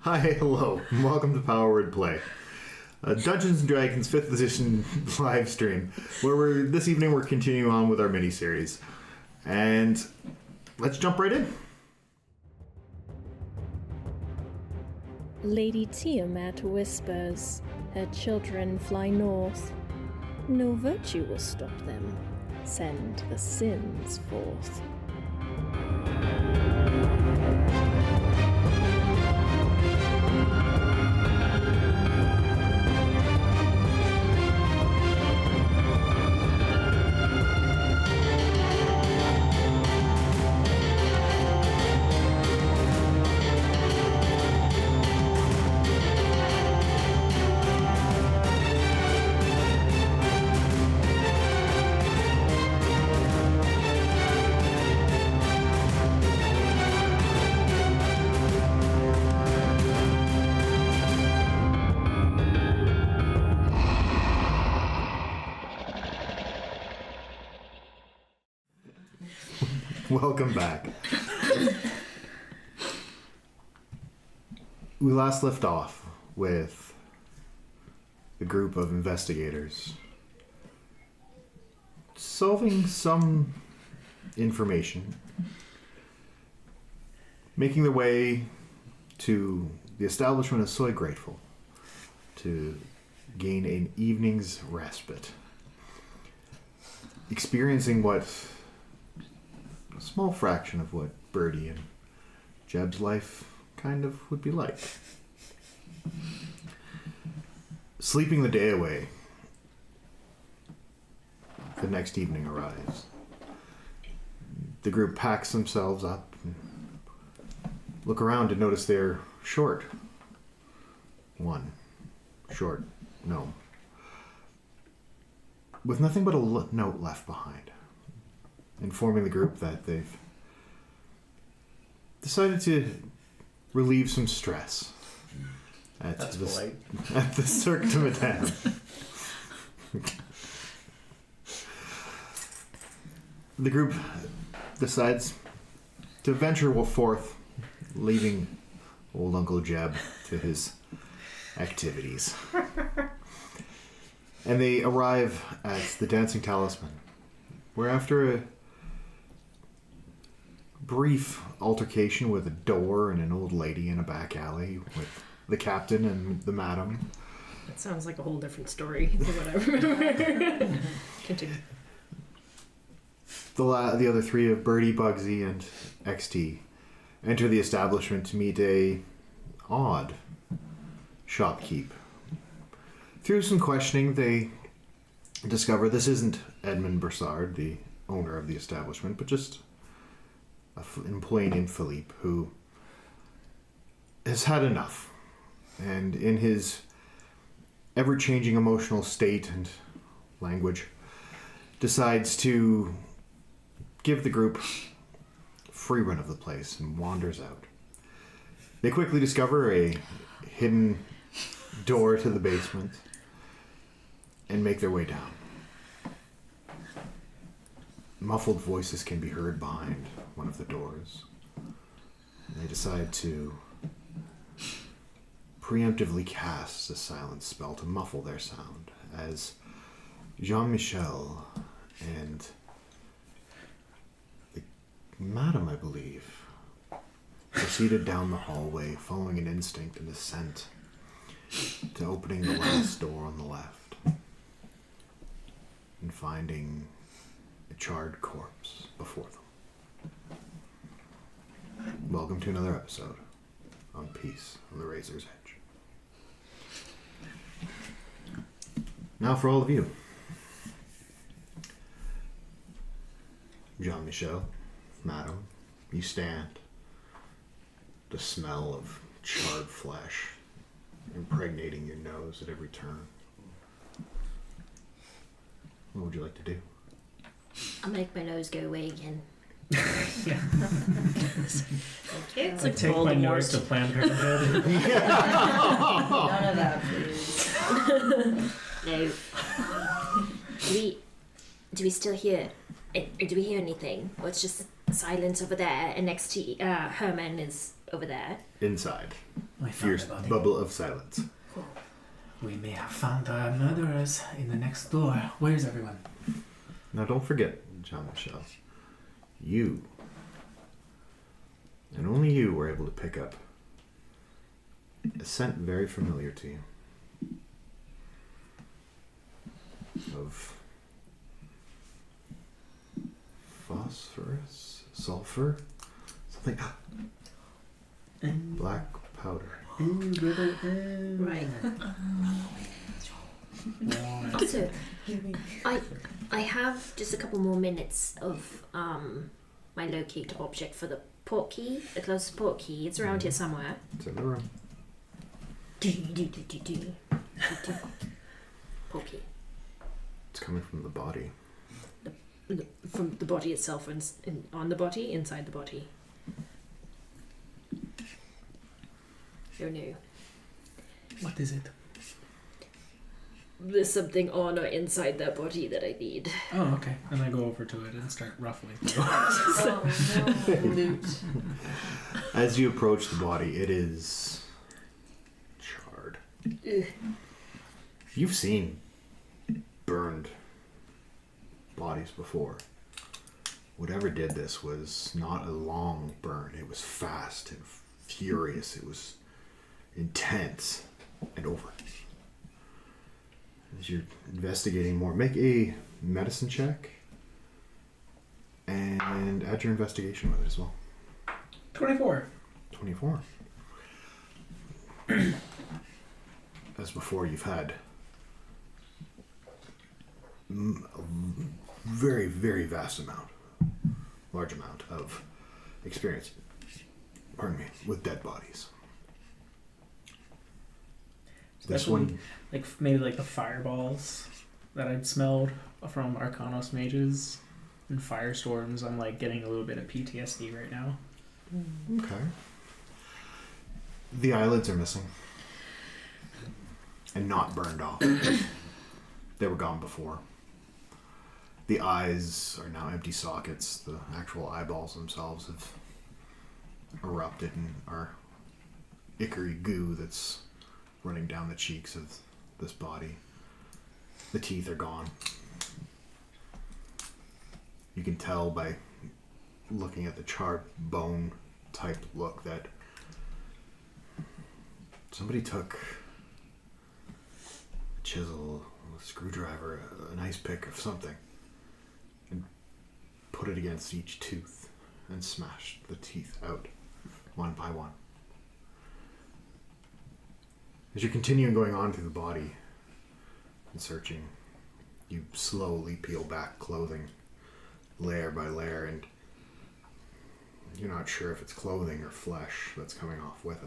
Hi, hello, and welcome to Power Word Play, Dungeons & Dragons 5th edition live stream, where this evening we're continuing on with our mini-series. And let's jump right in. Lady Tiamat whispers, her children fly north. No virtue will stop them. Send the sins forth. Welcome back. We last left off with a group of investigators solving some information, making their way to the establishment of Soy Grateful to gain an evening's respite, experiencing what a small fraction of what Birdie and Jeb's life kind of would be like. Sleeping the day away, the next evening arrives. The group packs themselves up and look around and notice they're short. One short gnome, with nothing but a note left behind, informing the group that they've decided to relieve some stress at the Cirque de Madame. The group decides to venture forth, leaving old Uncle Jeb to his activities. And they arrive at the Dancing Talisman, where after a brief altercation with a door and an old lady in a back alley with the captain and the madam. That sounds like a whole different story than what I remember. Continue. The other three of Birdie, Bugsy, and XT enter the establishment to meet a odd shopkeep. Through some questioning, they discover this isn't Edmund Broussard, the owner of the establishment, but just an employee named Philippe, who has had enough, and in his ever-changing emotional state and language, decides to give the group free run of the place and wanders out. They quickly discover a hidden door to the basement and make their way down. Muffled voices can be heard behind one of the doors. They decide to preemptively cast a silent spell to muffle their sound as Jean-Michel and the madam, I believe, proceeded down the hallway, following an instinct and a scent, to opening the last door on the left and finding a charred corpse before them. Welcome to another episode on Peace on the Razor's Edge. Now for all of you. Jean-Michel, madam, you stand. The smell of charred flesh impregnating your nose at every turn. What would you like to do? I'll make my nose go away again. Thank you. It's I take my nose to Planned Parenthood. None of that, please. No. Do we still hear? Do we hear anything? Or it's just silence over there, and next to Herman is over there. Inside. We found Fierce the body. bubble of silence. We may have found the murderers in the next door. Where's everyone? Now don't forget, Jean-Michel, you, and only you, were able to pick up a scent very familiar to you. Of phosphorus, sulfur, something, black powder. Right. Also, I have just a couple more minutes of my locate object for the port key, the closest port key. It's around here somewhere. It's in the room. Port key. It's coming from the body. From the body itself, on the body, inside the body. Oh no. What is it? There's something on or inside that body that I need. Oh, okay. And I go over to it and start ruffling. Loot. As you approach the body, it is charred. Ugh. You've seen burned bodies before. Whatever did this was not a long burn. It was fast and furious. It was intense and over. As you're investigating more, make a medicine check and add your investigation with it as well. 24. 24. As before, you've had a very, very large amount of experience, with dead bodies. This Especially, one, like maybe like the fireballs that I'd smelled from Arcanos mages and firestorms. I'm like getting a little bit of PTSD right now. okay. The eyelids are missing and not burned off. They were gone before. The eyes are now empty sockets. The actual eyeballs themselves have erupted and are ichor goo that's running down the cheeks of this body. The teeth are gone. You can tell by looking at the charred bone type look that somebody took a chisel, a screwdriver, an ice pick of something, and put it against each tooth and smashed the teeth out one by one. As you're continuing going on through the body and searching, you slowly peel back clothing layer by layer, and you're not sure if it's clothing or flesh that's coming off with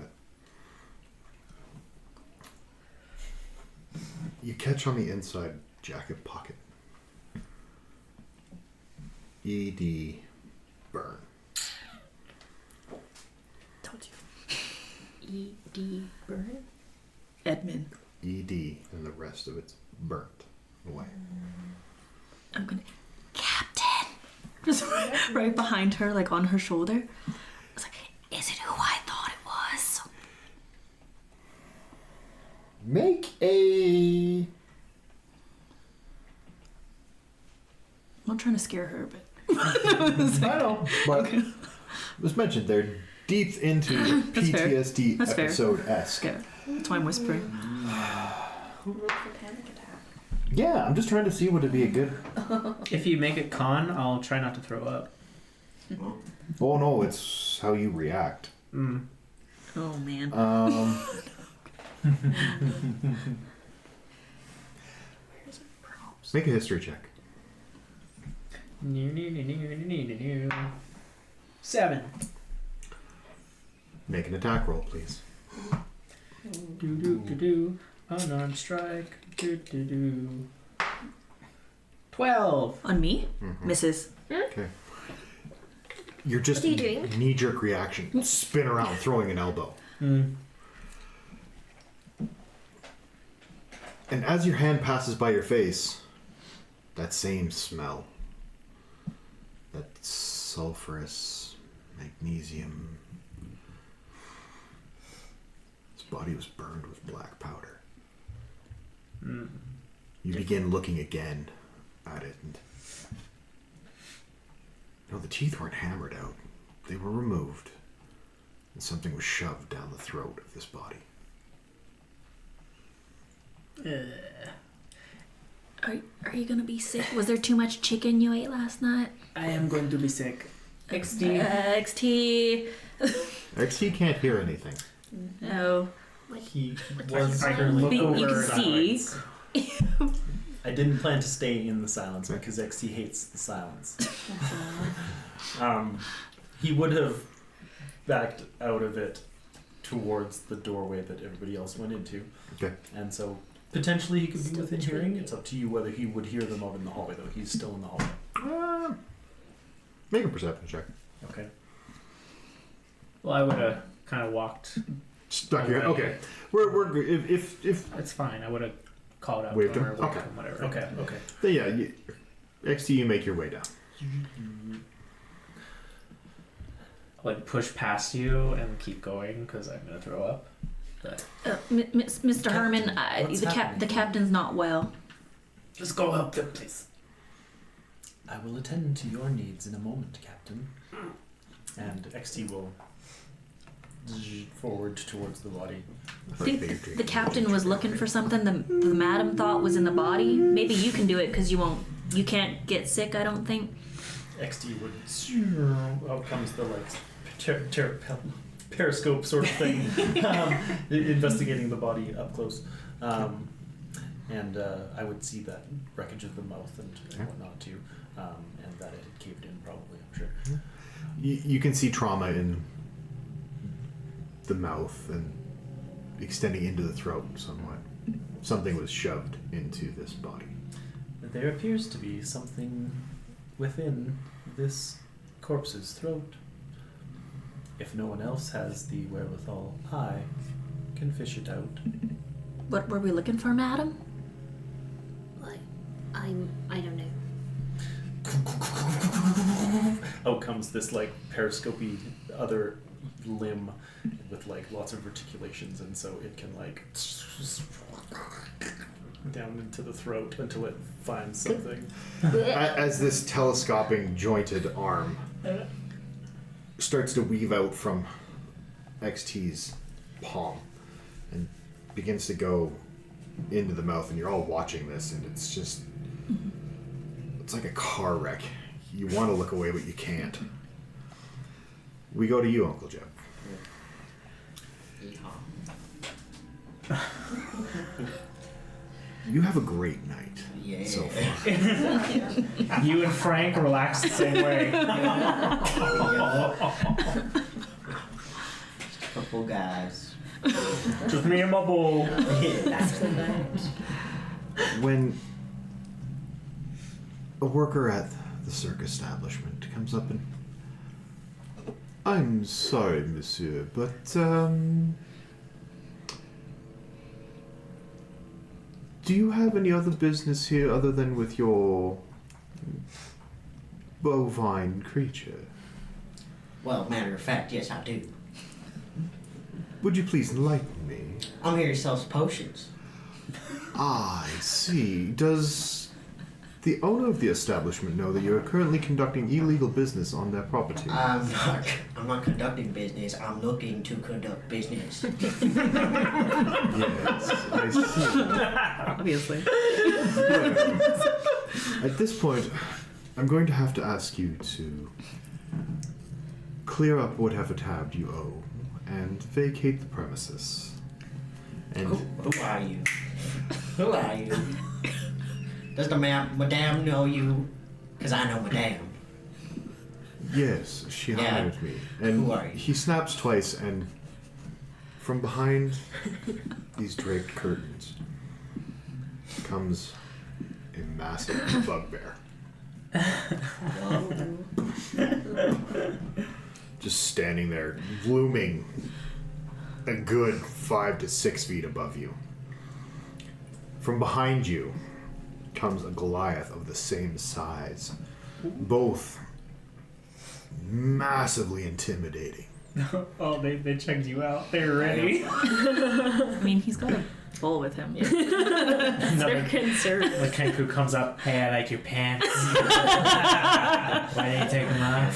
it. You catch on the inside jacket pocket ED burn. Told you. E.D. Burn? Edmund. ED, and the rest of it's burnt away. I'm gonna. Captain! Just right behind her, like on her shoulder. I was like, is it who I thought it was? Make a... I'm not trying to scare her, but. I know, but it was mentioned they're deep into That's fair. PTSD That's fair. episode-esque. Scared. That's why I'm whispering. Who rolled for panic attack? Yeah, I'm just trying to see would it be a good... If you make it con, I'll try not to throw up. Oh no, it's how you react. Mm. Oh man. Make a history check. 7. Make an attack roll, please. Do do do do. Unarmed strike. Do do do. 12. On me? Mhm. Misses. Okay. You're just What are you doing? knee-jerk reaction. Spin around, throwing an elbow. Mm. And as your hand passes by your face, that same smell, that sulfurous magnesium, body was burned with black powder. Mm. You begin looking again at it, and the teeth weren't hammered out. They were removed, and something was shoved down the throat of this body. Are you gonna be sick? Was there too much chicken you ate last night? I am going to be sick. XD. XT. XT can't hear anything. No. He was was I currently look You over can at see. silence. I didn't plan to stay in the silence because XC hates the silence. He would have backed out of it towards the doorway that everybody else went into. Okay. And so potentially he could be Still within between hearing. you. It's up to you whether he would hear them out in the hallway, though. He's still in the hallway. Make a perception check. Okay. Well, I would have kind of walked. Stuck your okay. We're good. If It's fine. I would have called out Waved to him him? or waved Okay. him, whatever. Okay. Okay. then XT, you make your way down. Like push past you and keep going because I'm gonna throw up. But Mr. Herman, what's the happening? captain's not well. just go help them, please. I will attend to your needs in a moment, Captain. And XT will forward towards the body. I think the captain was looking for something the madam thought was in the body. Maybe you can do it because you can't get sick. I don't think. XT would out comes the periscope sort of thing, investigating the body up close, and I would see that wreckage of the mouth and whatnot too, and that it had caved in probably, I'm sure. You can see trauma in the mouth and extending into the throat somewhat. Something was shoved into this body. There appears to be something within this corpse's throat. If no one else has the wherewithal, I can fish it out. What were we looking for, madam? I don't know. Out comes this like periscopy other limb with like lots of articulations, and so it can like down into the throat until it finds something. As this telescoping jointed arm starts to weave out from XT's palm and begins to go into the mouth, and you're all watching this, and it's just it's like a car wreck. You want to look away, but you can't. We go to you, Uncle Jeb. You have a great night so far. You and Frank relax the same way. Couple guys. Just me and my bull. That's the night. When a worker at the circus establishment comes up and, I'm sorry, monsieur, but do you have any other business here other than with your bovine creature? Well, matter of fact, yes, I do. Would you please enlighten me? I'm here to sell potions. I see. Does the owner of the establishment know that you are currently conducting illegal business on their property? I'm not conducting business. I'm looking to conduct business. Yes, I see. Obviously. Well, at this point, I'm going to have to ask you to clear up whatever tab you owe and vacate the premises. And Who are you? Who are you? Does the madame know you? Because I know madame. yes, she Yeah. hired me. And Who are you? he snaps twice, and from behind these draped curtains comes a massive bugbear. Just standing there, looming a good 5 to 6 feet above you. From behind you comes a Goliath of the same size, both massively intimidating. Oh, they checked you out. They're ready. I mean, he's got a bull with him. They're concerned. The kangaroo comes up. Hey, I like your pants. Why didn't you take them off?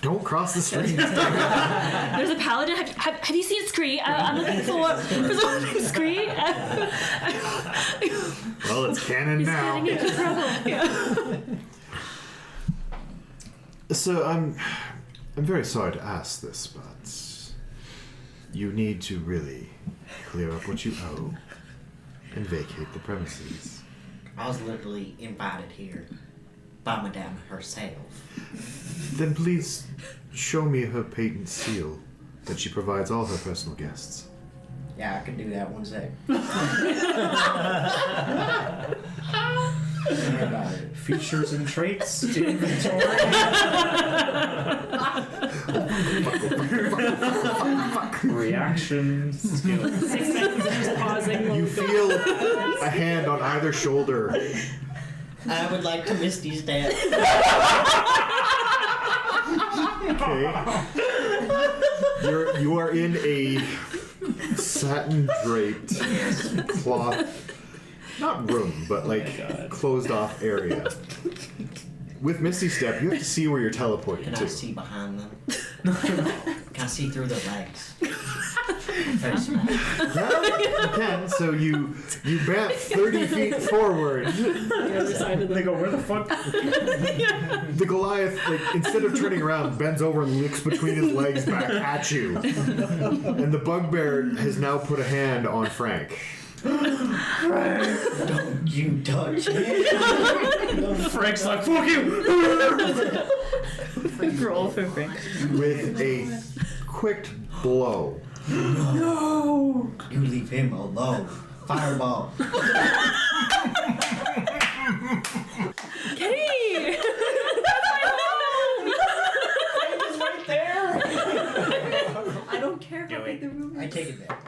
Don't cross the street. There's a paladin. Have you seen Scree? I'm looking for someone named Scree. Well, it's canon now. Getting into trouble. So I'm very sorry to ask this, but you need to really clear up what you owe and vacate the premises. I was literally invited here by Madame herself. Then please show me her patent seal that she provides all her personal guests. Yeah, I can do that one sec. Features and traits, inventory. Reaction skills. 6 seconds of just pausing. You feel a hand on either shoulder. I would like to Misty step. Okay. You are in a satin draped cloth, not room, but like closed off area. With Misty Step, you have to see where you're teleporting Can to. I see behind them? Can I see through their legs? Very small. Yeah, you can. So you bent 30 feet forward. The other side of They go, where the fuck? The Goliath, like, instead of turning around, bends over and looks between his legs back at you. And the bugbear has now put a hand on Frank. Don't you touch me. Frank's like, fuck you! Roll for Frank. With a quick blow. No! You leave him alone. Fireball. Kenny! That's my home! Frank is right there! I don't care how big the room I take it back.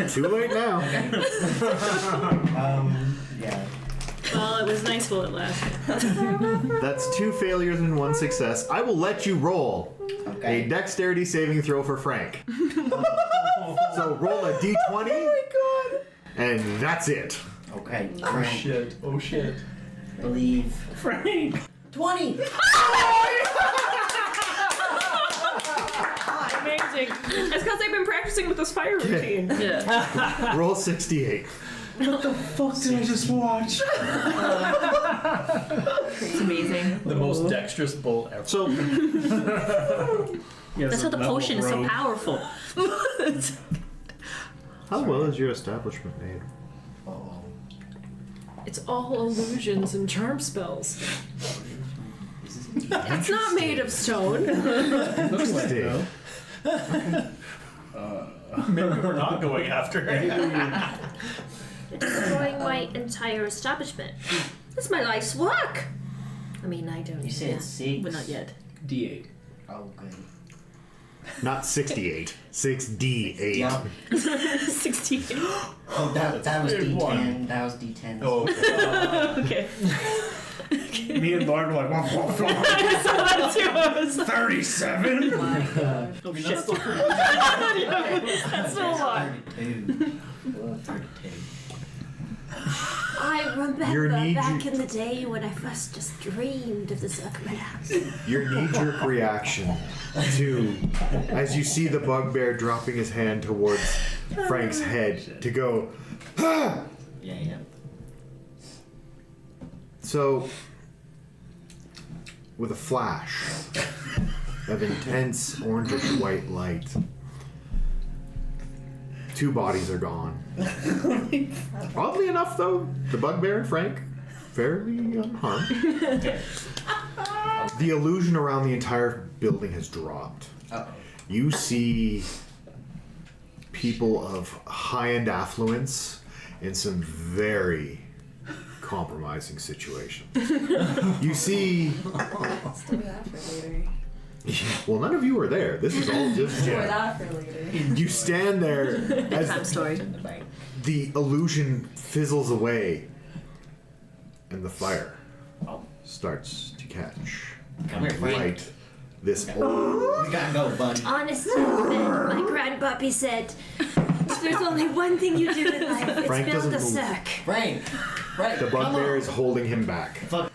Too late now. Yeah. Well, it was nice while it lasted. That's 2 failures and 1 success. I will let you roll Okay. a dexterity saving throw for Frank. So roll a d20. Oh my god. And that's it. Okay. Oh Frank. shit, oh shit. Believe. Frank! 20! Amazing. It's because I've been practicing with this fire routine. Yeah. Roll 68. What the fuck did I just watch? It's amazing. The most dexterous bull ever. So That's how the potion is so powerful. how well is your establishment made? Oh. It's all illusions and charm spells. It's not made of stone. Looks like Stay. though. Maybe we're not going after it. Destroying my entire establishment. That's my life's work. I mean, I don't. You said 6? But not yet. D8. Oh, good. Not 68. 6d8. Yep. 16. Oh, that was Big D10. one. That was D10. Oh, Okay. Me and Lauren were like, what? I saw that too. I was like, 37? oh shit. That's still pretty That's still a lot. 32. 32. I remember Your knee back ju- in the day when I first just dreamed of the circumambulance. Your knee-jerk reaction to, as you see the bugbear dropping his hand towards Frank's head, to go, ah! Yeah. So, with a flash of intense orangish white light, 2 bodies are gone. Oddly enough, though, the bugbear and Frank, fairly unharmed. The illusion around the entire building has dropped. Uh-oh. You see people of high-end affluence in some very compromising situations. You see... Store that for later. Well, none of you were there. This is all just... Store that for later. You stand there as Time story. In the bank. the illusion fizzles away and the fire starts to catch. Come here, Frank. Light This old... We gotta go, bud. Honestly, Ben, my grandpappy said, if there's only one thing you do in life, it's Frank build a doesn't move. circ. Frank. The bugbear is holding him back. Frank.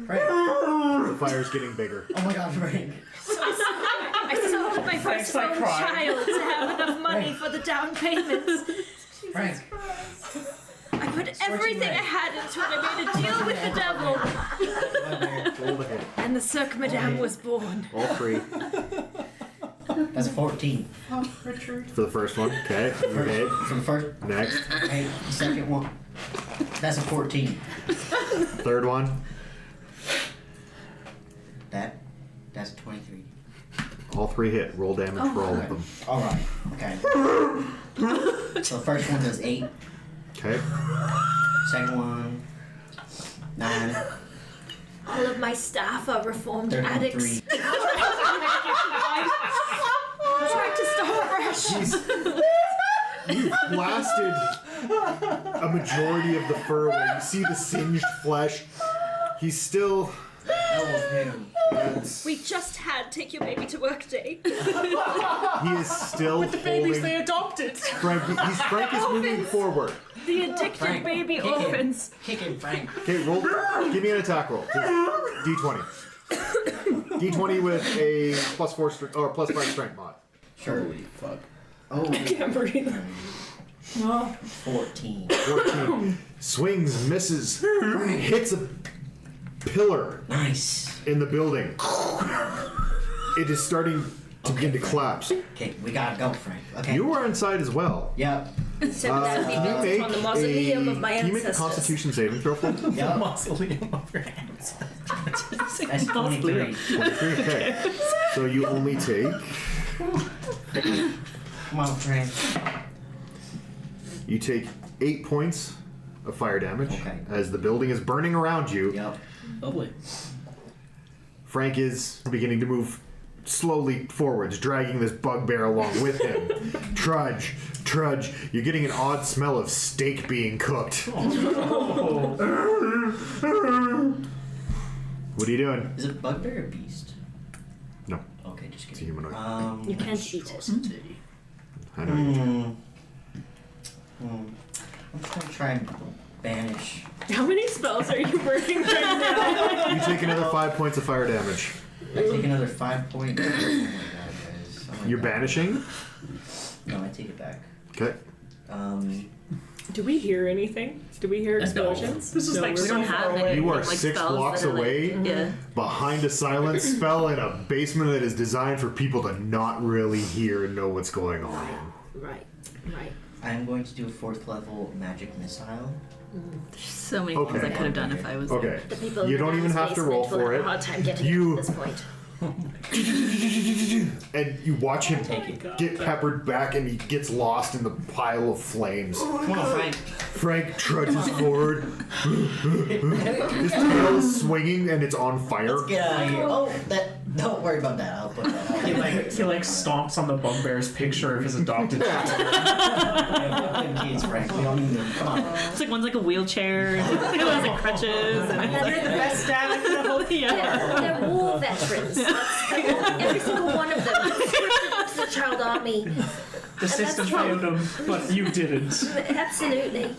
The fire's getting bigger. Oh my god, Frank. I sold my Frank's like firstborn crying. child to have enough money for the down payments. Frank. I put everything I had into it. I made a deal with the devil. Roll the hit. And the Cirque Madame was born. All three. That's a 14. For the first one. Okay. You hit. For the first. Next. Hey, second one. That's a 14. Third one. That's a 23. All three hit. Roll damage for all of them. Alright, okay. So the first one does 8. Okay. Second one, 9. All of my staff are reformed Third one, addicts. 3. Trying to start fresh. You blasted a majority of the fur away. You see the singed flesh. He's still... Elbows hit him. We just had take your baby to work day. He is still With the babies holding... they adopted. Frank is moving forward. The addicted Frank, baby kick him. orphans. Kick him, Frank. Okay, roll. Give me an attack roll. D20. D20 with a +4 strength or +5 strength mod. Sure. Holy fuck. Oh, Can't breathe. 14. 14. Swings, misses, hits a pillar Nice. in the building. It is starting to begin to collapse. Okay, we gotta go, Frank. Okay. You are inside as well. Yep. So that we Can you built make upon the mausoleum of my can you make a ancestors. Constitution saving throw for me? The Yep. mausoleum of your hands. That's 23. 23. Okay. So you only take. Come on, Frank. You take 8 points of fire damage Okay. as the building is burning around you. Yep. Lovely. Frank is beginning to move slowly forwards, dragging this bugbear along with him. Trudge. You're getting an odd smell of steak being cooked. What are you doing? Is it bugbear or beast? No, Okay, just it's a kidding. humanoid. You can't eat it. I know you can. I'm just gonna try and banish. How many spells are you burning right now? You take another 5 points of fire damage. I take another 5 points. Oh my god, guys. Oh my You're god. banishing? No, I take it back. Okay. Do we hear anything? Do we hear explosions? This is like we're We don't so have far any away. You are like 6 spells blocks that are, like- away. Yeah. Behind a silent spell in a basement that is designed for people to not really hear and know what's going on in. Right. I'm going to do a 4th level magic missile. So many Okay. things I could have done if I was Okay. there. The people You in the don't even man's have to roll basement will for have it. a hard time getting You- at this point. And you watch him Take it. get peppered back and he gets lost in the pile of flames. Come on, Frank. Frank trudges forward. His tail is swinging and it's on fire. Let's get out of here. Oh, don't worry about that. I'll put that out. He like stomps on the bugbear's picture of his adopted child. Kids, Frank. We don't need them. Come on. It's like one's like a wheelchair, and it has like crutches, and it's like the best dad in the whole They're war veterans. Every single one of them conscripted into the child army. The system failed him, but you didn't. Absolutely.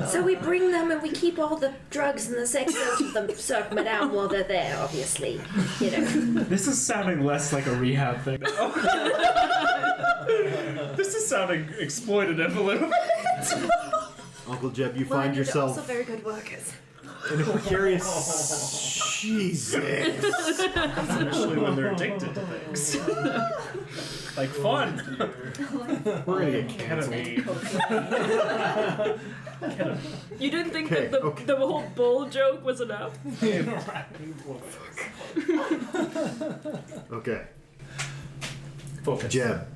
So we bring them and we keep all the drugs and the sex out of them, Cirque Madame, while they're there, obviously. You know. This is sounding less like a rehab thing. This is sounding exploitative a little bit. Uncle Jeb, you Well, find they're also yourself very good workers. in a precarious. Jesus. Especially when they're addicted to things. Like fun. We're gonna get canceled. You didn't think Okay, that okay. the whole bull joke was enough? Okay. Focus. Jeb,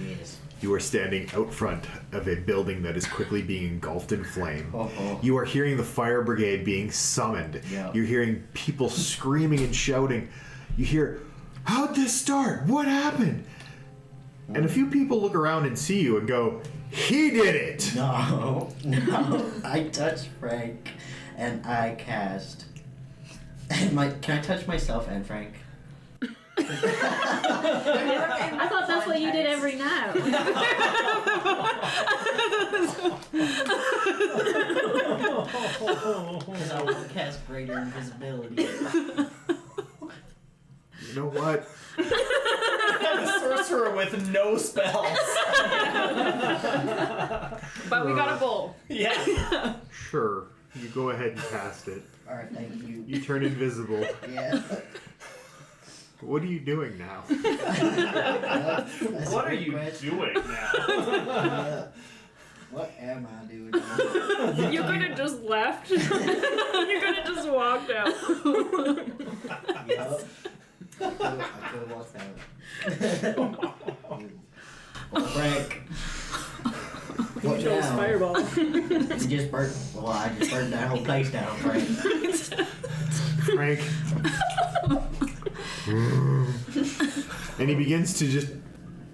Yes. you are standing out front of a building that is quickly being engulfed in flame. Oh. You are hearing the fire brigade being summoned. Yeah. You're hearing people screaming and shouting. You hear, "How'd this start? What happened?" And a few people look around and see you and go, "He did it!" No. I touch Frank, and I cast. And can I touch myself and Frank? I thought that's what you did every now. Because I want to cast greater invisibility. You know what? I'm a sorcerer with no spells. But we got a bull. Yeah. Sure. You go ahead and cast it. Alright, thank you. You turn invisible. Yeah. What are you doing now? What are you doing now? What am I doing now? You could have just left. You could have just walked out. Yup. I could have walked out. Frank. What Chose now? fireball. You just burnt. Well, I just burned that whole place down, Frank. Frank. And he begins to just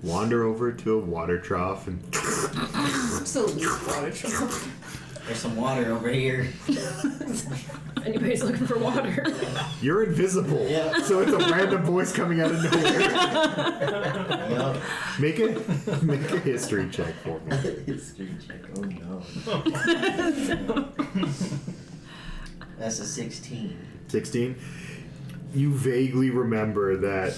wander over to a water trough and Absolute water trouble. There's some water over here. Anybody's looking for water. you're invisible. Yeah. So it's a random voice coming out of nowhere. Yup. Make a history check for me. History check. Oh no. That's a 16. 16. You vaguely remember that.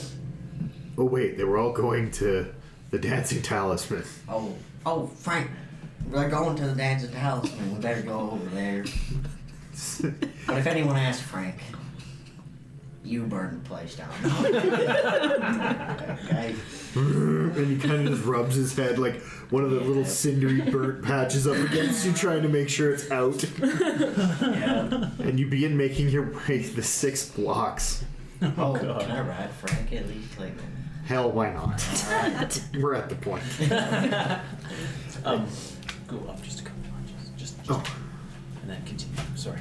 Oh wait, they were all going to the dancing talisman. Oh, Frank. We're going to the Dancing Talisman. We better go over there. But if anyone asks Frank, you burn the place down. Okay. And he kind of just rubs his head like one of the little cindery burnt patches up against you, trying to make sure it's out. Yeah. And you begin making your way the 6 blocks. Oh, can I ride Frank at least? Like, Hell, why not? alright. We're at the point. Go up just a couple inches. Just Oh. and then continue. Sorry.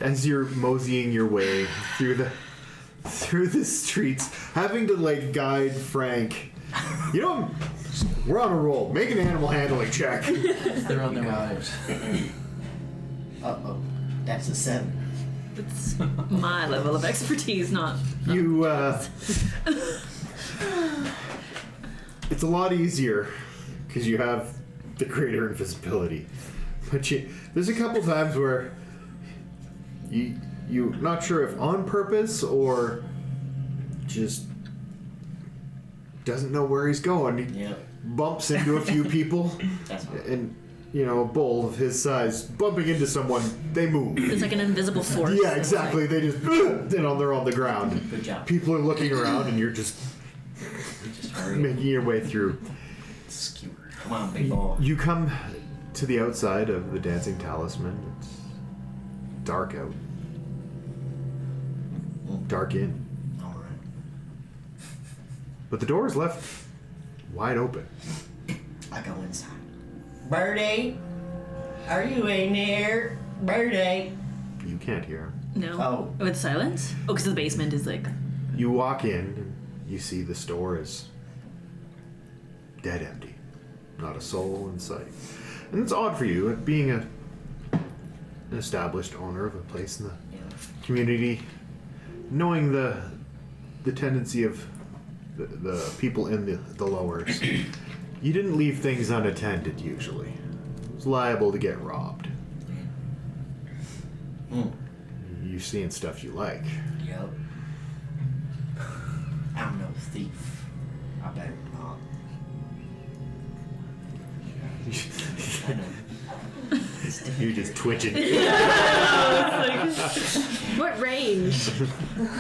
As you're moseying your way through the streets, having to like guide Frank. You know, we're on a roll. Make an animal handling check. They're on their way out. Uh-oh. That's a 7. It's my level of expertise, not. You it's a lot easier because you have the greater invisibility. But there's a couple times where you're not sure if on purpose or just doesn't know where he's going. He Yep. bumps into a few people, That's what. and you know, a bull of his size bumping into someone, they move. It's like an invisible force. Yeah, exactly. They just they're on the ground. Good job. People are looking around, and you're just Just hurry. making your way through. Skewer. Come on, big boy. You come to the outside of the dancing talisman. It's dark out. Dark in. Alright. But the door is left wide open. I go inside. Birdie, are you in here? Birdie. You can't hear him. No. Oh. With silence? Oh, because the basement is like. You walk in, and you see the store is dead empty. Not a soul in sight. And it's odd for you, being an established owner of a place in the Yeah. community, knowing the tendency of the people in the lowers. You didn't leave things unattended usually. It's liable to get robbed. Mm. You're seeing stuff you like. Yep. I'm no thief. I better not. I know. You're just twitching. What range?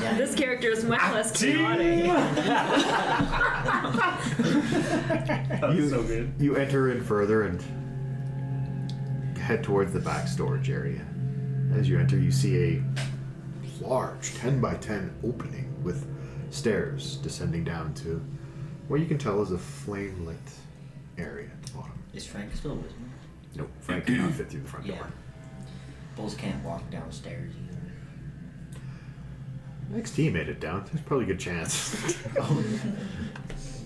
Yeah. This character is much less chaotic. So good. You enter in further and head towards the back storage area. As you enter, you see a large 10 by 10 opening with stairs descending down to what you can tell is a flame-lit area at the bottom. Is Frank still with me? Nope, Frank cannot fit through the front Yeah. door. Bulls can't walk downstairs either. XT made it down. There's probably a good chance. Oh,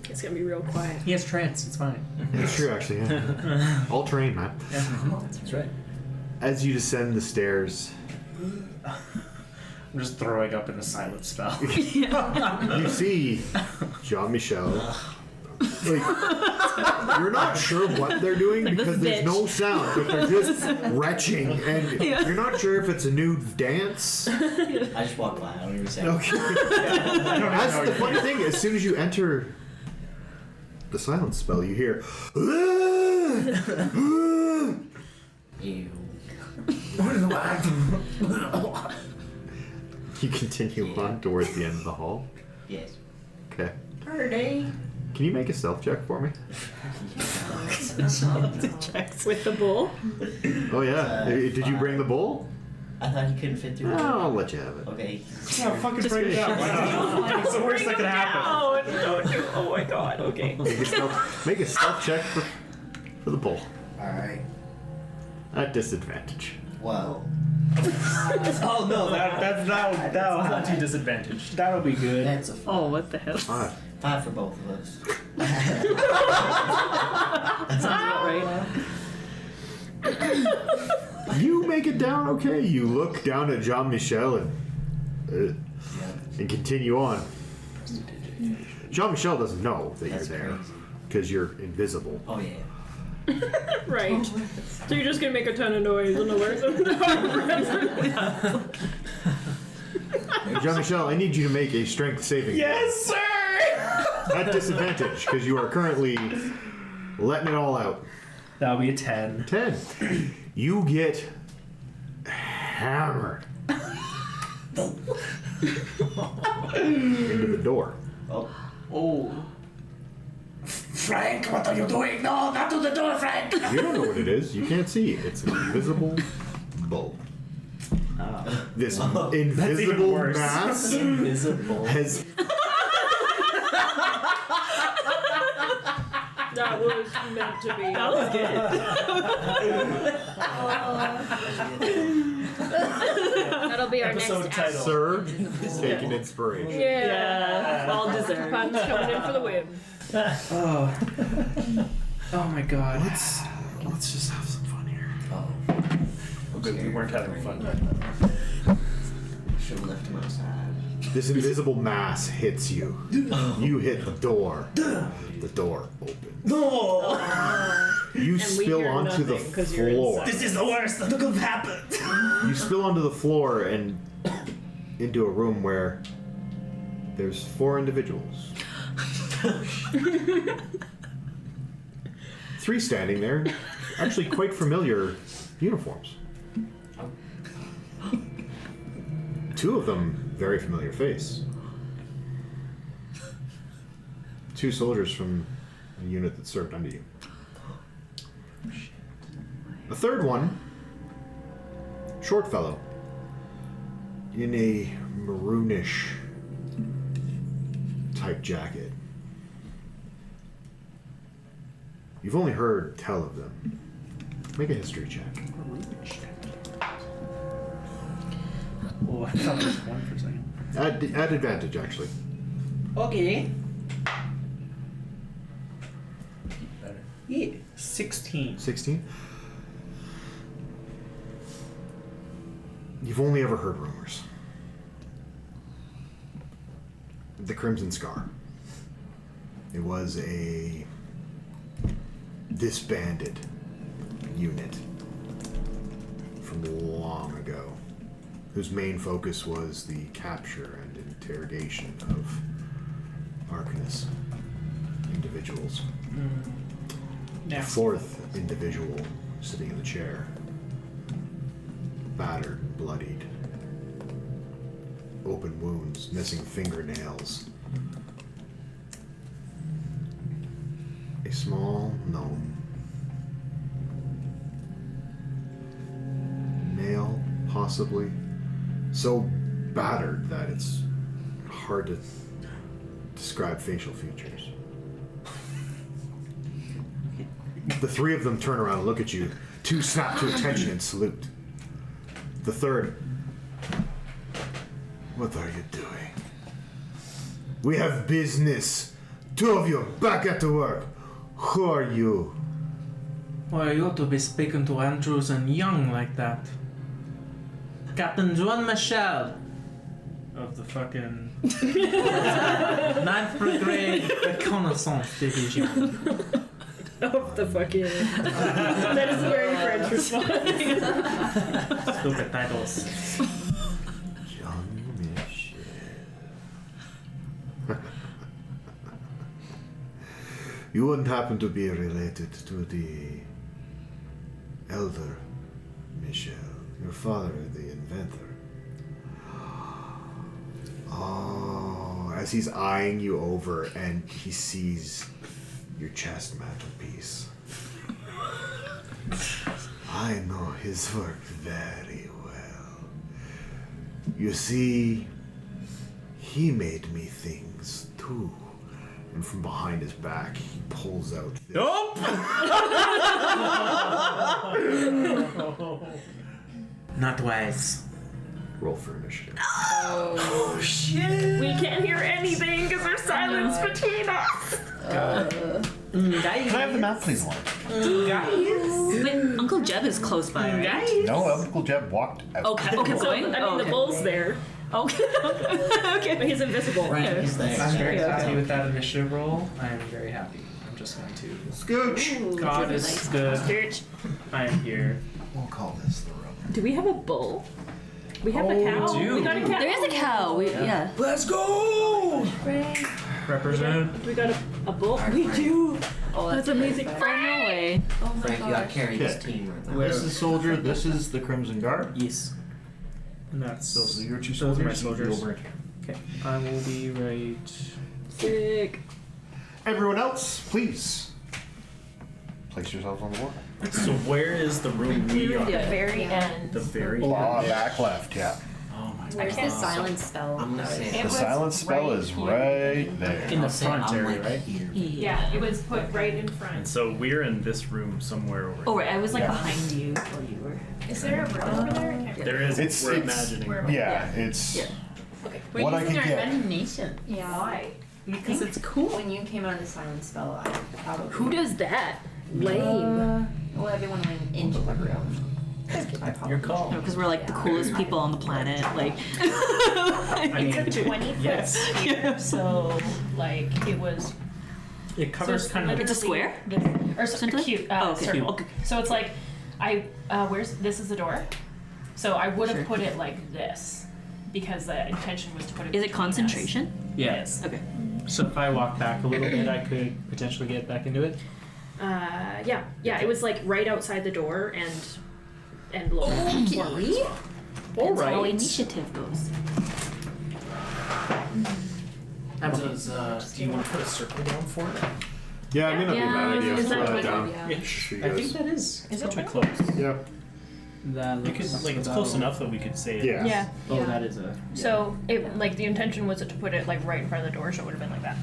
It's gonna be real quiet. He has trance. It's fine. It's true, actually. Yeah. All terrain, man. Yeah. That's right. As you descend the stairs, I'm just throwing up in a silent spell. You see Jean-Michel. Like, you're not sure what they're doing because there's no sound, but they're just retching, and you're not sure if it's a new dance. I just walk by. I don't even say. Okay. That's the funny thing. As soon as you enter the silence spell, you hear. Ew. You continue on towards the end of the hall. Yes. Okay. Birdie. Can you make a stealth check for me? With the bull? Oh yeah. Did you bring the bull? I thought he couldn't fit through. Oh, I'll let you have it. Okay. Yeah, fucking bring it down. Why not? It's the worst that could happen. Oh my god, okay. Make a stealth check for the bull. All right. At disadvantage. Well. Oh no, that'll have you disadvantaged. That'll be good. That's a 5. Oh, what the hell? 5. 5 for both of us. That sounds about right. You make it down okay. You look down at Jean-Michel and continue on. Jean-Michel doesn't know that That's you're there crazy. because you're invisible. Oh yeah. Right. So you're just gonna make a ton of noise and alert them to our presence. Jean-Michel, I need you to make a strength saving. Yes, sir. At disadvantage because you are currently letting it all out. That'll be a 10. 10. You get hammered into the door. Oh. Frank, what are you doing? No, not to the door, Frank. You don't know what it is. You can't see it. It's an invisible bull. This even invisible worse. mass Invisible. has That was meant to be. That was good. That'll be our Episode next title. Sir taking inspiration. Yeah. All deserved. Pun's coming in for the win. Oh. Oh my god. Let's just have some fun here. Oh. But we weren't having fun. Should have left him outside. This invisible mass hits you. You hit the door. The door opens. No! You we spill hear onto the nothing 'cause you're floor. inside. This is the worst that could have happened. You spill onto the floor and into a room where there's 4 individuals. 3 standing there, actually quite familiar uniforms. 2 of them, very familiar face. 2 soldiers from a unit that served under you. The third one, short fellow, in a maroonish type jacket. You've only heard tell of them. Make a history check. Oh, I thought there was 1 for a second. At advantage, actually. Okay. Better. Yeah. 16. 16. You've only ever heard rumors. The Crimson Scar. It was a disbanded unit from long ago, whose main focus was the capture and interrogation of Arcanist individuals. The 4th individual sitting in the chair, battered, bloodied, open wounds, missing fingernails. A small gnome. Male, possibly. So battered that it's hard to describe facial features. The 3 of them turn around and look at you. 2 snap to attention and salute. The 3rd, what are you doing? We have business. 2 of you, back at the work. Who are you? Why you ought to be speaking to Andrews and Young like that? Captain Juan Michel. of the fucking 9th grade reconnaissance division. Of the fucking. That is a very French response. Stupid titles. You wouldn't happen to be related to the elder Michel, your father, the inventor. Oh, as he's eyeing you over and he sees your chest mantelpiece. I know his work very well. You see, he made me things too. And from behind his back, he pulls out this. Nope! Not wise. Roll for initiative. Oh shit! We can't hear anything because there's silence between us. Can I have the map, please, Loren? Wait, Uncle Jeb is close by, right? No, Uncle Jeb walked out. Okay, okay, So, going? I mean, the bull's there. Okay. Okay. But he's invisible. Frank is there. I'm very Okay. happy with that initiative roll. I am very happy. I'm just going to. Scooch! God is good. I am here. We'll call this the room. Do we have a bull? We have a cow. do. We got a cow. There is a cow. Yeah. Let's go! Frank. Represent. We got a bull. Alright, We Frank. do. Oh, That's amazing. Oh, no way. Oh my Frank, you gotta gosh. carry this Okay. team right now. Where- This is soldier. This is the Crimson Guard. Yes. And that's Those are your two those are my soldiers. You soldiers. over here. Okay. I will be right. Sick. Everyone else, please place yourselves on the board. So where is the room we are? The very end. The very Back left, yeah. Oh my Where's god. the silence spell? I'm gonna say The silence spell is right there. In the I'll say front I'm area, like right? here. Yeah, it was put right in And front. so we're in this room somewhere over Oh, right. I was like Yeah. behind you while you were. Is there a room over there? I can't There is. It's- we're it's- imagining. Yeah, it's Yeah. We're what I using can our get. imagination. Yeah. Why? Because it's cool. When you came out of the silence spell, I probably. Who does that? Lame. Well, everyone went into the room. Your call. Because we're like the coolest people on the planet. Like. I mean, It's a 20-foot yes. sphere, so like it was. It covers kind of. It's a square? Or Something? a cute Oh, okay. circle. Okay. So it's like this is the door. So I would have put it like this because the intention was to put it. Is it between us. concentration? Yes. Okay. So if I walk back a little bit, I could potentially get back into it. Yeah. It was like right outside the door and lower forward. All That's how right. initiative goes. Do you want to put a circle down for it? Yeah, it may not be a bad idea. is that Slow that what- down. Yeah. For you I think guys. that is. Is it Probably 20? close. Yep. That You could looks like it's about- close enough that we could say it. Yeah. Yeah. Oh, that is a. So it like the intention was to put it like right in front of the door, so it would have been like that.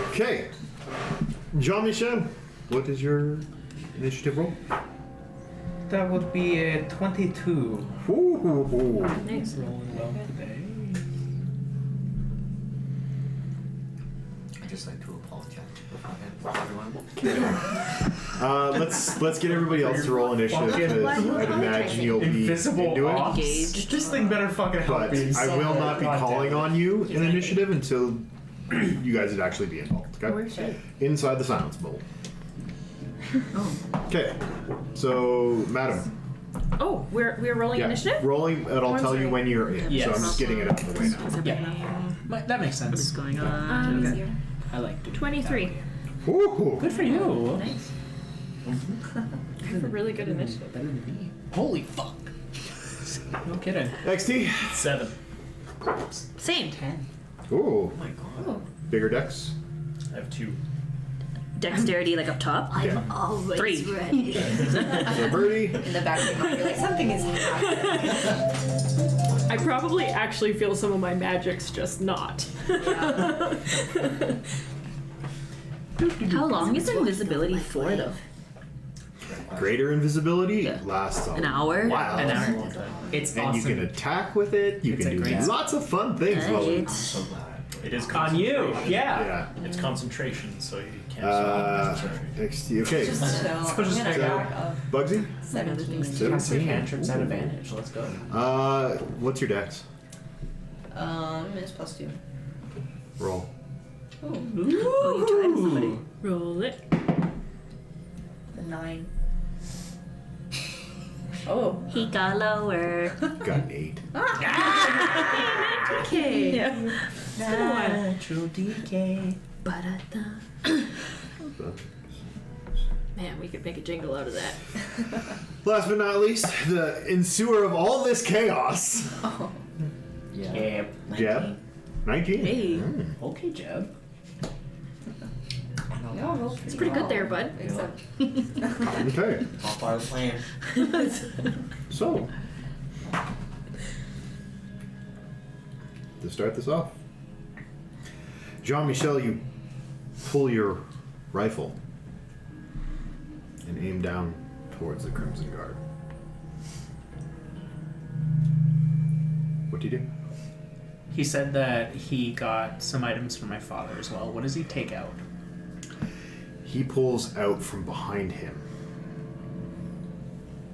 Okay. Jean-Michel, what is your initiative roll? That would be a 22. Ooh. Nice. Rolling well today. I just like to apologize for everyone. Let's get everybody else to roll initiative because I'd imagine you'll be into it. Engaged. This thing better fucking help But me. I will not be calling on you in initiative until you guys would actually be involved. Okay. Inside the silence bowl. Okay. So, madam. Oh, we're rolling Yeah. initiative? Rolling, and I'll tell you when you're in. So I'm Yes. just getting it out of the way now. Yeah. That makes What is sense. going on? Okay. I like to. 23. Ooh. Good for you. Nice. I have a really good initiative. Better than me. Holy fuck. No kidding. XT. 7. Same. Ooh. Oh my god. Bigger decks. I have 2. Dexterity like up top. Yeah. Always 3. ready. So Birdie. In the back of your mind, you're like, something is happening. I probably actually feel some of my magic's just not. How long is invisibility for though? Greater invisibility Yeah. lasts a An hour? while. An hour. It's And awesome. you can attack with it. You It's can a do great- lots of fun things. Right. Loren. I'm so glad I put It is On you, concentration. yeah. It's concentration, so you can't stop concentration. XT. Okay. Just chill. So just I'm gonna figure back up. Bugsy? 17. Cast your cantrips at advantage. Let's go. What's your dex? It's +2. Roll. Oh, you tied somebody. Roll it. The 9. Oh. He got lower. Got an 8. Okay. Yeah. Natural decay. Ba-da-da. Man, we could make a jingle out of that. Last but not least, the ensuer of all this chaos. Oh. Yeah. Jeb. 19. Hey. Okay, Jeb. Yeah, well, It's pretty good there, bud. Except Okay. All part of the plan. So, to start this off, Jean-Michel, you pull your rifle and aim down towards the Crimson Guard. What do you do? He said that he got some items from my father as well. What does he take out? He pulls out from behind him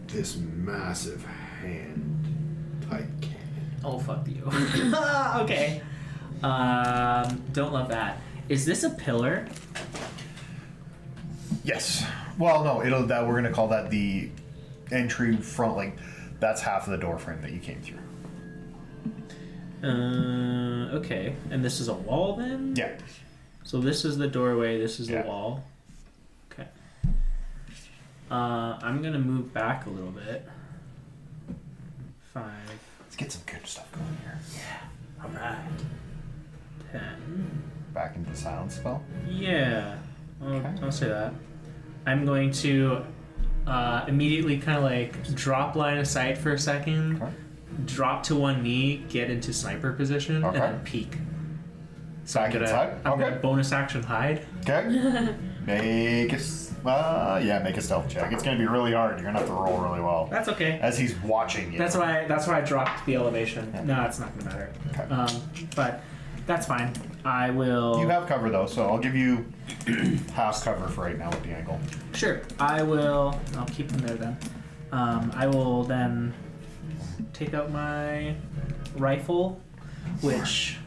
this massive hand-type cannon. Oh, fuck you. Okay. Don't love that. Is this a pillar? Yes. Well, no, we're gonna call that the entry front. Like, that's half of the door frame that you came through. Okay. And this is a wall then? Yeah. So this is the doorway, this is Yeah. the wall. Okay. I'm gonna move back a little bit. 5. Let's get some good stuff going here. Yeah. Alright. 10. Back into the silence spell. Yeah. Okay. I'll say that. I'm going to immediately kind of like drop line of sight for a second, Okay. drop to one knee, get into sniper position, Okay. and then peek. So Back inside? I'm gonna Okay. bonus action hide. Okay. Make a stealth check. It's gonna be really hard. You're gonna have to roll really well. That's okay. As he's watching you. That's why I dropped the elevation. Yeah. No, it's not gonna matter. Okay. But that's fine. I will. You have cover though, so I'll give you half cover for right now with the angle. Sure. I will. I'll keep them there then. I will then take out my rifle, which.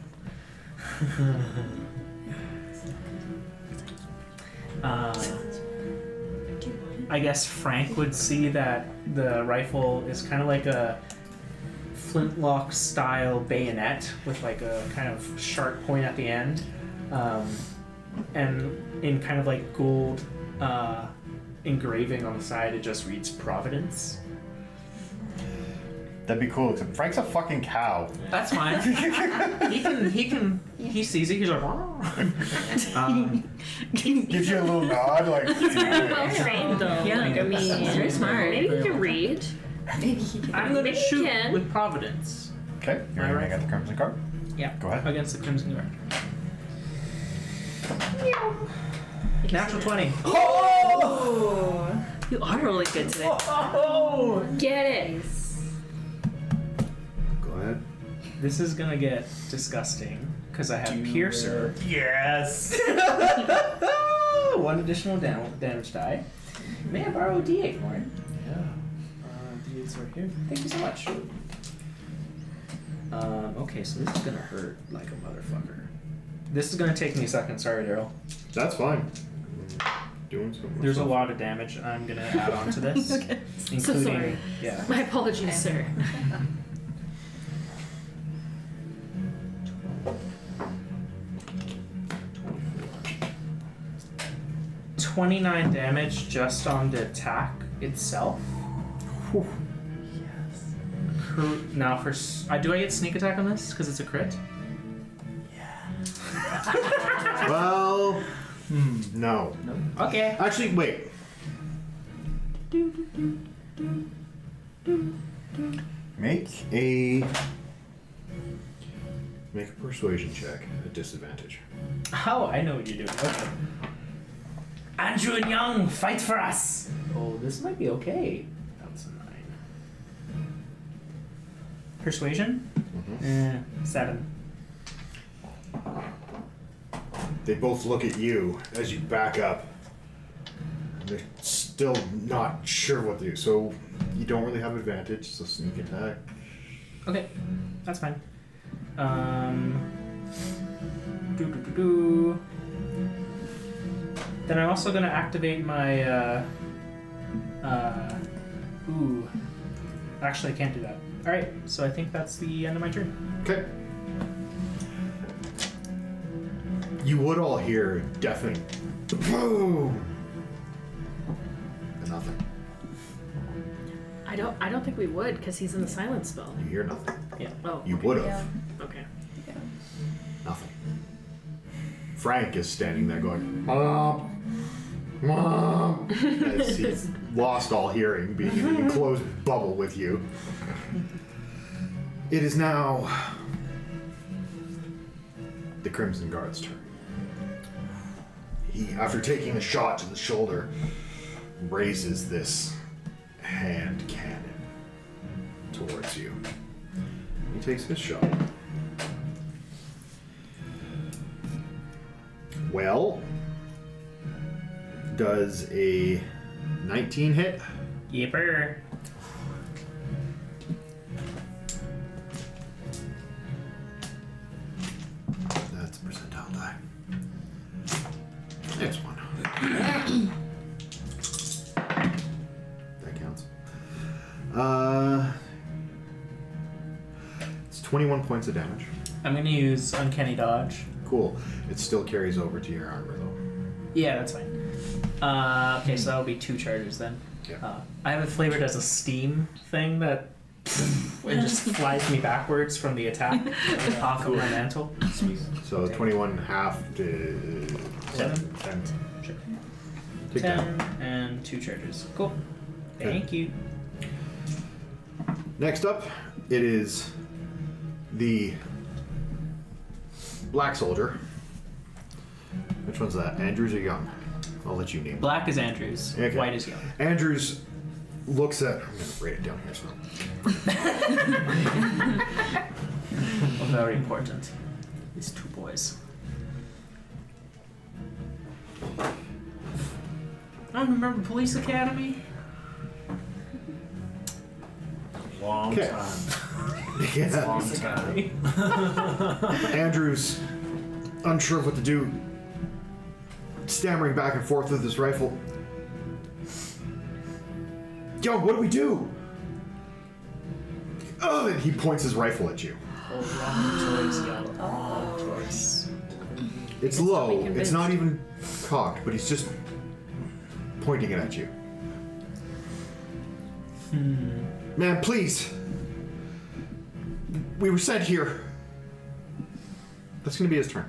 I guess Frank would see that the rifle is kind of like a flintlock style bayonet with like a kind of sharp point at the end, and in kind of like gold engraving on the side it just reads Providence. That'd be cool, except Frank's a fucking cow. That's fine. he sees it, he's like Gives you a little nod, like. Well trained though. Yeah. Like, I mean, He's very smart. Maybe you can read. maybe he can. I'm gonna Maybe you shoot can. with Providence. Okay, you're All aiming right. at the Crimson Card? Yeah. Go ahead. Against the Crimson Guard. Natural 20. Oh! You are rolling good today. Oh! Get it. Go ahead. This is gonna get disgusting because I have Piercer. Yes! 1 additional damage die. May I borrow a D8, Loren? Yeah. D8's right here. Thank you so much. Okay, so this is gonna hurt like a motherfucker. This is gonna take me a second. Sorry, Darryll. That's fine. Doing something. There's a lot of damage I'm gonna add on to this, Okay. including So sorry. yeah. My apologies, sir. 29 damage just on the attack itself. Whew. Yes. Now for do I get sneak attack on this because it's a crit? Well, no. Okay. Actually, wait. Make a persuasion check at disadvantage. Oh, I know what you're doing. Okay. Andrew and Young, fight for us! Oh, this might be okay. That's a 9. Persuasion? 7. They both look at you as you back up. And they're still not sure what to do. So you don't really have advantage, so sneak attack. Okay, that's fine. Then I'm also gonna activate my. Actually, I can't do that. All right, so I think that's the end of my turn. Okay. You would all hear deafening boom. And nothing. I don't think we would, because he's in the silent spell. You hear nothing. Yeah. Oh. You would have. Okay. Nothing. Frank is standing there going, Mom! Mom! As he's lost all hearing, being in an enclosed bubble with you. It is now the Crimson Guard's turn. He, after taking a shot to the shoulder, raises this hand cannon towards you. He takes his shot. Well, does a 19 hit? Yipper. That's a percentile die. Next one. That counts. It's 21 points of damage. I'm gonna use Uncanny Dodge. Cool. It still carries over to your armor though. Yeah, that's fine. Okay, so that'll be 2 charges then. Yeah. I have it flavored as a steam thing that it just flies me backwards from the attack off of my mantle. So 21 half to 7. 10. Sure. Take 10 that. and 2 charges. Cool. Thank you. Next up, it is the Black Soldier. Which one's that? Andrews or Young? I'll let you name it. Black is Andrews. Okay. White is Young. Andrews looks at. I'm gonna write it down here. So. Very important. These 2 boys. I remember Police Academy. Long Okay. time. Yeah. Long time. Andrews, unsure of what to do, stammering back and forth with his rifle. Yo, what do we do? Oh, and he points his rifle at you. It's low. It's not even cocked, but he's just pointing it at you. Man, please. We were sent here. That's going to be his turn.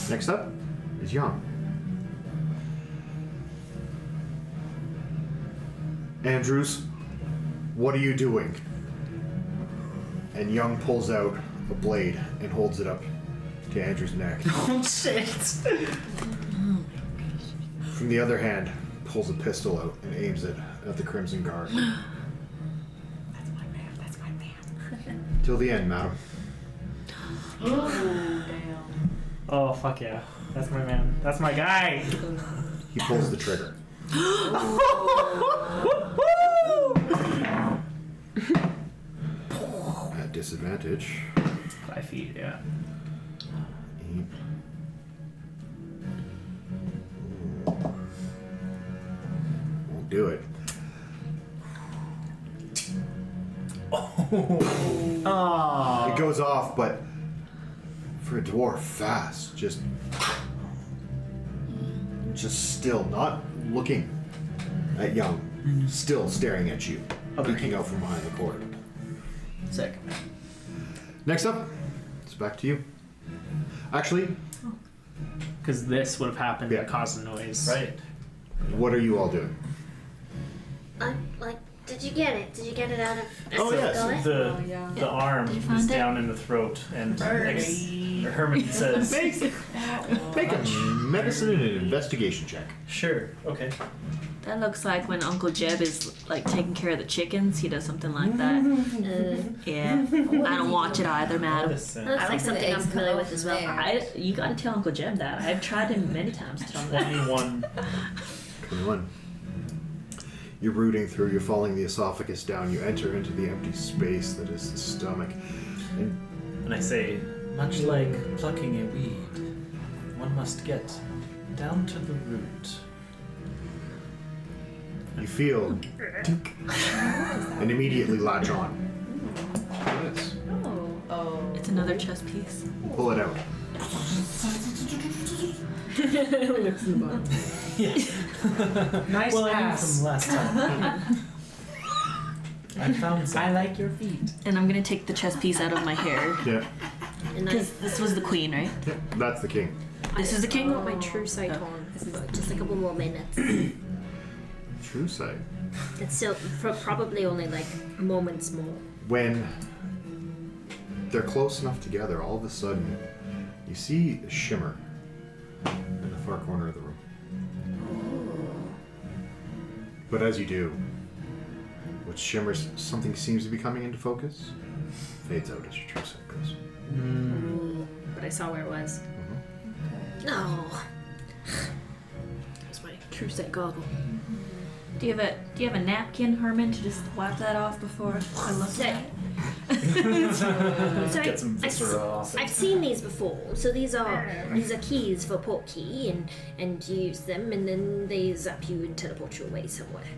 Next up is Young. Andrews, what are you doing? And Young pulls out a blade and holds it up to Andrew's neck. Oh shit! From the other hand, pulls a pistol out and aims it at the Crimson Guard. That's my man. That's my man. Till the end, madam. Oh, damn. Oh fuck yeah. That's my man. That's my guy. He pulls the trigger. At disadvantage. 5 feet, yeah. Won't do it. Oh. It goes off, but for a dwarf, fast. Just still, not looking at Young. Still staring at you, peeking out from behind the cord. Sick. Next up, it's back to you. Actually, Because this would have happened Yeah. to cause a noise. Right. what are you all doing? Did you get it? Did you get it out of? Oh, yes. Gullet? The arm Did you find is it? down in the throat, and Herman says, Make a medicine and an investigation check. "Sure, okay." That looks like when Uncle Jeb is like taking care of the chickens. He does something like that. Yeah. I don't watch it either, madam. That looks like something I'm familiar with as well. You gotta tell Uncle Jeb that. I've tried him many times to tell him that. 21. You're rooting through, you're following the esophagus down, you enter into the empty space that is the stomach. And I say, much like plucking a weed, one must get down to the root. You feel and immediately latch on. Yes. Oh. It's another chess piece. Pull it out. Looks in the bottom. Nice Well, I knew ass. from last time. I found some. I like your feet. And I'm gonna take the chess piece out of my hair. Yeah. Because this was the queen, right? Yeah. That's the king. This is the king? I got my true sight on. Just a couple more minutes. True sight. It's still for probably only like moments more. When they're close enough together, all of a sudden, you see a shimmer in the far corner of the room. But as you do, what shimmers, something seems to be coming into focus, fades out as your true sight goes. But I saw where it was. No. That's my true sight goggle. Do you have a napkin, Herman, to just wipe that off before I look at it? So Get some viscera off it. I've seen these before. So these are keys for portkey, and you use them, and then they zap you and teleport you away somewhere.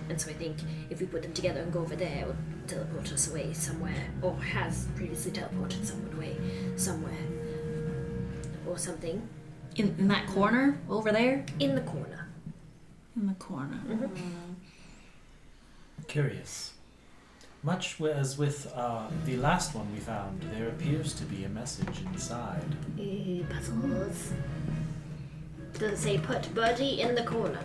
And so I think if we put them together and go over there, it will teleport us away somewhere, or has previously teleported someone away somewhere, or something. In that corner over there? In the corner. In the corner. Curious. Much as with the last one we found, there appears to be a message inside. Ooh, puzzles. Does it say put Birdie in the corner?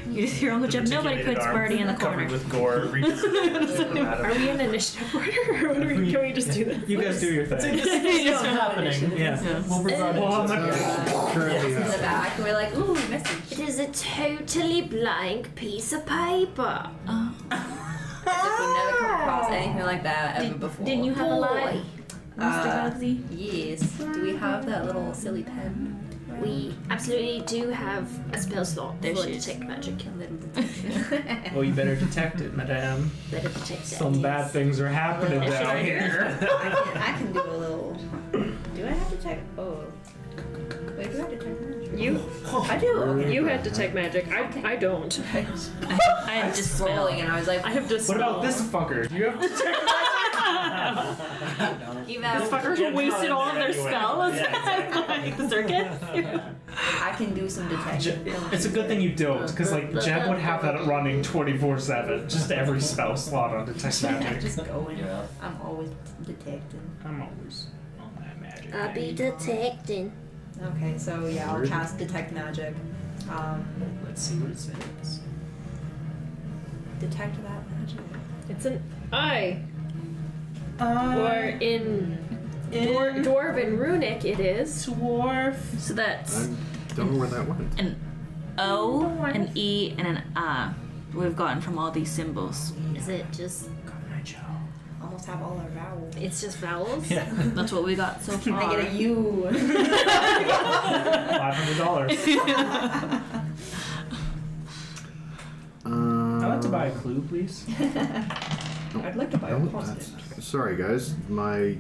You just hear Uncle Jeb, nobody puts Birdie in the corner. Covered with gore. Are we in initiative order, or can we just do this? You guys do your thing. It's happening. Yeah. We'll provide it. Currently In the back, and we're like, ooh, message. It is a totally blank piece of paper. As if we never come across anything like that ever before. Didn't you have a lie, Mr. Bugsy? Yes. Do we have that little silly pen? We absolutely do have a spell slot There for she is. detect magic. A little detection. Oh, you better detect it, madame. Better detect that. Some bad things are happening down here. I can do a little. Do I have to detect? Oh. Wait, do I detect magic? You, I do. Okay. you had detect magic. I don't. I had just spell. Scrolling, and I was like, I have just. What about this fucker? Do you have detect Give The out. fuckers who wasted all of their spells like the circuit. I can do some detection. It's a good thing you don't, because like Jeb would have that running 24/7, just every spell slot on detect magic. Just going. I'm always detecting. I'm always on that magic. I'll be detecting. Okay, so yeah, I'll cast detect magic. Let's see what it says. Detect that magic. It's an I. Or in Dwarven Runic, it is. Dwarf. So that's I don't know where that went. an O, an E, and an A we've gotten from all these symbols. Is it just? Almost have all our vowels. It's just vowels. Yeah. That's what we got so far. I get a U. $500. I'd like to buy a clue, please. I'd like to buy a constant. Sorry, guys. My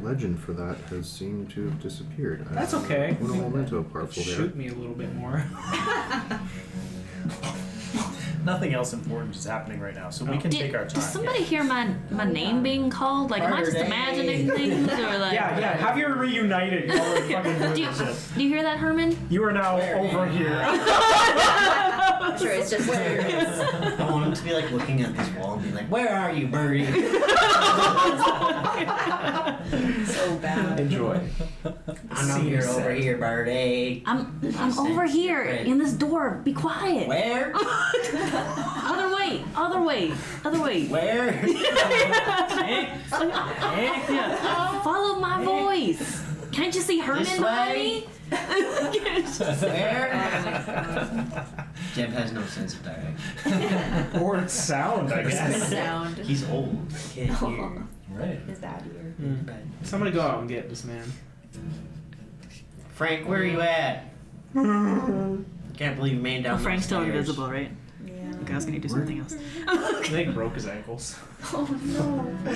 legend for that has seemed to have disappeared. That's okay. What a memento parcel there. Shoot me a little bit more. Nothing else important is happening right now, so we can take our time. Does somebody hear my name being called? Like, am I just imagining things, or like? Yeah. Have you reunited while we're fucking doing Do this shit. you hear that, Herman? You are now over here. I'm sure it's just hilarious. I want him to be like looking at this wall and be like, "Where are you, Birdie?" So bad. Enjoy. I'm here over here, Birdie. I'm over here in this door. Be quiet. Where? Other way. Where? Yeah. Follow my voice. Can I just see Herman This behind way? me? Where? Jeff has no sense of direction. Or sound, I guess. Sound. He's old. Can't hear. Right. His dad ear. Somebody go out and get this man. Frank, where are you at? Can't believe you made down Oh, those Frank's still stairs. invisible, right? Yeah. Okay, I was gonna do something else. I think he broke his ankles. Oh no. Put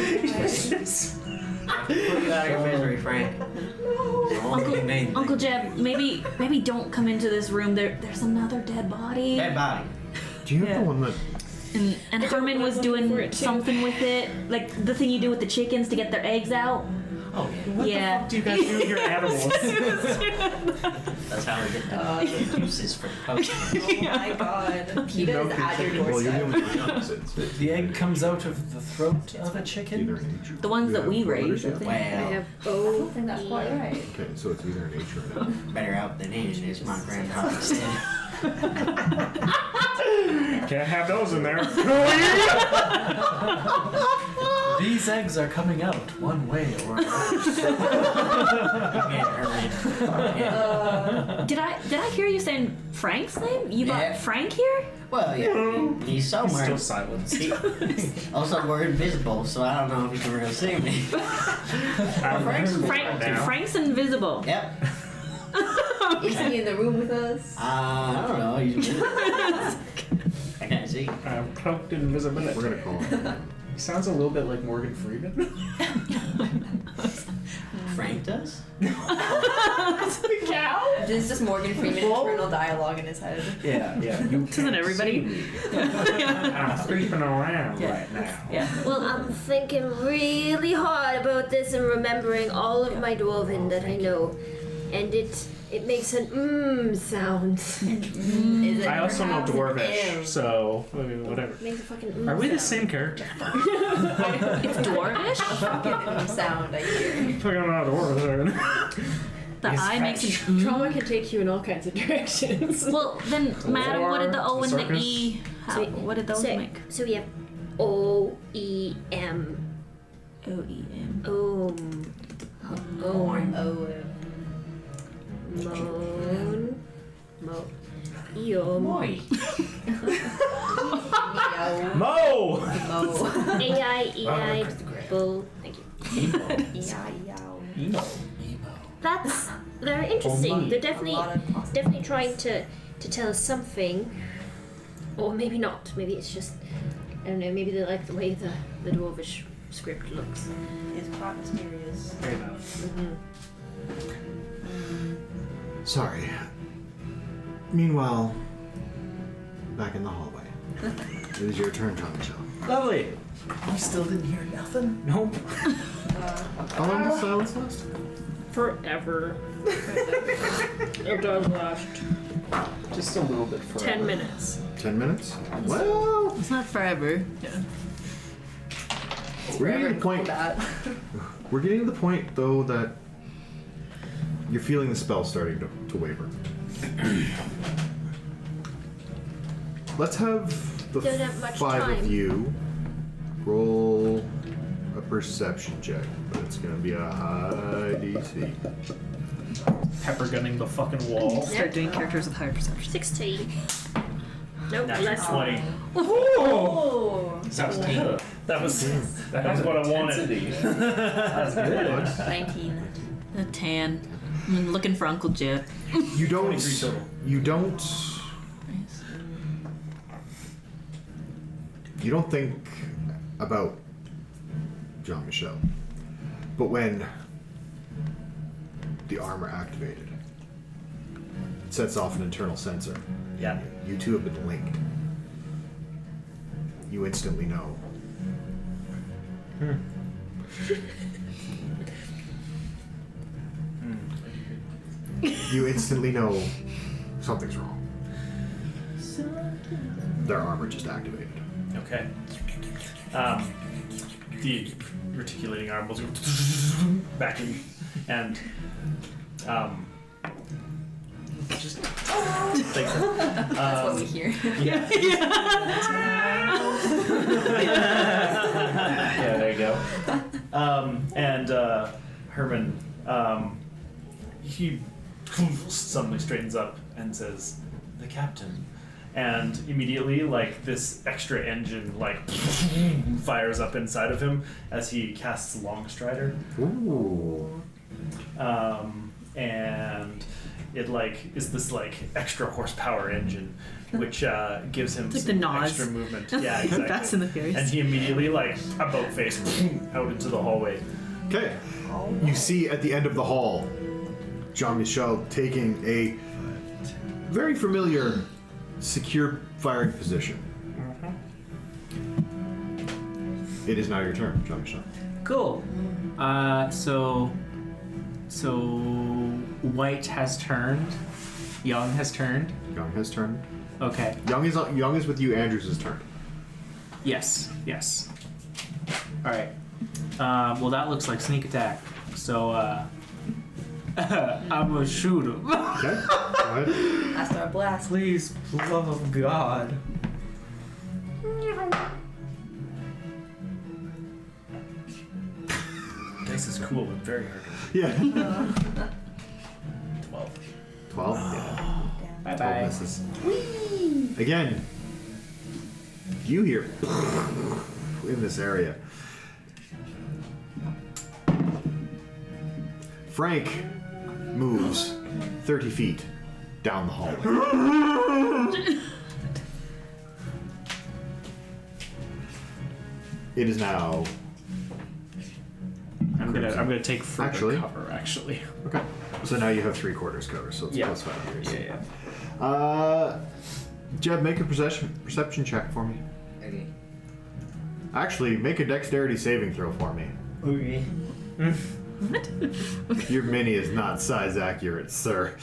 you out of your misery, Frank. Uncle Jeb, maybe don't come into this room. There's another dead body. Dead body. Do you have Yeah. the one that? And Herman was doing something with it, like the thing you do with the chickens to get their eggs out. Oh yeah. What Yeah. the fuck do you guys do with your animals? That's how we get the juices for the post. Oh my god. Peter is at your Well, you're doorstep. the only opposites. The egg comes out of the throat of a chicken? Either nature. The ones You that we have raise, I ownership? think. I Well, have I don't think that's quite right. Okay, so it's either nature or not. better out than in is my grandfather said. Can't have those in there. These eggs are coming out one way or another. Did I hear you saying Frank's name? You Yeah. got Frank here? Well, yeah, he's somewhere. Still silent. Also, we're invisible, so I don't know if you can really see me. Frank's invisible. Yep. Is he in the room with us? I don't know. He's invisible. I can't see. I'm cloaked in invisibility. We're gonna call him. He sounds a little bit like Morgan Freeman. Frank does? This is just Morgan Freeman internal dialogue in his head. Yeah. You Doesn't everybody? I'm creeping around right now. Yeah. Well, I'm thinking really hard about this and remembering all of my dwarven that I know, and it makes an sound. Is it I also know perhaps an Dwarvish, M? so I mean, whatever. Makes a fucking Are we the sound. same character? It's dwarvish. Fucking sound I hear. Fucking not dwarves. The I makes an Trauma can take you in all kinds of directions. Well, then, Madam, what did the O and the Circus. E? What did those So, make? so we have O-E-M. O-E-M. Om. Moan. Yum. Boy. Mo! A-I-E-I. Bull. Thank you. Emo. That's very interesting. They're definitely trying to tell us something, or maybe not. Maybe it's just, I don't know. Maybe they like the way the dwarvish script looks. It's quite mysterious. Fair enough. Sorry. Meanwhile, back in the hallway. It is your turn, Jean-Michel. Lovely. You still didn't hear nothing? Nope. How long does silence last? Forever. It does last Just a little bit further. 10 minutes. 10 minutes? Well, It's not forever. we're getting to the point. We're getting to the point, though, that you're feeling the spell starting to waver. Let's have the Don't have much 5 time. of you roll a perception check, but it's gonna be a high DC. Pepper gunning the fucking wall. Start doing characters with higher perception. 16. Nope, Natural less. 20. Oh! That was what I wanted. That's good. 19. A 10. I'm looking for Uncle Jeb. You don't. 23 total. You don't. You don't think about Jean-Michel, but when the armor activated, it sets off an internal sensor. Yeah. You two have been linked. You instantly know. You instantly know something's wrong. Their armor just activated. Okay. The reticulating arm will go back in, and just like That's what we hear. yeah. Yeah, there you go. And Herman he suddenly straightens up and says, "The captain." And immediately, like, this extra engine, like, fires up inside of him as he casts Longstrider. Ooh. And it, like, is this, like, extra horsepower engine, which gives him It's like some the Nas. extra movement. Yeah, exactly. Fast and the Furious. And he immediately, like, about face out into the hallway. Okay. You see at the end of the hall, Jean-Michel taking a very familiar secure firing position. It is now your turn, Jean-Michel. Cool. So White has turned. Young has turned. Young has turned. Okay. Young is with you. Andrews has turned. Yes. All right. Well, that looks like sneak attack. So I'm gonna shoot him. Okay. Go ahead. I start blast. Please, for the love of God. This is cool, but very hard. Yeah. 12. 12. Yeah. Bye 12 bye. misses. Again, you hear in this area. Frank moves 30 feet down the hallway. It is now. I'm gonna take further Actually- cover. Actually. Okay. So now you have 3/4 cover, so it's Yeah. plus 5 years. Yeah. Jeb, make a perception check for me. Okay. Actually, make a dexterity saving throw for me. Okay. Your mini is not size accurate, sir.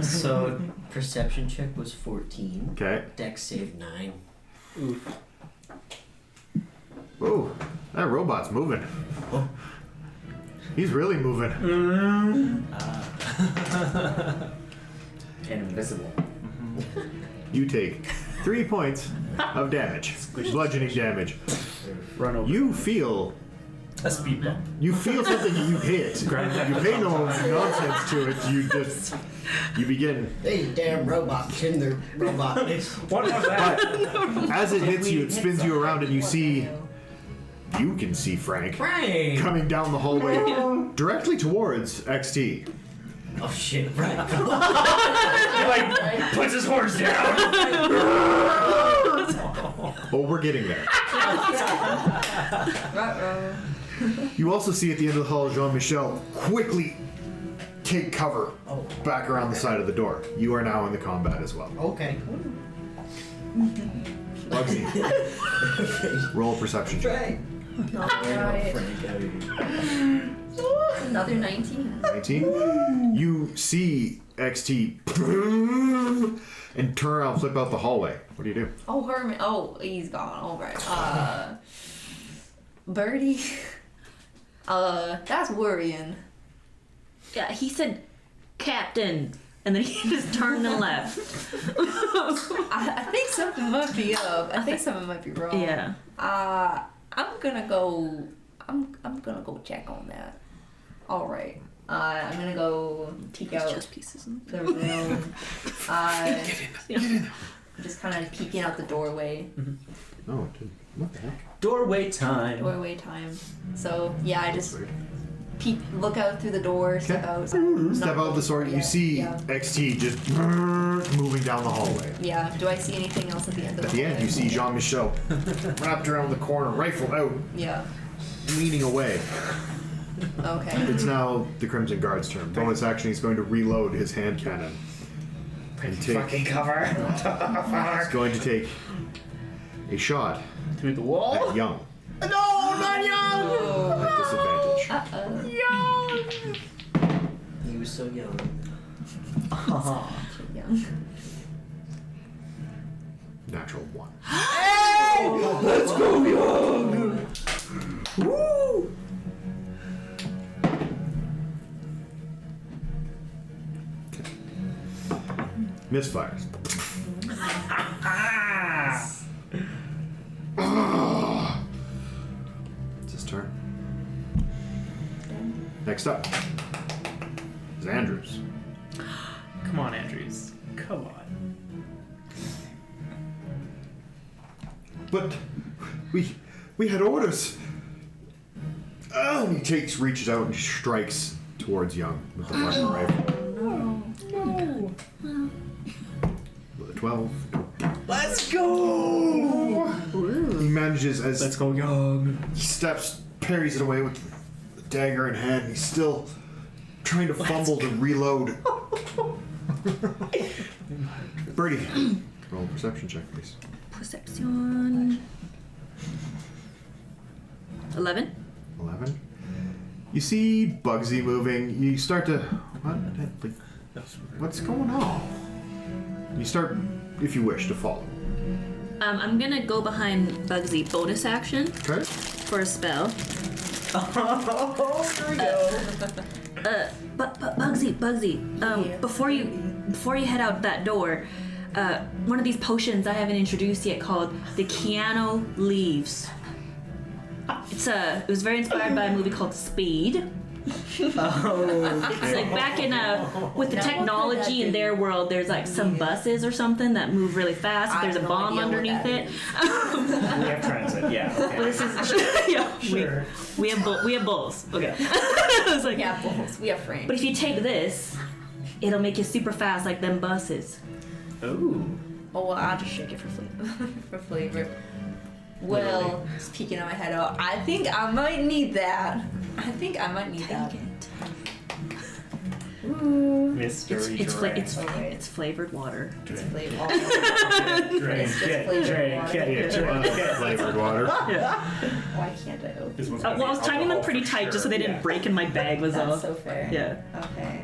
So perception check was 14. Okay. Dex save 9. Oof. Ooh, that robot's moving. Oh. He's really moving. And invisible. You take 3 points of damage, bludgeoning damage. Run over. You feel A speed bump. something you hit. You pay no nonsense to it. You begin. These damn robots in their robot. What was that? As it hits you, it spins you around, and you can see Frank Frank! coming down the hallway directly towards XT. Oh shit, Frank. He, like, puts his horse down. Oh, we're getting there. Ruh-roh. You also see at the end of the hall Jean-Michel quickly take cover back around the side of the door. You are now in the combat as well. Okay. Bugsy, roll a perception check. Frank. Alright. Another 19. 19. You see XT and turn around, flip out the hallway. What do you do? Oh, Herman. Oh, he's gone. All right. Birdie. That's worrying. Yeah, he said captain, and then he just turned and left. I think something might be up. I think something might be wrong. Yeah. I'm gonna go. I'm gonna go check on that. All right. I'm gonna go peek out Chess pieces. the room. Just kind of peeking out the doorway. Oh, dude. What the heck? Doorway time. Doorway time. So yeah, I just peek, look out through the door, step out. Step out of the door. You see Yeah. XT just moving down the hallway. Yeah. Do I see anything else at the end of At the the end, you see Jean-Michel wrapped around the corner, rifle out, Yeah. leaning away. Okay. It's now the Crimson Guard's turn. Bonus action, he's going to reload his hand cannon. And take, cover. he's going to take a shot Through the wall. at Young No, not young. at disadvantage. He was so young. Yeah. Natural 1. Let's go, young. Woo. Misfires. It's his turn. Next up is Andrews. Come on, Andrews. Come on. But we had orders. Oh, he reaches out and strikes towards Young with the weapon rifle. No. With a 12. Let's go! He manages as Let's go, Young. he steps, parries it away with the dagger in hand. He's still trying to fumble to reload. Birdie, roll a perception check, please. Perception. 11. 11. You see Bugsy moving. You start to what's going on? You start, if you wish, to follow. I'm gonna go behind Bugsy bonus action Okay. for a spell. Oh, here we go. But Bugsy, before you head out that door, one of these potions I haven't introduced yet called the Keanu Leaves. It was very inspired by a movie called Speed. It's like back in with the technology in their world, there's like some buses or something that move really fast. There's a bomb underneath it. We have transit. Yeah. Okay. But this is yeah. Sure. We have bulls. Okay. It's like, We have bulls. We have Frank. but if you take this, it'll make you super fast like them buses. Ooh. Oh, well, I'll just shake it for flavor. Well, speaking of my head out, I think I might need that. Ooh. Mystery Okay. It's flavored water. It's flavored. Drink it. Flavored water. Why can't I open? This one's Well, I was timing them pretty tight just so they didn't break in my bag. Was all. That's so fair. Yeah. Okay.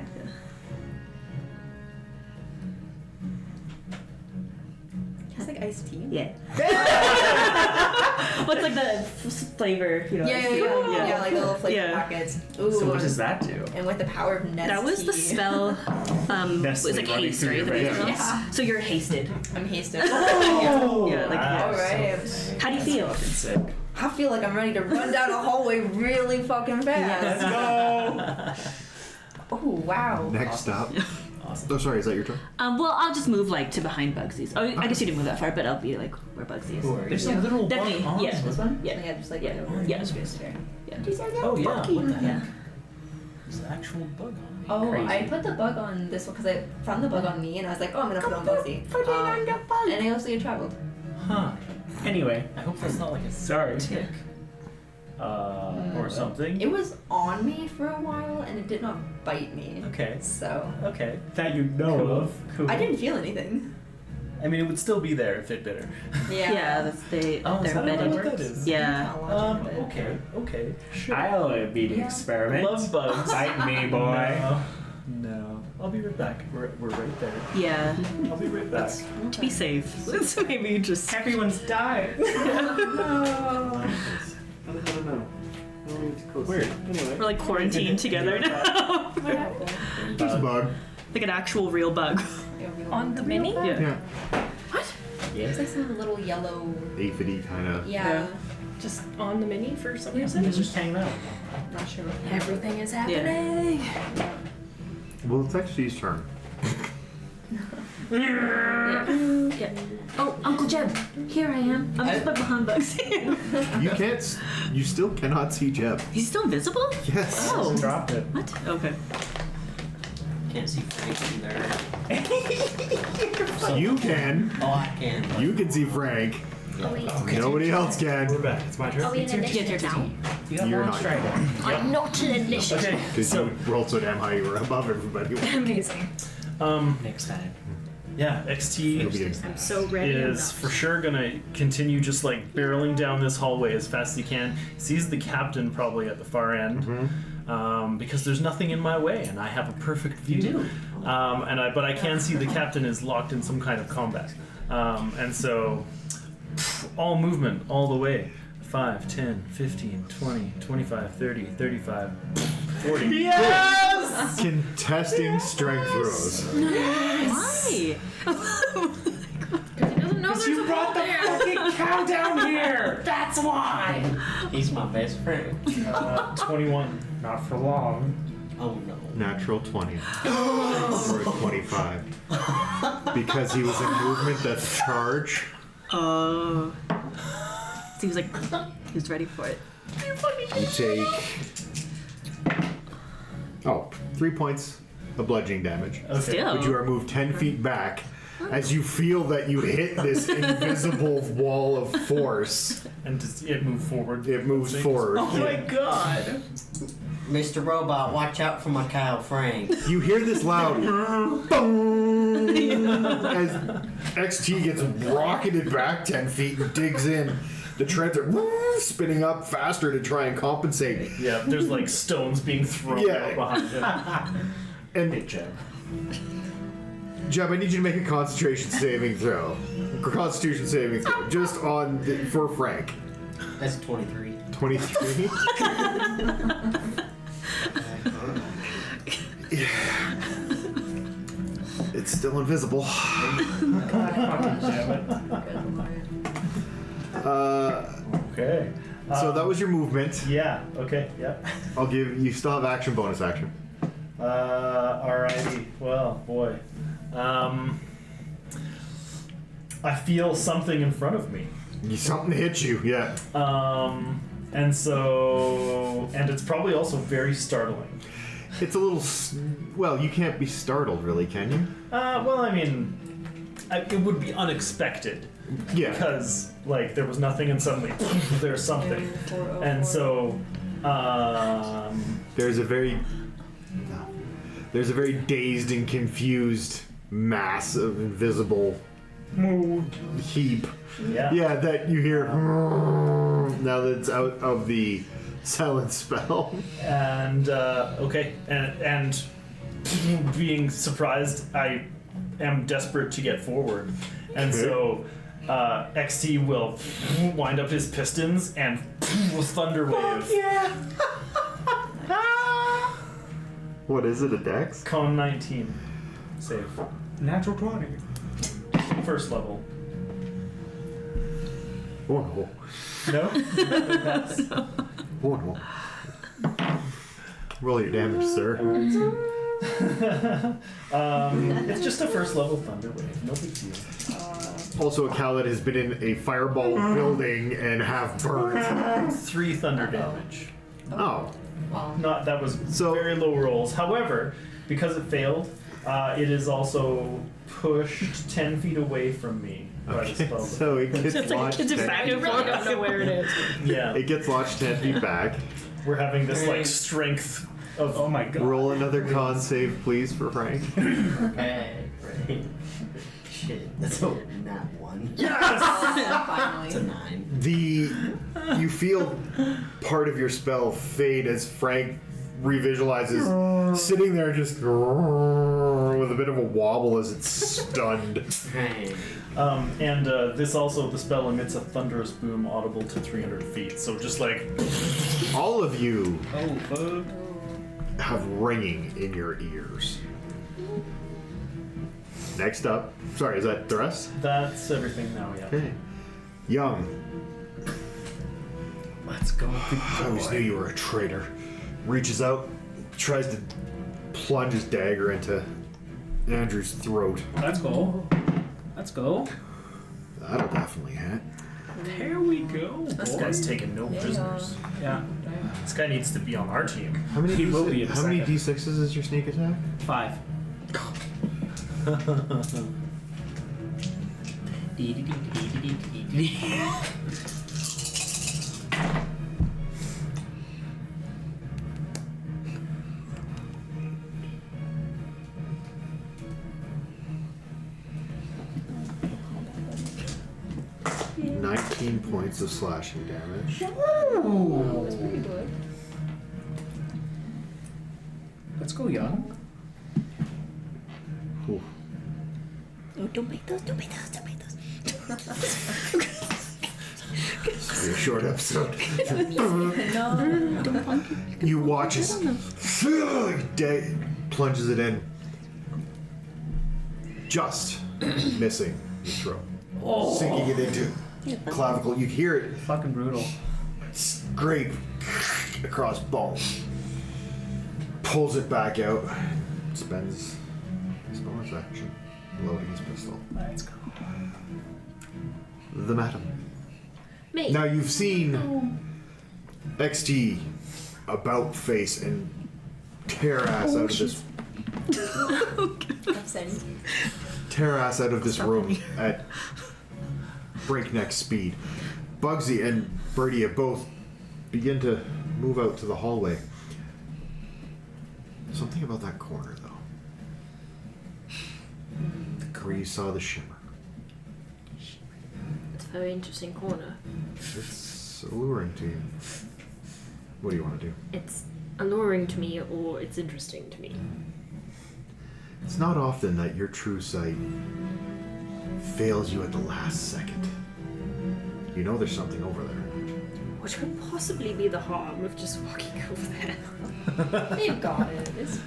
It's like iced tea. Yeah. What's like the flavor? You know. Yeah, like the little flavor Yeah. packets. Ooh. So what does that do? And with the power of Nestea. That was the spell. It was like running haste, through right? your The veins. visuals? Yeah. So you're hasted. I'm hasted. Yeah, like All that. right. How do you feel? Fucking sick. I feel like I'm ready to run down a hallway really fucking fast. Let's go. Oh wow. Next up. Awesome. Oh, sorry. Is that your turn? Well, I'll just move like to behind Bugsy's. Oh, I guess you didn't move that far, but I'll be like where Bugsy is. There's a little Definitely, bug on yeah. this one? Yeah. Just like Yeah. over. Yeah, it's good. Yeah. Oh yeah. What the heck? Yeah. There's an actual bug on me. Oh, Crazy. I put the bug on this one because I found the bug on me and I was like, oh, I'm gonna put it on Bugsy. And I also traveled. Huh. Anyway, I hope that's not like a sorry. tick. Or something. It was on me for a while and it did not bite me. Okay. So Okay. That you know of. Cool. I didn't feel anything. I mean, it would still be there if it bit her. Yeah, that's Oh, is they're that bedded. what that is? Yeah. Okay. Sure. I'll be the experiment. Love bugs. Bite me, boy. No. I'll be right back. We're right there. Yeah. I'll be right back. To be safe. So maybe just. Everyone's died. I don't know. Weird. Anyway. We're like quarantined together now. Just a bug. Like an actual real bug. On the mini? Yeah. It's like some little yellow. Aphidy kind of. Yeah. Just on the mini for some It's reason? just hanging out. Not sure. Everything is happening. Well, it's XG's turn. Yeah. Oh, Uncle Jeb, here I am. I'm just behind Bugsy. You can't. You still cannot see Jeb. He's still invisible? Yes. Oh. Dropped it. What? Okay. Can't see Frank either. You can. Oh, I can. You can see Frank. Oh, wait. Nobody else We're can. back. It's my turn. Are we in initiative now? You're not. I'm not in initiative. Okay. Because you rolled so damn high, you were above everybody. Amazing. Next time. Yeah, It'll XT be I'm so ready. I'm is not. for sure gonna continue just like barreling down this hallway as fast as he can. Sees the captain probably at the far end, because there's nothing in my way and I have a perfect view. You do. But I can see the captain is locked in some kind of combat, and so all movement all the way. 5, 10, 15, 20, 25, 30, 35, 40. Yes! Contesting strength throws. Why? He doesn't know there's You a brought the hole there. fucking cow down here! That's why! He's my best friend. 21. Not for long. Oh no. Natural 20. Or a 25. Because he was in movement, that's charge. Oh. Seems like he was ready for it. You take 3 points of bludgeoning damage. Okay. Still. But you are moved 10 feet back as you feel that you hit this invisible wall of force. And does it move forward? It moves forward. Oh my god. Mr. Robot, watch out for my cow, Frank. You hear this loud boom as XT gets rocketed back 10 feet and digs in. The treads are spinning up faster to try and compensate. Yeah, there's like stones being thrown out behind him. And Hey, Jeb. Jeb, I need you to make a concentration saving throw. Constitution saving throw. Just for Frank. That's 23. 23. It's still invisible. Okay. So that was your movement. Yeah, okay, yep. I'll give you still have action, bonus action. Alrighty. Well, boy. I feel something in front of me. Something hit you, yeah. And it's probably also very startling. It's a little. Well, you can't be startled, really, can you? Well, I mean, it would be unexpected. Yeah. Because, like, there was nothing and suddenly there's something. And so, There's a very dazed and confused mass of invisible heap. yeah. Yeah, that you hear now that it's out of the silent spell. And, okay. And being surprised, I am desperate to get forward. And so, XT will wind up his pistons and thunder wave. What is it, a dex? Cone 19. Save. Natural 20. First level. Oh no. No? That's Oh no. Roll your damage, sir. it's just a first level thunder wave. No big deal. Also a cow that has been in a fireball building and half burned. 3 thunder damage. Oh. Not that was very low rolls. However, because it failed, it is also pushed 10 feet away from me by the spell. So it gets launched. Kids are back and forth. Don't know where it is. Yeah, It gets launched 10 feet back. we're having this like strength of. Oh my god. Roll another con save, please, for Frank. Okay, great. Shit, that's a nat 1. It's Finally. a 9. You feel part of your spell fade as Frank revisualizes sitting there just with a bit of a wobble as it's stunned. Hey. And this also, the spell emits a thunderous boom audible to 300 feet. So just like. All of you Oh, fuck. have ringing in your ears. Next up, sorry, is that the rest? That's everything now, yeah. Okay. Young, Let's go. I always knew you were a traitor. Reaches out, tries to plunge his dagger into Andrew's throat. Let's go. Let's go. That'll definitely hit. There we go. This guy's taking no prisoners. Yeah. This guy needs to be on our team. How many He will be in a how many second. d6s is your sneak attack? 5. Ooh. 19 points of slashing damage. That's pretty good. Let's go, young. Ooh. Oh, don't make those, don't make those, don't make those. It's a short episode. No, don't punk it. You watch as plunges it in. Just missing the throat. Sinking it into clavicle. You hear it Fucking brutal. scrape across bone. Pulls it back out. Spends his bonus action loading his pistol. Let's go. The madam. Me. Now you've seen XT about face and tear ass out of this. Tear ass out of this room at breakneck speed. Bugsy and Birdie both begin to move out to the hallway. Something about that corner, though. Where you saw the shimmer. It's a very interesting corner. It's alluring to you. What do you want to do? It's alluring to me, or it's interesting to me. It's not often that your true sight fails you at the last second. You know there's something over there. Which would possibly be the harm of just walking over there. You've got it. It's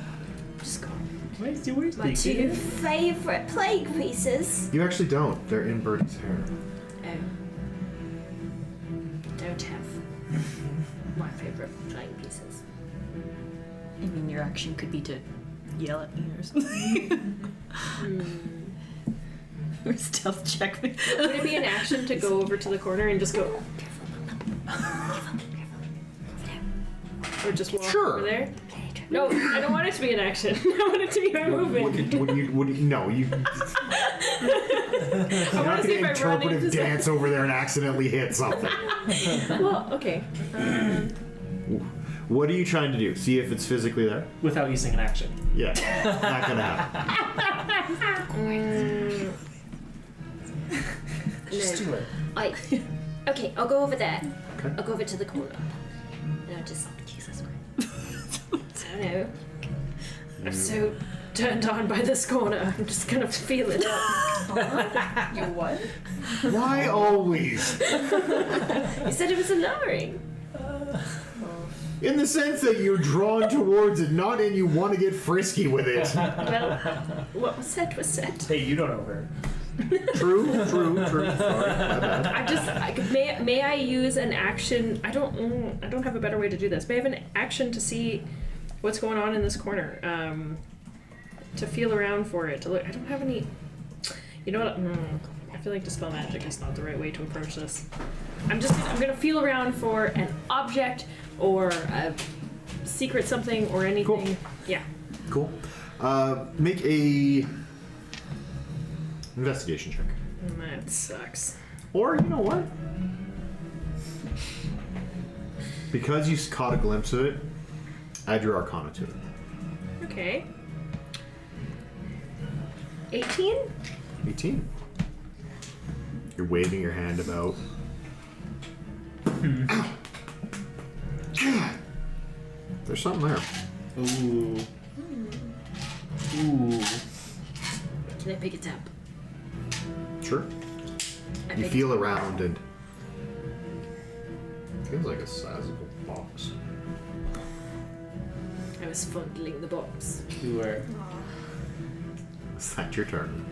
Just go. Where's My two favourite plague pieces. You actually don't. They're in Birdie's hair. Oh. Don't have my favourite plague pieces. I mean, your action could be to yell at me or something. Or stealth check me. Would it be an action to go over to the corner and just go? Or just walk Sure. over there? No, I don't want it to be an action. I want it to be my movement. No, you. I You're want not to see going to if I run interpretive into dance over there and accidentally hit something. Well, okay. What are you trying to do? See if it's physically there? Without using an action. Yeah, not gonna happen. Just do it. Okay, I'll go over there. Okay. I'll go over to the corner. And I'll just. Jesus Christ. I don't know. I'm so turned on by this corner. I'm just gonna feel it. You what? Why always? You said it was alluring. In the sense that you're drawn towards it, not in you want to get frisky with it. Well, what was said was said. Hey, you don't know her. True. Sorry, my bad. I'm just. May I use an action? I don't have a better way to do this. May I have an action to see what's going on in this corner? To feel around for it. To look. I don't have any. You know what? I feel like dispel magic is not the right way to approach this. I'm gonna feel around for an object or a secret something or anything. Cool. Yeah. Cool. Make a investigation check. That sucks. Or you know what? Because you caught a glimpse of it, add your Arcana to it. Okay. 18? 18. You're waving your hand about. There's something there. Ooh. Ooh. Can I pick it up? Sure. You feel around and it feels like a sizable box. I was fondling the box. You were. Is that your turn?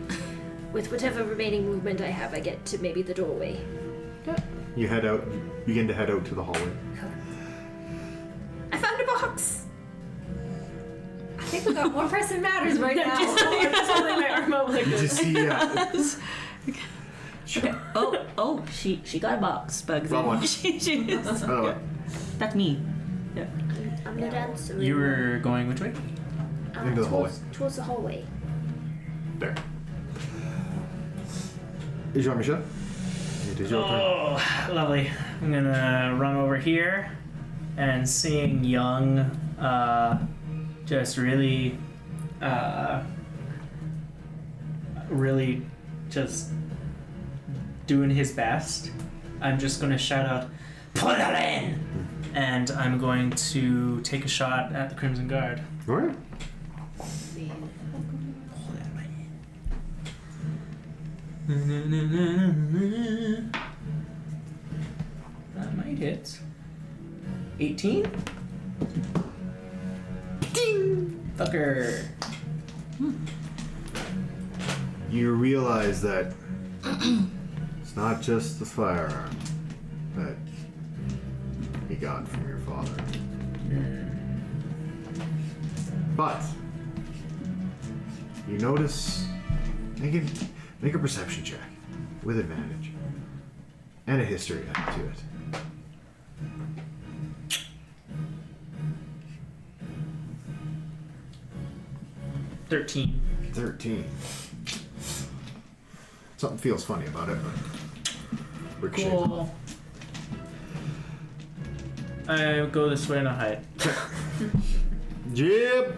With whatever remaining movement I have, I get to maybe the doorway. You begin to head out to the hallway. I found a box! I think we got more pressing matters right now. I'm just holding my arm out like You this. just see, Oh, she got a box, Bugsy. Wrong one. She is. oh, That's me. Yeah. I'm gonna dance. You were going which way? Into the hallway. Towards the hallway. there. Jean-Michel? It is your turn. Oh, lovely. I'm gonna run over here and seeing Young just really just doing his best. I'm just gonna shout out, "Put it in!" And I'm going to take a shot at the Crimson Guard. Alright. That might hit. 18? Ding! Fucker. You realize that it's not just the firearm that got from your father. But you notice, make a perception check with advantage and a history added to it. 13. 13. Something feels funny about it, but ricochet. Cool. I go this way and I hide. Yep.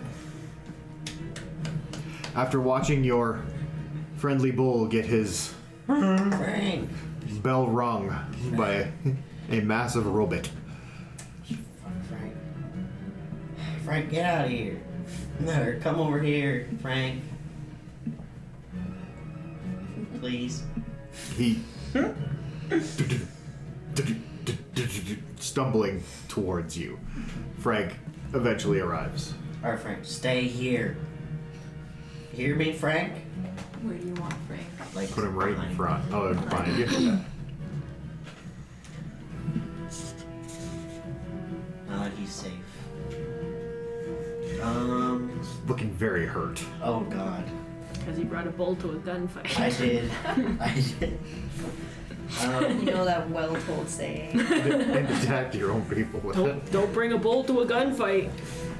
After watching your friendly bull get his Frank. bell rung by a massive robot. Frank. Frank, get out of here. No, come over here, Frank. Please. He stumbling towards you. Frank eventually arrives. Alright, Frank, stay here. Hear me, Frank? Where do you want Frank? Like, Put him right in behind front. Oh, behind you. Now that he's safe. Looking very hurt. Oh god. Because he brought a bull to a gunfight. I did. I did. You know that well-told saying. And attack your own people with it. Don't bring a bull to a gunfight.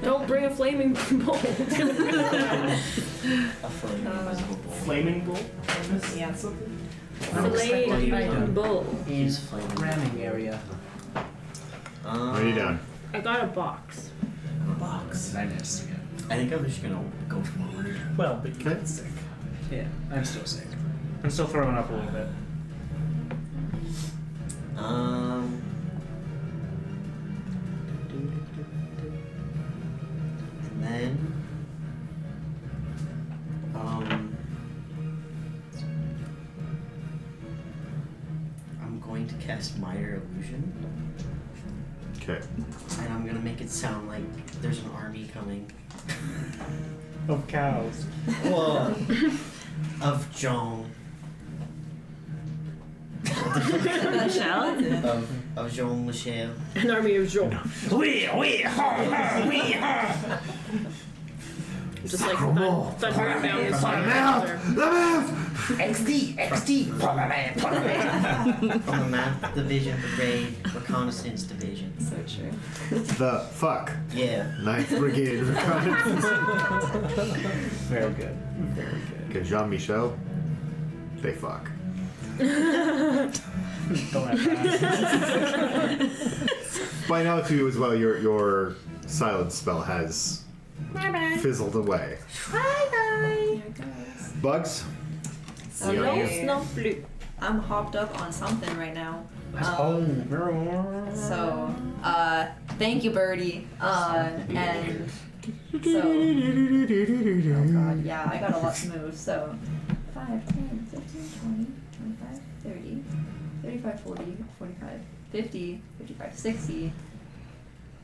Don't bring a flaming bull. A flaming invisible bull. Flaming bull? Yeah. Flaming bull. He's flaming. Ramming area. What are you doing? I got a box. Box. I missed again. I think I'm just gonna go forward. Well, but you Okay. get sick. Yeah, I'm still sick. I'm still throwing up a little bit. And then, I'm going to cast Minor Illusion, Okay. and I'm gonna make it sound like there's an army coming. Of cows. Whoa. Of Joan. Michelle? Of Joan Michelle. An army of Joel. Just like thundering down the XD! From the Map Division Brigade Reconnaissance Division. So true. The fuck. Yeah. 9th Brigade Reconnaissance. Very good. Very good. Okay, Jean-Michel. They fuck. Don't have to ask. By now, too, as well, your silence spell has fizzled away. Here it goes. Bugs? Okay. Snowflake. I'm hopped up on something right now. So, thank you, Birdie. And so, oh god, yeah, I got a lot to move. So, 5, 10, 15, 20, 25, 30, 35, 40, 45, 50, 55, 60.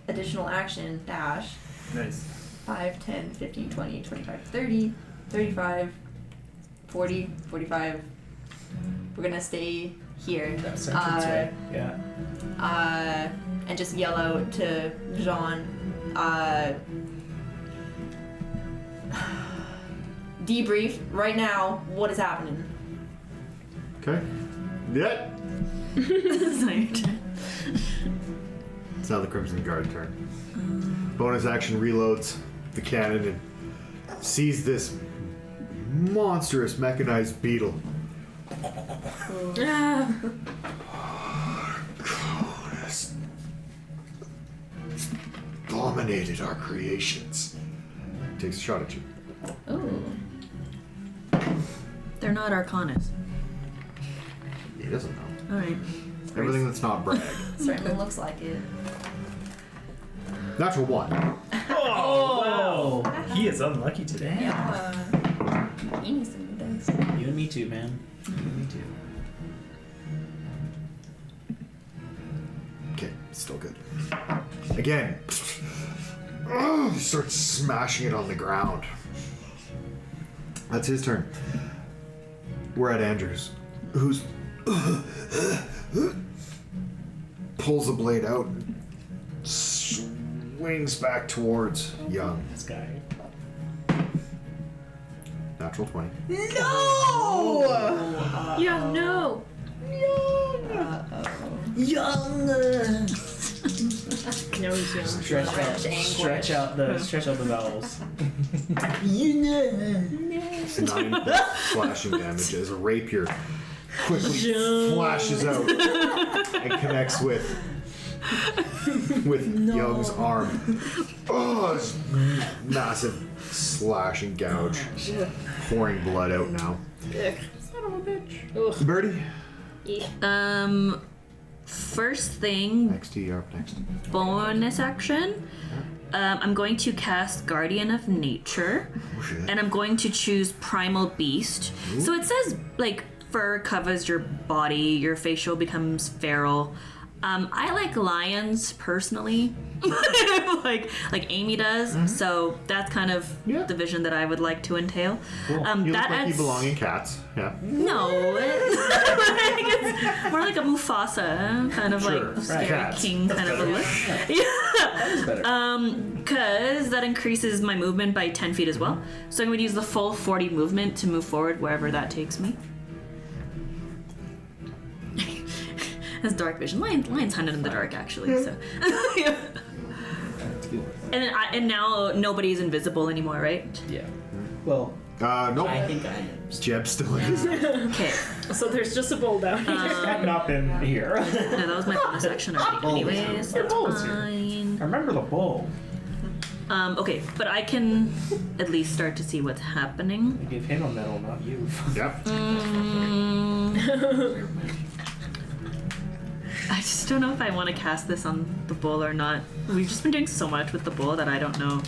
Additional action, dash. Nice. 5, 10, 15, 20, 25, 30, 35, 40, 45. We're gonna stay here. That's entrance way. Yeah. And just yell out to Jean, debrief right now. What is happening? Okay. Yeah. It's not your turn. It's now the Crimson Guard turn. Bonus action reloads the cannon and sees this monstrous mechanized beetle. Arconus dominated our creations. Takes a shot at you. Ooh. They're not Arcanas. He doesn't know. Alright. Everything that's not brag. Certainly looks like it. Natural 1. Oh! Wow. He is unlucky today. Yeah. He needs some new dice. You and me too, man. You and me too. Okay, still good. Again. Starts smashing it on the ground. That's his turn. We're at Andrews, who's pulls a blade out, wings back towards Young. This guy. Natural 20. No! Yeah, no. Young. No, he's young. Stretch out the vowels. 9 slashing damage as a rapier quickly flashes out and connects with Young's arm. Oh, it's massive slash and gouge, pouring blood out now. Son of a bitch. Birdie, First thing, XT, you're up next. bonus action. I'm going to cast Guardian of Nature, Oh shit. and I'm going to choose Primal Beast. So it says like fur covers your body, your facial becomes feral. I like lions personally, like Amy does. So that's kind of Yeah. the vision that I would like to entail. You That look like adds you belong in cats. Yeah. no, it's more like a Mufasa, kind of Sure, like scary cats. king kind of a look. That's better. Because that increases my movement by 10 feet as well. So I'm going to use the full 40 movement to move forward wherever that takes me. That's dark vision. Lions hunted in the dark, actually. So, and now nobody's invisible anymore, right? Yeah. Well, Nope. I think I am. Jeb still is. Okay. So there's just a bull down here. I've not been here. No, that was my bonus action already. Anyways, that's bull is here. fine. I remember the bull. Okay, but I can at least start to see what's happening. I gave him a medal, not you. Yep. I just don't know if I want to cast this on the bull or not. We've just been doing so much with the bull that I don't know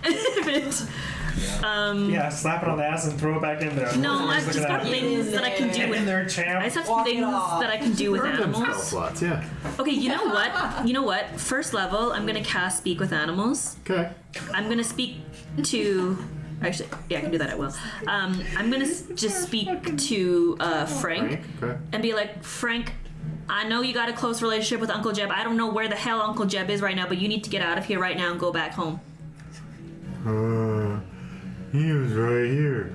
if it. Yeah, slap it on the ass and throw it back in there. No, I've just got things that I can do Get in with. there, champ. I just have Walk it things off. that I can do with Them spell animals. slots, yeah. Okay, you know what? You know what? First level, I'm gonna cast Speak with Animals. Okay. I'm gonna speak to. Actually, yeah, I can do that. I will. I'm gonna just speak to Frank Okay. and be like, Frank, I know you got a close relationship with Uncle Jeb. I don't know where the hell Uncle Jeb is right now, but you need to get out of here right now and go back home. He was right here.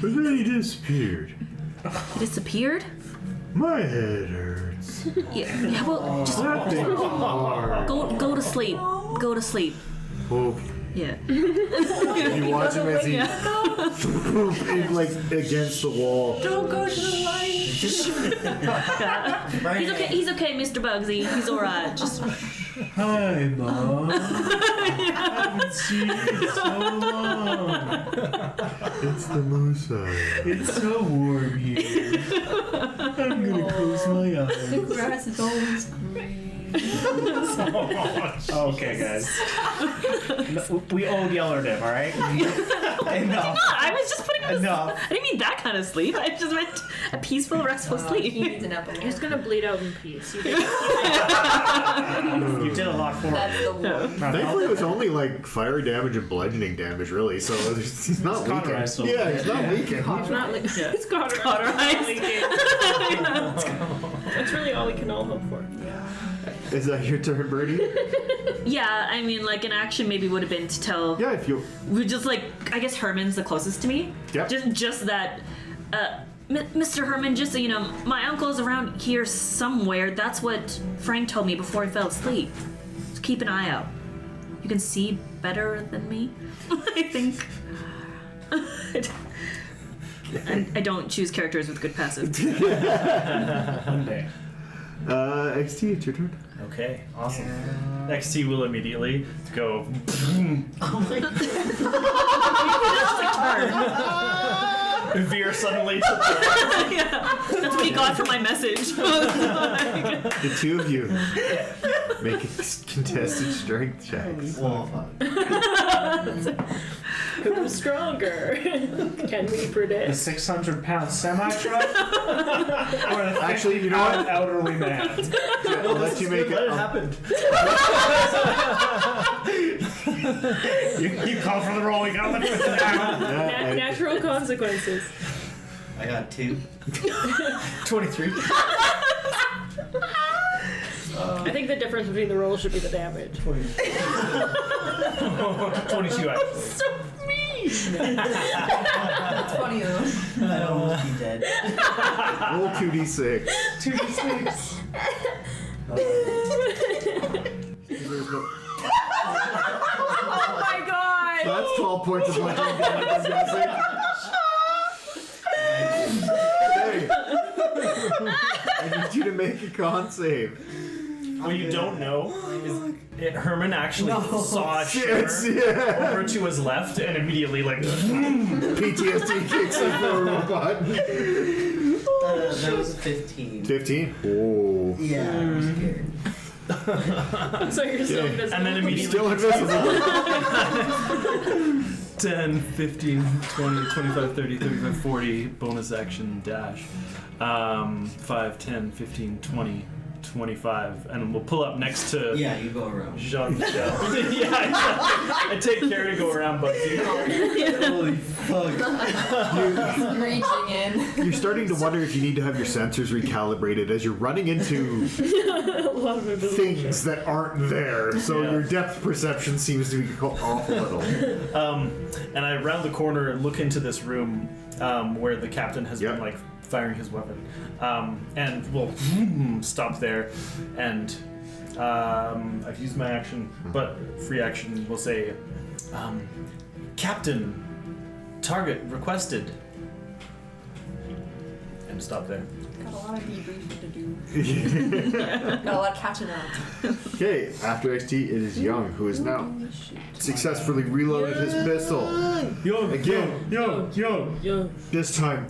But then he disappeared. He disappeared? My head hurts. Yeah, well, just That thing's hard. go to sleep. Go to sleep. Okay. Yeah. You watch him as he like against the wall. Don't go to the light. He's okay. He's okay, Mr. Bugsy. He's all right. Just Hi, Mom. I haven't seen you in so long. It's the Messiah. It's so warm here. I'm gonna close my eyes. The grass is always green. Okay, guys. We owe Yeller him, alright? Enough. I was just putting him Enough. I didn't mean that kind of sleep. I just meant a peaceful, restful He sleep. needs an apple. He's gonna bleed out in peace. You You did a lot for That's me. the one. Thankfully, it was only like fire damage and bludgeoning damage, really. So he's not weakened. cauterized, so- Yeah, he's not weakened. He's not like it's cauterized. That's really all we can all hope for. Is that your turn, Birdie? Yeah, I mean, like an action maybe would have been to tell. Yeah, if you. We just like I guess Herman's the closest to me. Yep. Just that. Mr. Herman, just so you know, my uncle's around here somewhere. That's what Frank told me before he fell asleep. So keep an eye out. You can see better than me, I think. I don't choose characters with good passive. One day. XT, it's your turn. Okay, awesome. XT will immediately go. Veer suddenly to the Yeah, that's what he got for my message. The two of you make contested strength checks. Who's stronger? Can we The predict? 600-pound semi-truck? Or the Actually, you know what? 50-pound elderly man? I'll let you make Let it. it happen. You call for the roll, you gotta let it down. Natural consequences. I got 2. 23. I think the difference between the rolls should be the damage. 22 actually. So mean! That's funny though. I don't want to be dead. Roll 2d6. 2d6. Oh my god! So that's 12 points of bludgeoning damage, I'm guessing. Hey! I need you to make a con save. What you don't know is Herman actually saw a shimmer Yeah. over to his left and immediately like PTSD kicks in for a robot. That was a 15. 15? Oh. Yeah, I'm scared. So you're still invisible. and then immediately Still invisible. 10, 15, 20, 25, 30, 35, 40 bonus action dash. 5, 10, 15, 20, 25 and we'll pull up next to Yeah, you go around. Jean-Michel. Yeah, I take care to go around Bugsy. Holy fuck. Reaching in. You're starting to wonder if you need to have your sensors recalibrated as you're running into A lot of invisible things that aren't there. So Yeah. your depth perception seems to be off a little. And I round the corner and look into this room where the captain has been like firing his weapon. And we'll stop there and I've used my action, but free action will say Captain, target requested. And stop there. Got a lot of debriefing to do. Got a lot of catching up. Okay, after XT, it is Young, who is now successfully reloaded his pistol. Again, Yo. this time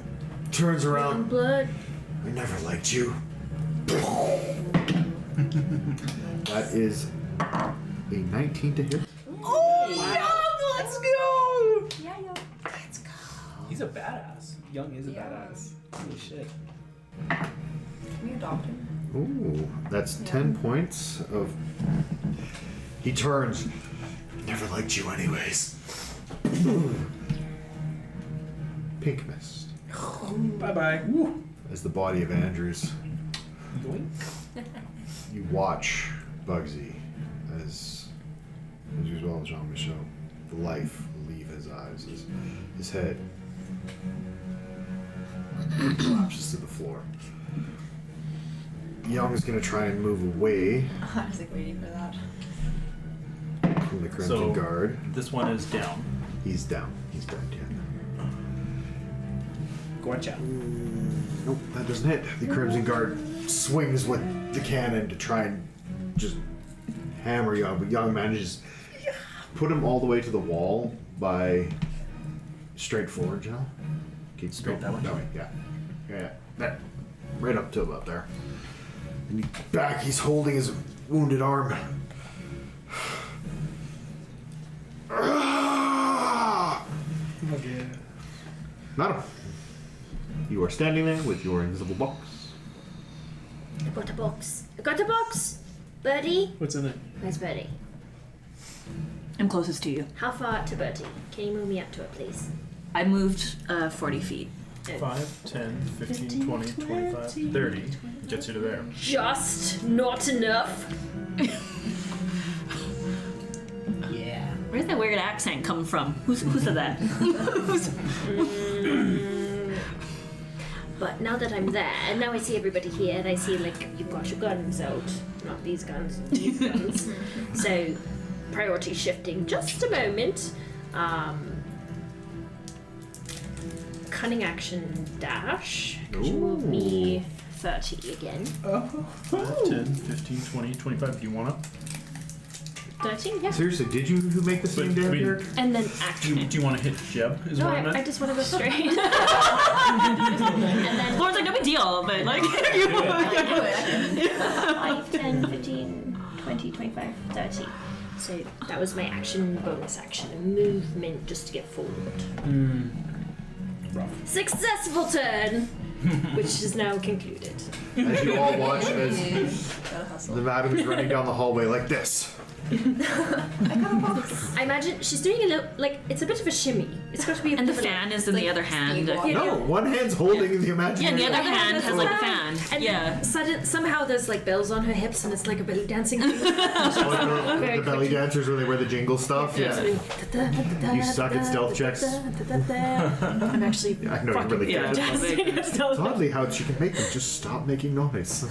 turns around. Blood. I never liked you. That is a 19 to hit. Let's go! Yeah, yo. He's a badass. Young is a badass. Holy shit. Can we adopt him? Ooh, that's 10 points of. He turns. Never liked you, anyways. Pink mist. Bye bye. As the body of Andrews. Yoink. You watch Bugsy as well as Jean-Michel, the life leave his eyes, his head collapses to the floor. Young is going to try and move away I was like waiting for that. from the Crimson Guard. This one is down. He's down. He's dead, yeah. Gotcha. Nope, that doesn't hit. The Crimson Guard swings with the cannon to try and just hammer Young, but Young manages to put him all the way to the wall by straight forward, Janelle. Keep Straight that way? That way, yeah. Yeah. That. Right up to about there. And back, he's holding his wounded arm. Madam, you are standing there with your invisible box. I got a box. I got a box! Birdie? What's in it? Where's Birdie? I'm closest to you. How far to Birdie? Can you move me up to it, please? I moved 40 feet. 5, 10, 15, 20, 25, 30. Gets you to there. Just not enough. Yeah. Where's that weird accent come from? Who said that? But now that I'm there, and now I see everybody here, and I see, like, you've got your guns out. Not these guns, these guns. So, priority shifting just a moment. Cunning action dash. Could you move me 30 again? 5, 10, 15, 20, 25. Do you want to? 13, yeah. Seriously, did you make the same damn character? And then Do action. you want to hit Jeb? Is No, what I meant? I just want to go straight. And then Lauren's like, no big deal, but like, 5, 10, 15, 20, 25, 30. So that was my action, bonus action, and movement just to get forward. Successful turn, which is now concluded. As you all watch as Gotta hustle. the madam is running down the hallway like this. I got a box. I imagine she's doing a little, like, it's a bit of a shimmy. It's got to be a And the bit of a- fan is in the other hand. No, one hand's holding the Yeah, imaginary. and the other hand has like a fan. fan. And Yeah. somehow there's like bells on her hips and it's like a belly dancing. Oh, no, Very the belly dancers when they wear the jingle stuff. Yeah. You suck at stealth checks. I'm actually I know, you fucking really can't. fantastic at stealth It's oddly how she can make them just stop making noise.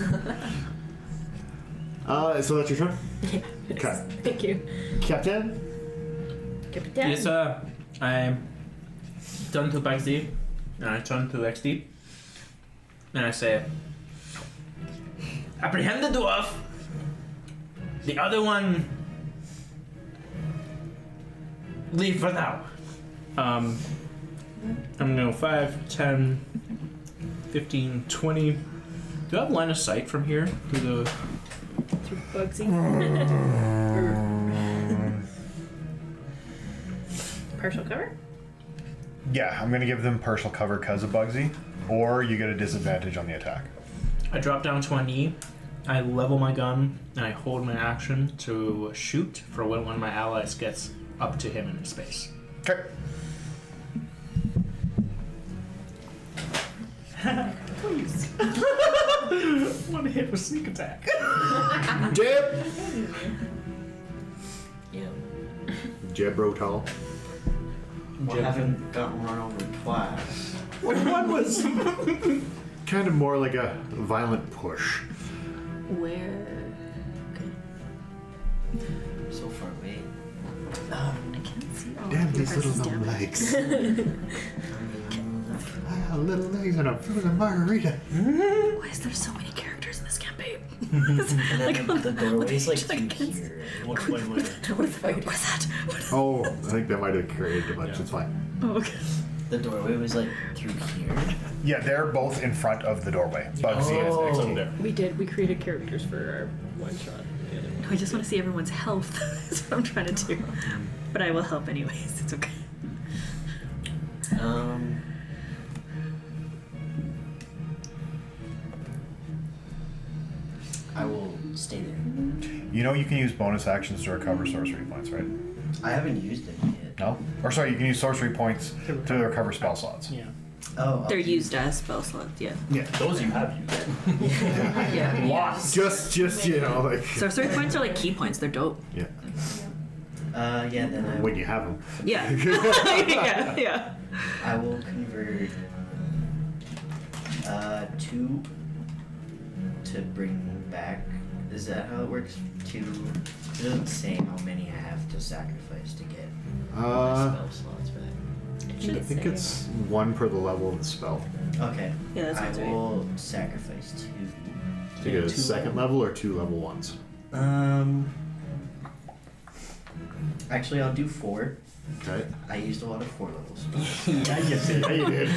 So that's your turn? Okay. Thank you. Captain? Captain. Yes, I turn to Bugsy, and I turn to XD, and I say, apprehend the dwarf. The other one, leave for now. I'm gonna go 5, 10, 15, 20. Do I have line of sight from here through the... Through Bugsy. Partial cover? Yeah, I'm gonna give them partial cover because of Bugsy, or you get a disadvantage on the attack. I drop down to my knee, I level my gun, and I hold my action to shoot for when one of my allies gets up to him in space. Okay. Please. One hit with sneak attack. Jeb! Yeah. Jeb Rotal. Well, I haven't gotten run over twice. One was kind of more like a violent push. Where? So far away. I can't see all Damn of these your little guys' dumb damage. legs. Little legs and a frozen margarita. Why is there so many characters in this campaign? And then Like, the doorway's like like through kids. here. What am I? What's that? Oh, I think that might have created a bunch. It's fine. Oh, okay. The doorway was like through here. Yeah, they're both in front of the doorway. Bugsy Oh. is Up XD. there. We did. We created characters for our one shot. The other one. I just want to see everyone's health. That's what I'm trying to do. But I will help anyways. It's okay. I will stay there. You know you can use bonus actions to recover sorcery points, right? I haven't used it yet. No? Or sorry, you can use sorcery points to recover spell slots. Yeah. Oh, They're used as spell slots, yeah. Yeah. Those you have used. Yeah. Lots. Just you know, like. Sorcery points are like key points. They're dope. Yeah. Yeah. Then I When you have them. Yeah. yeah. I will convert 2 to bring back. Is that how it works? 2. It doesn't say how many I have to sacrifice to get my spell slots back. I think it's 1 per the level of the spell. Okay. Yeah, that I sounds right. will sacrifice 2. To get a second level or 2 level 1s. Actually, I'll do 4. Okay. I used a lot of 4 level spells. Yeah, you did. Yeah, you did.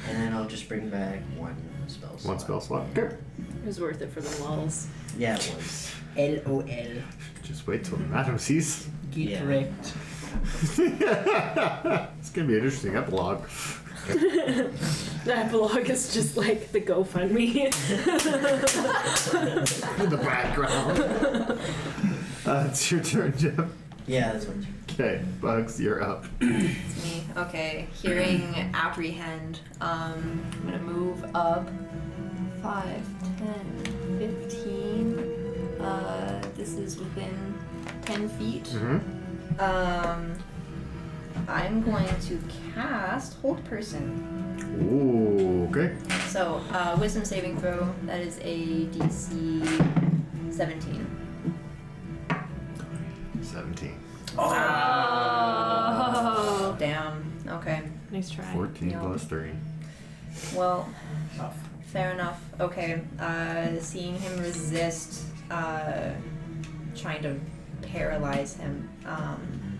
And then I'll just bring back 1 spell slot. 1 spell slot. Okay. It was worth it for the lulz. Yeah, it was. LOL. Just wait till the madam sees. Get Yeah. wrecked. It's gonna be an interesting epilogue. The epilogue is just like the GoFundMe. In the background. It's your turn, Jeff. Yeah, that's what. Okay, Bugs, you're up. It's me. Okay. Hearing apprehend. I'm gonna move up 5, 10, 15. This is within 10 feet. Mm-hmm. I'm going to cast Hold Person. Ooh, okay. So, Wisdom saving throw. That is a DC 17. 17. Oh, damn. Okay. Nice try. 14 Yeah. plus 3. Well, fair enough. Okay. Seeing him resist, trying to paralyze him, I'm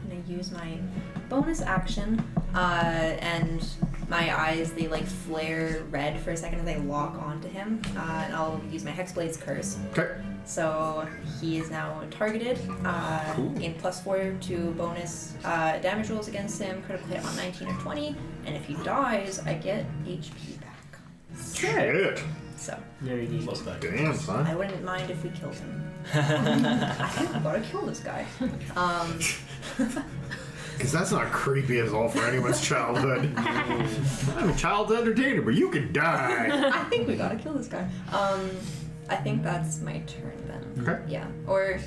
gonna use my bonus action, and my eyes, they like flare red for a second as I lock onto him, and I'll use my Hexblade's Curse. Okay. So he is now targeted, gain +4 to bonus damage rolls against him, critical hit on 19 or 20, and if he dies, I get HP back. Shit. So Very neat. Love that. Damn, I son. wouldn't mind if we killed him. I think we gotta kill this guy. Because that's not creepy at all for anyone's childhood. I'm a child's entertainer, but you can die. I think we gotta kill this guy. I think that's my turn then. Okay. Yeah. Or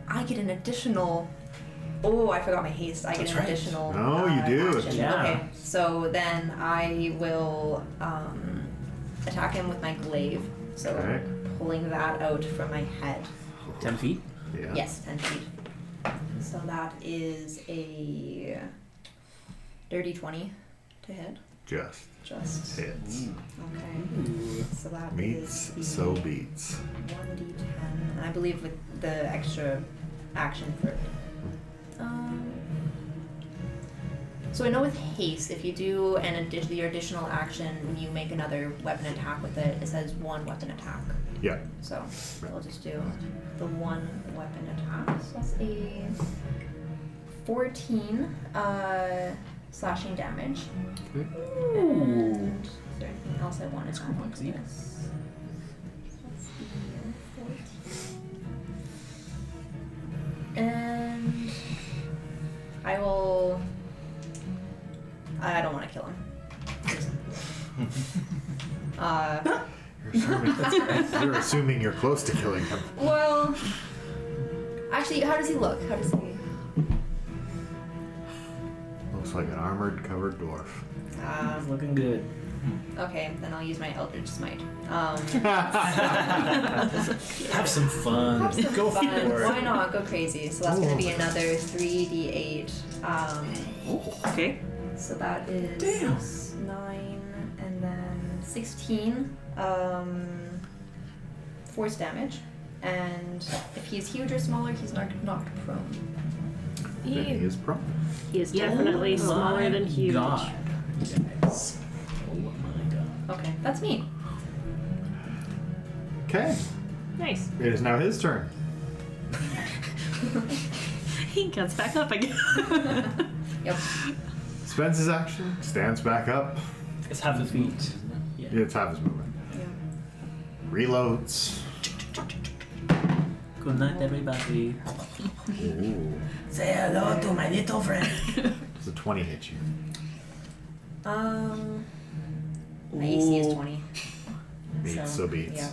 I get an additional. Oh, I forgot my haste. I get That's an right. additional. Oh, you do. Action. Yeah. Okay. So then I will attack him with my glaive. So Okay. pulling that out from my head. 10 feet? Yeah. Yes, 10 feet. So that is a dirty 20 to hit. Just Just. hits. Okay. So that Meets, is the so beats. 1d10. And I believe with the extra action for. So I know with haste, if you do your additional action, you make another weapon attack with it. It says one weapon attack. Yeah. So we'll just do the one weapon attack. So that's a 14 slashing damage. Okay. And is there anything else I wanted to add to this? So that's the 14. And I will. I don't want to kill him. You're assuming you're close to killing him. Well, actually, how does he look? How does he? Looks like an armored covered dwarf. It's looking good. Okay, then I'll use my Eldritch Smite. Have some fun. Have some Go fun. for it. Why not? Go crazy. So that's going to be another 3d8. Okay. So that is 9 and then 16 force damage. And if he's huge or smaller, he's knocked prone. Then he is prone. He is definitely smaller than huge. God. Yes. Oh my god. Okay, that's me. Okay. Nice. It is now his turn. He gets back up again. Yep. Spends his action, stands back up. It's half a feet. Yeah. It's half his movement. Yeah. Reloads. Good night, everybody. Ooh. Say hello to my little friend. Does a 20 hit you? My AC is 20. Beats, so beats. Yeah.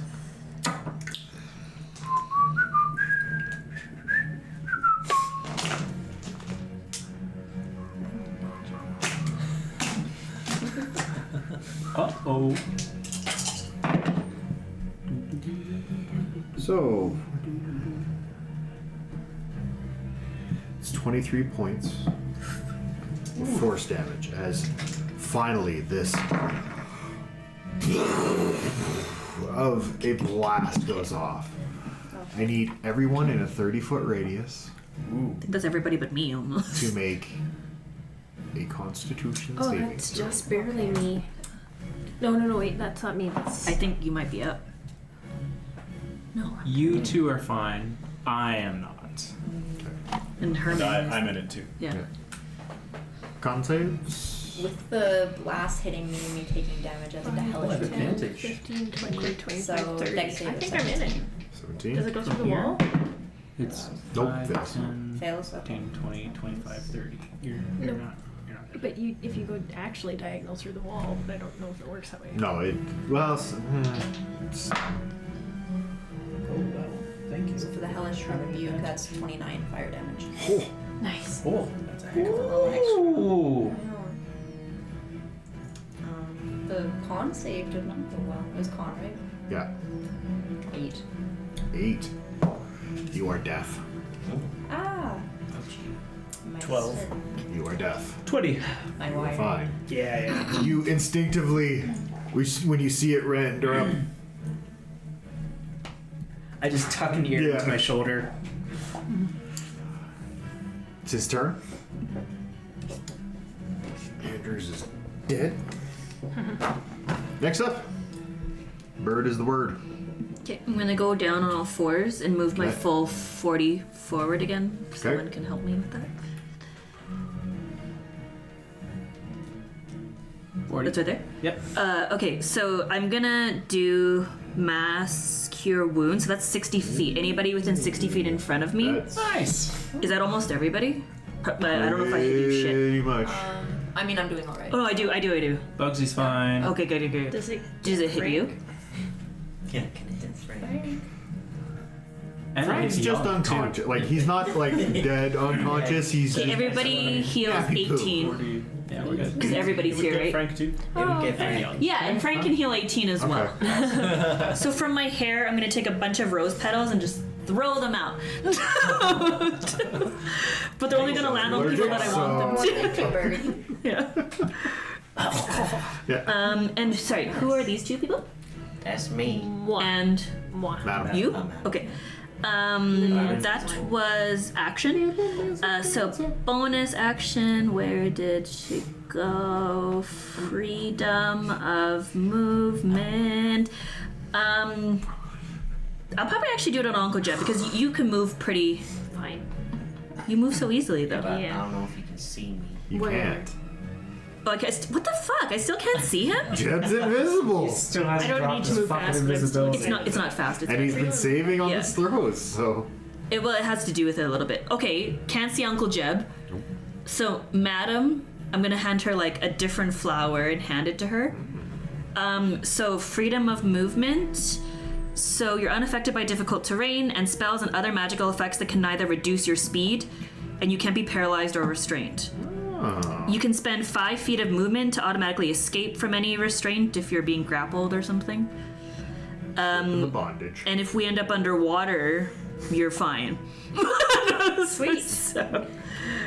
Uh-oh. So it's 23 points of force damage as finally this of a blast goes off. I need everyone in a 30-foot radius I think that's everybody but me almost. to make a Constitution Oh, saving that's throw. just barely me. No, wait, that's not me. That's I think you might be up. no. You two are fine. I am not. And Herman. I'm in it too. Yeah. Con saves? With the blast hitting me and me taking damage as a hellish attack. advantage. 15, 20, 25, So, 30. dex save I is think I'm in it. 17? Does it go through the Here? wall? It's Nope, 5, fails. 10, Fails, okay. 15, 20, 25, 30. You're Nope. not. But if you go actually diagonal through the wall, but I don't know if it works that way. No, it's, Oh, well. Thank you. So for the hellish rebuke, that's 29 fire damage. Nice. Oh, that's a heck of a little extra. Ooh. The con save did not go well. It was con, right? yeah, 8. 8. You are deaf. Ah! My 12. sin. You are deaf. 20. My You are wire. fine. Yeah. You instinctively, when you see it render up, I just tuck an ear Yeah. into my shoulder. it's his turn. Andrews is dead. Next up, bird is the word. Okay, I'm gonna go down on all fours and move my Okay. full 40 forward again. If Okay. someone can help me with that. 40. That's right there? Yep. Okay, so I'm gonna do mass cure wound. So that's 60 feet. Anybody within 60 feet in front of me? That's Nice. Is that almost everybody? I don't know if I hit you shit. pretty much. I mean, I'm doing alright. Oh, no, I do. Bugsy's fine. Okay, good. Does it hit you? Yeah, can it hit Frank? And Frank's it's just young, too. unconscious. Like, he's not, like, dead unconscious. He's Okay, just... everybody heals Happy poo. 18. 40. Yeah, we're good. Because everybody's here, right? Frank too. It would get Frank. Yeah, and Frank can heal 18 as well. So from my hair, I'm gonna take a bunch of rose petals and just throw them out. But they're only gonna land on people that I want them to. Yeah. And sorry, who are these two people? That's me. And Madam. you? Madam. Okay. That was action. So bonus action. Where did she go? Freedom of movement. I'll probably actually do it on Uncle Jeff because you can move pretty fine. You move so easily though. But I Yeah. don't know if you can see me. You can't. Like, what the fuck? I still can't see him. Jeb's invisible. Still has I don't dropped need to his move fucking fast, but I'm still invisibility. It's not fast. It's And he's been saving on Yeah. his throws, so... It has to do with it a little bit. Okay, can't see Uncle Jeb. So, Madam, I'm gonna hand her like a different flower and hand it to her. So freedom of movement. So you're unaffected by difficult terrain and spells and other magical effects that can neither reduce your speed, and you can't be paralyzed or restrained. You can spend 5 feet of movement to automatically escape from any restraint if you're being grappled or something. the bondage. And if we end up underwater, you're fine. Sweet. So,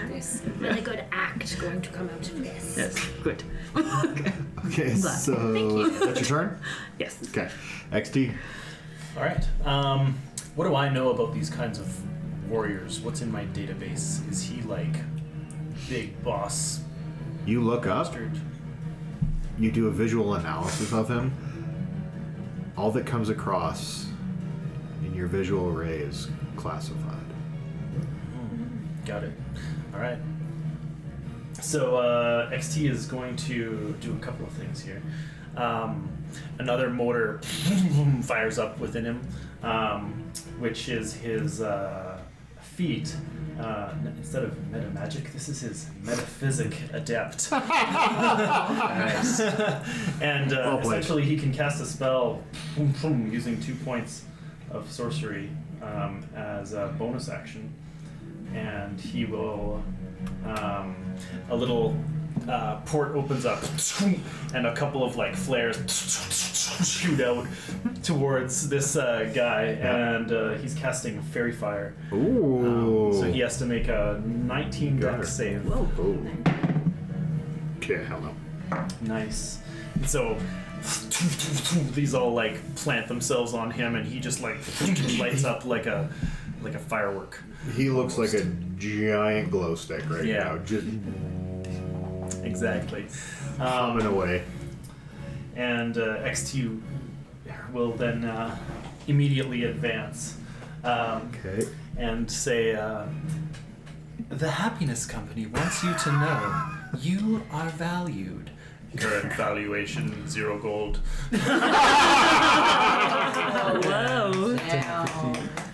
There's a really good act going to come out of this. yes, good. Okay, glad. so... That's your turn? Yes. Okay. XD. All right. What do I know about these kinds of warriors? What's in my database? Is he like big boss You look up, bastard? you do a visual analysis of him. All that comes across in your visual array is classified. Got it. All right. So XT is going to do a couple of things here. Another motor fires up within him, which is his feat. Instead of meta magic, this is his metaphysic adept. Nice. And Well played. essentially, he can cast a spell using 2 points of sorcery as a bonus action, and he will. A little port opens up, and a couple of like flares shoot out towards this guy, and he's casting fairy fire. Ooh. So he has to make a 19 Got dex it. save. Oh. Yeah, hell no. Nice. So these all like plant themselves on him, and he just like lights up like a firework. He looks like a giant glow stick right Yeah. now, just Exactly. humming away. And XT will then immediately advance Okay. and say, "The Happiness Company wants you to know you are valued. Current valuation 0 gold. Whoa.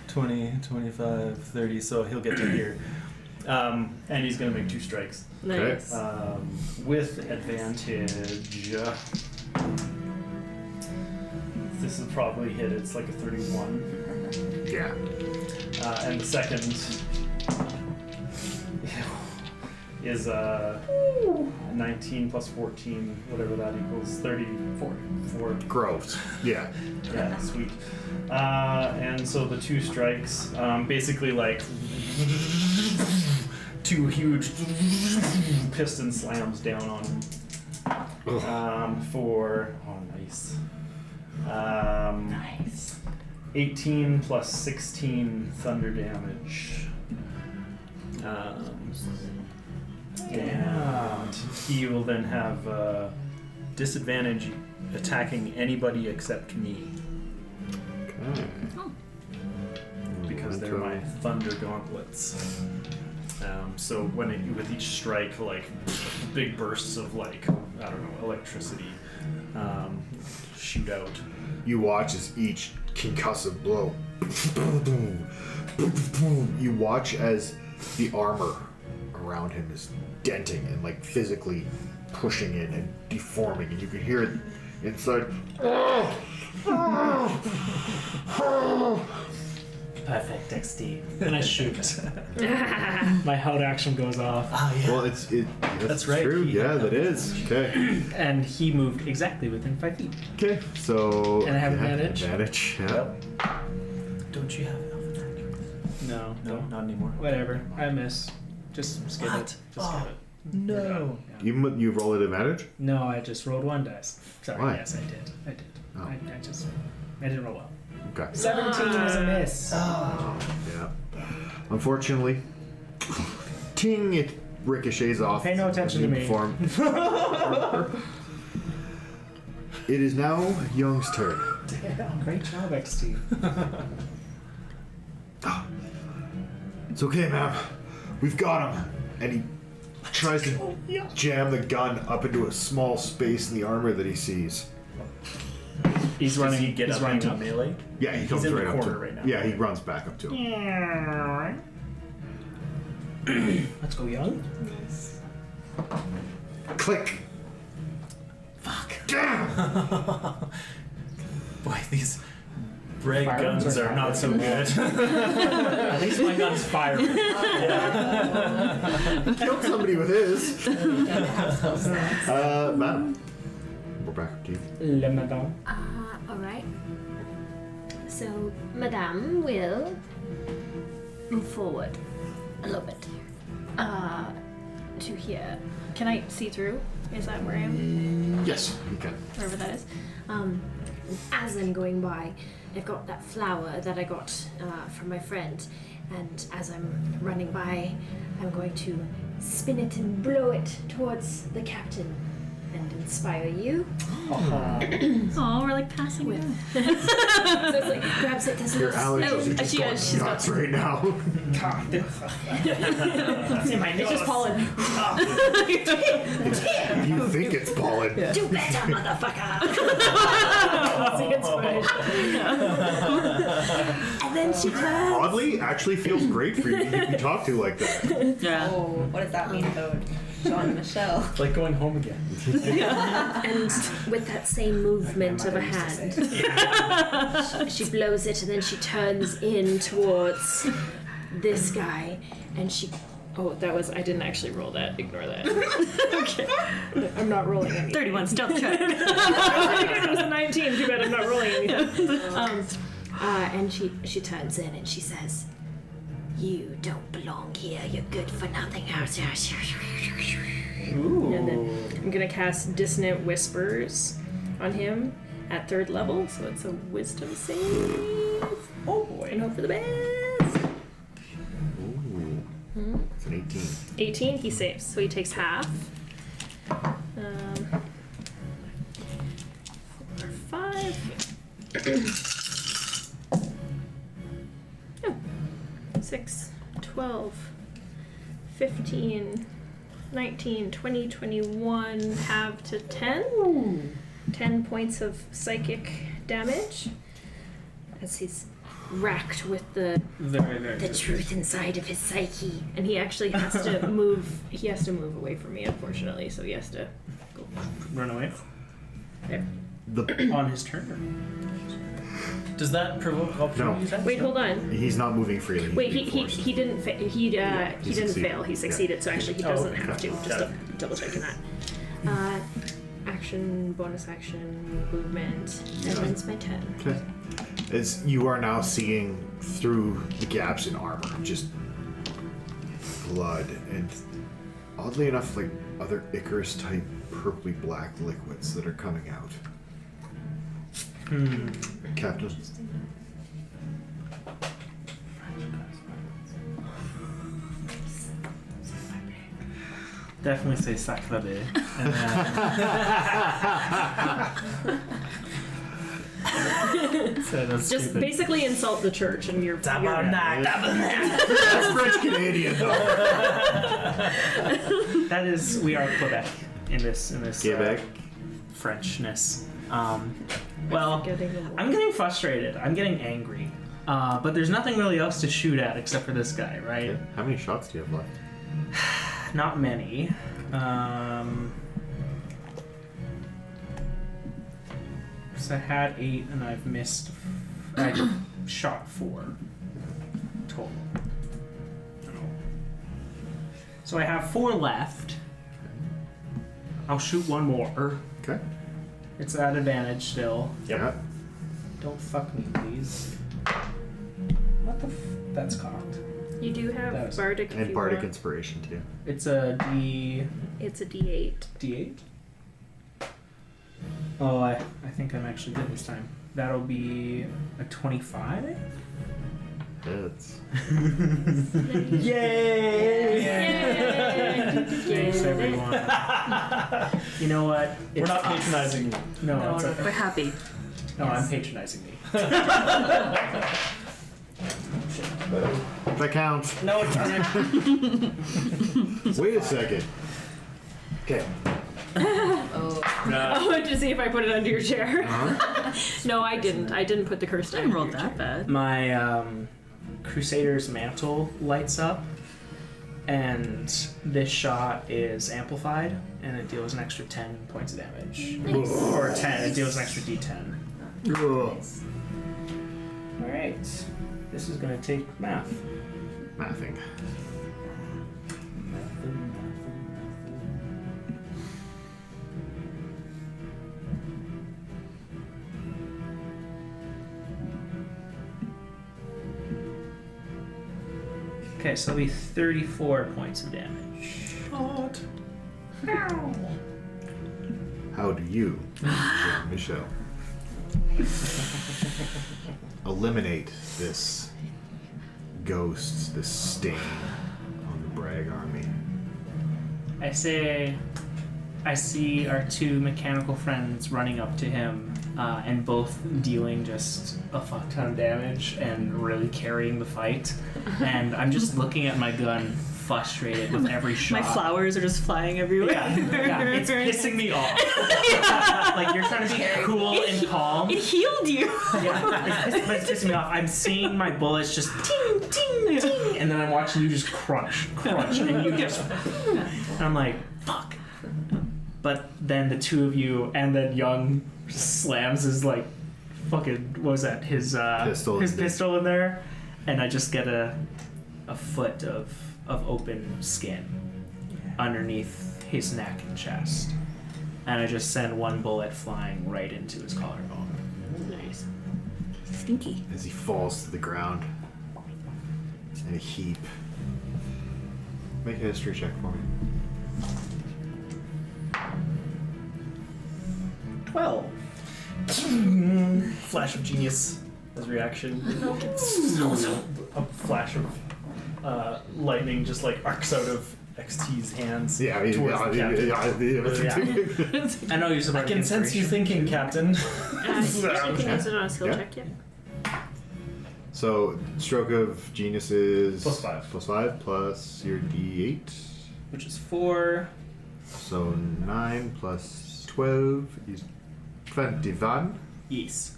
20, 25, 30. So he'll get to here, and he's gonna make 2 strikes Nice. with advantage. This is probably hit. It's like a 31. Yeah. And the second is 19 plus 14, whatever that equals, 34. Gross. Yeah. Yeah, sweet. And so the 2 strikes, basically like 2 huge piston slams down on him. For nice. Nice. 18 plus 16 thunder damage. And he will then have disadvantage attacking anybody except me Okay. because they're my thunder gauntlets. So with each strike, like big bursts of like I don't know electricity shoot out. You watch as each concussive blow. You watch as the armor around him is denting and like physically pushing in and deforming, and you can hear it inside. Perfect XD. And I shoot. My held action goes off. Well, that's right. True. He Yeah, had that is. Okay. And he moved exactly within 5 feet. Okay. So. And I have advantage? Advantage. Yeah. Yep. Don't you have enough attack? No. Not anymore. Whatever. I miss. Just skip it. Just skip it. No. Yeah. You roll at advantage? No, I just rolled 1 dice. Sorry. Why? Yes, I did. Oh. I didn't roll well. Okay. 17 was a miss. Yeah. Unfortunately, ting! It ricochets off. Pay no attention to me. Form. It is now Young's turn. Damn, great job, XT. It's okay, ma'am. We've got him. And he tries to jam the gun up into a small space in the armor that he sees. He's Does running. he get he's up running into to melee? Yeah, he comes in the right up to corner him. right now. Yeah, he runs back up to him. Let's go, Young. Click! Fuck. Boy, these ray Firearms guns are are not so good. At least my gun's firing. Killed somebody with his. Madam. We're back up to you. Le madame. Alright. So, Madame will move forward a little bit. To here. Can I see through? Is that where I am? Yes, you can. Wherever that is. As I'm going by, I've got that flower that I got from my friend, and as I'm running by, I'm going to spin it and blow it towards the captain and inspire you. Oh, we're like passing With. it. So it's like grabs it, does Your it. allergies are just she going is, she's nuts right now. It's just pollen. You think it's pollen. Do better, motherfucker! And then she turns. Oddly, actually feels great for you to be talked to like that. Yeah. Oh, what does that mean about John and Michelle? It's like going home again. And with that same movement of a hand, she blows it and then she turns in towards this guy and she. Oh, I didn't actually roll that. Ignore that. Okay. I'm not rolling anything. 31 stealth check. It was a 19. Too bad I'm not rolling anything. And she turns in and she says, "You don't belong here. You're good for nothing." Ooh. And then I'm gonna cast Dissonant Whispers on him at 3rd level, so it's a Wisdom save. Oh boy. And hope for the best. Ooh. It's an 18. 18, he saves, so he takes half. 4, 5. Oh. 6, 12, 15, 19, 20, 21, half to 10. 10 points of psychic damage as he's racked with the Very, very good. truth inside of his psyche. and he actually has to move away from me, unfortunately, so he has to go Run away. there. On his turn. Does that provoke opportunity attacks? Wait, hold on. He's not moving freely. Wait, He's being forced. he didn't he didn't succeeded. fail. He Yeah. succeeded, so actually he doesn't okay. have to. Just Got double checking that. Action, bonus action, movement, and then it's my turn. Okay. As you are now seeing through the gaps in armor, just blood and oddly enough, like other Icarus type purpley black liquids that are coming out. Captain. Definitely say sacre bleu. And then So that's Just stupid. basically insult the church and you're Tabarnak, tabarnak. That's French Canadian though. That is, we are Quebec in this Quebec. Frenchness. Well, I'm getting frustrated. I'm getting angry. But there's nothing really else to shoot at except for this guy, right? Okay. How many shots do you have left? Not many. So I had 8 and I've missed. I shot 4 total. So I have 4 left. I'll shoot 1 more. Okay. It's at advantage still. Yeah. Don't fuck me, please. What the that's cocked. You do That have was- bardic. if And you bardic want. inspiration too. It's a It's a D8. D8? Oh, I think I'm actually good this time. That'll be a 25? Hits. Yay! Yay! Thanks, everyone. You know what? We're It's not us. patronizing you. No, it's okay. We're happy. No, I'm patronizing me. That counts. No, it doesn't. Wait a second. Okay. Oh, to see if I put it under your chair. Uh-huh. No, I didn't. I didn't put the curse I die. didn't under roll your that chair. bad. My Crusader's mantle lights up, and this shot is amplified, and it deals an extra 10 points of damage. Or 10, it deals an extra d10. Ugh. Alright. This is gonna take math. Mathing. Okay, so it'll be 34 points of damage. How do you, Michelle, eliminate this ghost, this stain on the Bragg army? I say, I see our 2 mechanical friends running up to him, and both dealing just a fuck ton of damage and really carrying the fight. And I'm just looking at my gun, frustrated with every shot. My flowers are just flying everywhere. Yeah, it's pissing me off. Like you're trying to be cool and calm. It healed you. Yeah, it's pissing me off. I'm seeing my bullets just ting, ting, ting, and then I'm watching you just crunch, and you just. And I'm like, fuck. But then the 2 of you, and then Young slams his like, fucking, what was that? His pistol in there, and I just get a foot of open skin underneath his neck and chest, and I just send 1 bullet flying right into his collarbone. Nice. Stinky. As he falls to the ground in a heap. Make a history check for me. 12. Flash of genius as reaction. A flash of lightning just like arcs out of XT's hands. Yeah, I mean, towards the captain. I know you're I can sense you thinking, Captain. Can you use it on a skill Yeah. check yet? So, stroke of genius is +5. +5 plus your D8. Which is 4. So 9 plus 12 is 21. Yes.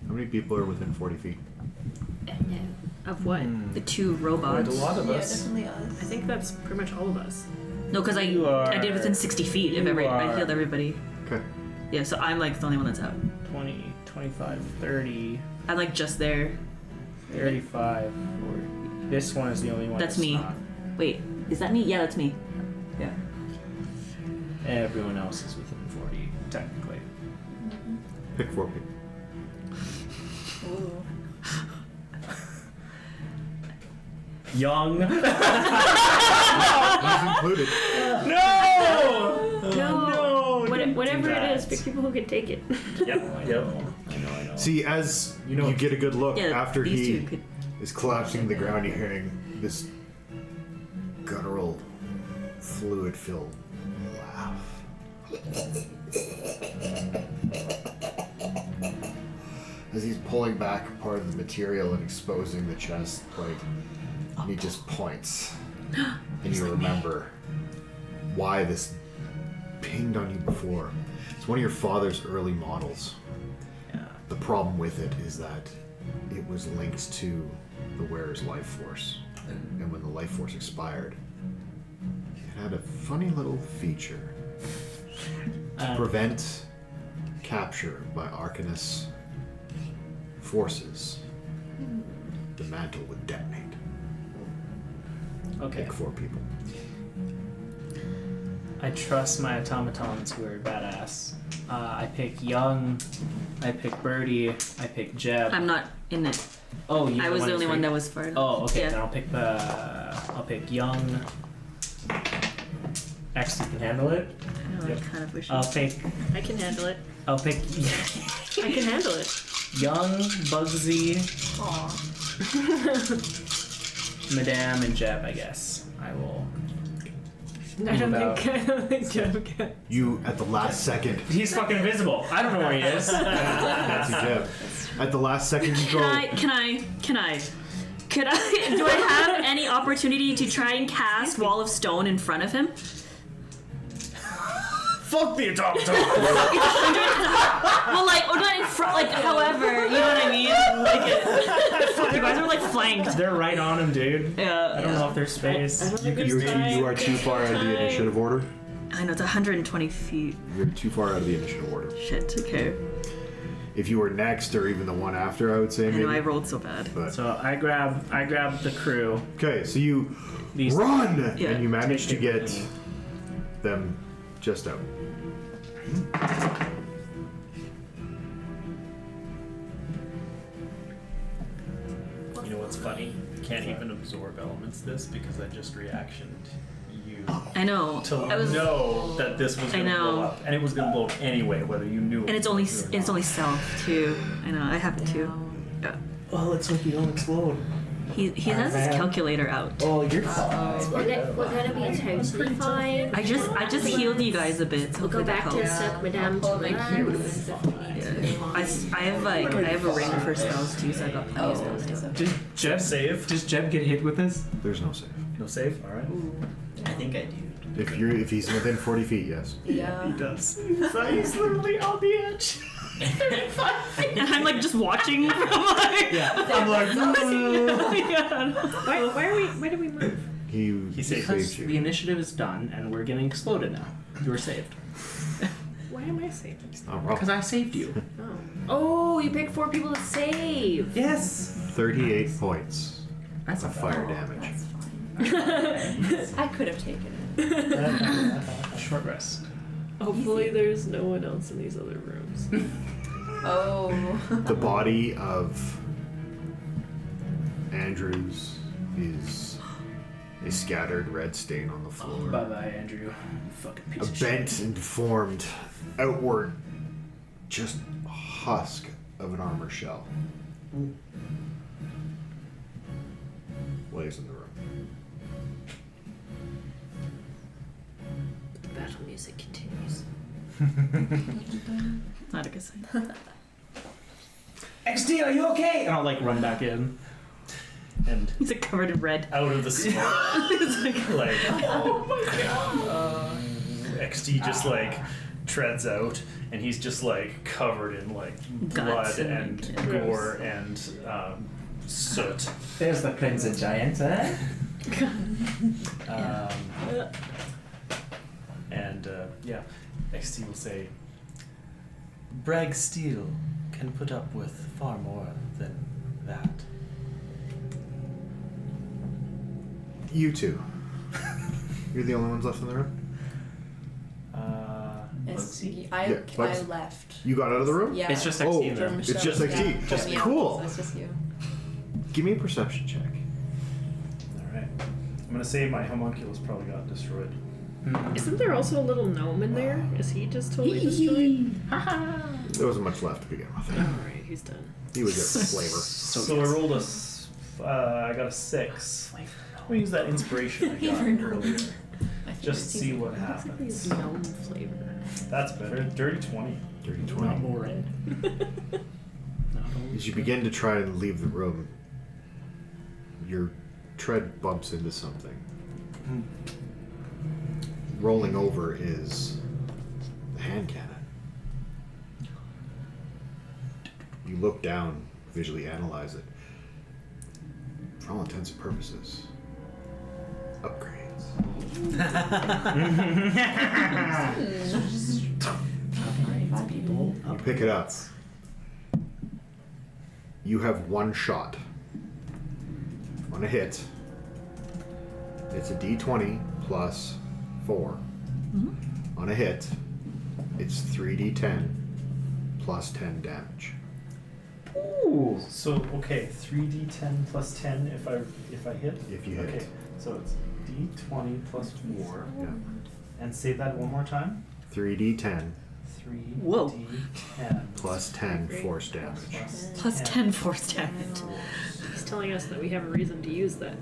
How many people are within 40 feet? Of what? The 2 Quite robots. a lot of Yeah, us. definitely us. I think that's pretty much all of us. No, because You are- I did within 60 feet of you I are- healed everybody. Okay. Yeah, so I'm like the only one that's out. 20, 25, 30, I'm like just there. 35, 40. This one is the only one That's me. not. Wait, is that me? Yeah, that's me. Yeah. Everyone else is within 40, technically. Pick 4 people. Ooh. Young. He's included. No! No. don't Whatever do it is, that. pick people who can take it. Yep. Yep. I know. See, as You know- you get a good look Yeah, after these he two could. is collapsing to the ground, you're hearing this guttural, fluid-filled laugh. As he's pulling back part of the material and exposing the chest plate, and he just points. And you remember why this pinged on you before. It's one of your father's early models. Yeah. The problem with it is that it was linked to the wearer's life force. And when the life force expired, it had a funny little feature. To prevent capture by Arcanist forces, the mantle would detonate. Okay. Pick 4 people. I trust my automatons who are badass. I pick Young, I pick Birdie, I pick Jeb. I'm not in it. Oh, you I was the only free? one that was fired. Oh, okay. Yeah. Then I'll pick Young. X, you can handle it. I know, I kind of wish. I'll pick. I can handle it. I'll pick I can handle it. Young, Bugsy, Aw. Madame, and Jeb. I guess I will. I don't think Jeb can. You, at the last second, He's fucking invisible. I don't know where he is. Nancy Jeb, at the last second you go. Can I? Do I have any opportunity to try and cast Wall of Stone in front of him? Fuck the automaton. Well, like, or not in front, like, however, you know what I mean? Like, fuck, you guys are like flanked. They're right on him, dude. Yeah. I don't know if there's space. You are too far out of the initiative order. I know, it's 120 feet. You're too far out of the initiative order. Shit, okay. If you were next or even the one after, I would say I maybe. know, I rolled so bad. But So I grab the crew. okay, so you These run Yeah. and you manage to Take get it. them just out. You know what's funny? I can't even absorb elements this because I just reactioned you I know. to I was, know that this was I going to know. blow up, and it was going to blow up anyway, whether you knew. and it's only stealth too. I know, I have it too. Yeah. Well, let's hope you don't explode. He has his calculator out. Oh, you're fine. We're gonna be totally fine. I just healed you guys a bit. So We'll go hopefully back that to helps. Cirque Madame to relax. Yeah. I have a ring for spells too, so I got plenty of spells too. Did Jeb save? Does Jeb get hit with this? There's no save. No save. All right. I think I do. If he's within 40 feet, yes. Yeah. He does. He's literally on the edge. And I'm like just watching from like. Yeah. I'm like. Why did we move? He saved Because you. the initiative is done and we're getting exploded now. You were saved. Why am I saving? Not wrong. Because I saved you. Oh, you picked 4 people to save. Yes. 38 points That's of fire damage. That's fine. I could have taken it. Short rest. Hopefully there's no one else in these other rooms. Oh. The body of Andrews is a scattered red stain on the floor. Bye bye, Andrew. You fucking A piece of shit. bent and deformed, outward, just husk of an armor shell lays in the room. The battle music continues. Not a good sign. XD, are you okay? And I'll like run back in. And He's like covered in red. out of the smoke, like, oh my god. XT just like treads out, and he's just like covered in like Guts blood and, and like, gore and soot. There's the Crimson Giant, eh? Yeah, XT will say, Bragg Steel can put up with far more than that. You two. You're the only ones left in the room? I Yeah, Bugs. left. You got out of the room? Yeah. It's just Oh, XD there. it's just XT. Yeah, Just put me out, cool. so it's just you. Give me a perception check. Alright. I'm gonna say my homunculus probably got destroyed. Isn't there also a little gnome in there? Is he just totally destroyed? There wasn't much left to begin with. Alright, he's done. He was just a flavor. So I rolled I got a 6. I'm gonna use that inspiration I got earlier. Just see what happens. Gnome flavor. That's better. Dirty 20. Dirty Not 20. Loren. As you begin to try and leave the room, your tread bumps into something. Rolling over is the hand cannon. You look down, visually analyze it. For all intents and purposes, upgrades. You pick it up. You have one shot. On a hit, it's a d20 plus 4. On a hit, it's 3d10 plus 10 damage. Ooh. So okay, 3d10 plus 10 if I hit. If you hit. Okay. So it's d20 plus 4. Yeah. And say that one more time. 3d10 Whoa. 3d10 plus 10 force damage. Plus 10 force damage. He's telling us that we have a reason to use that.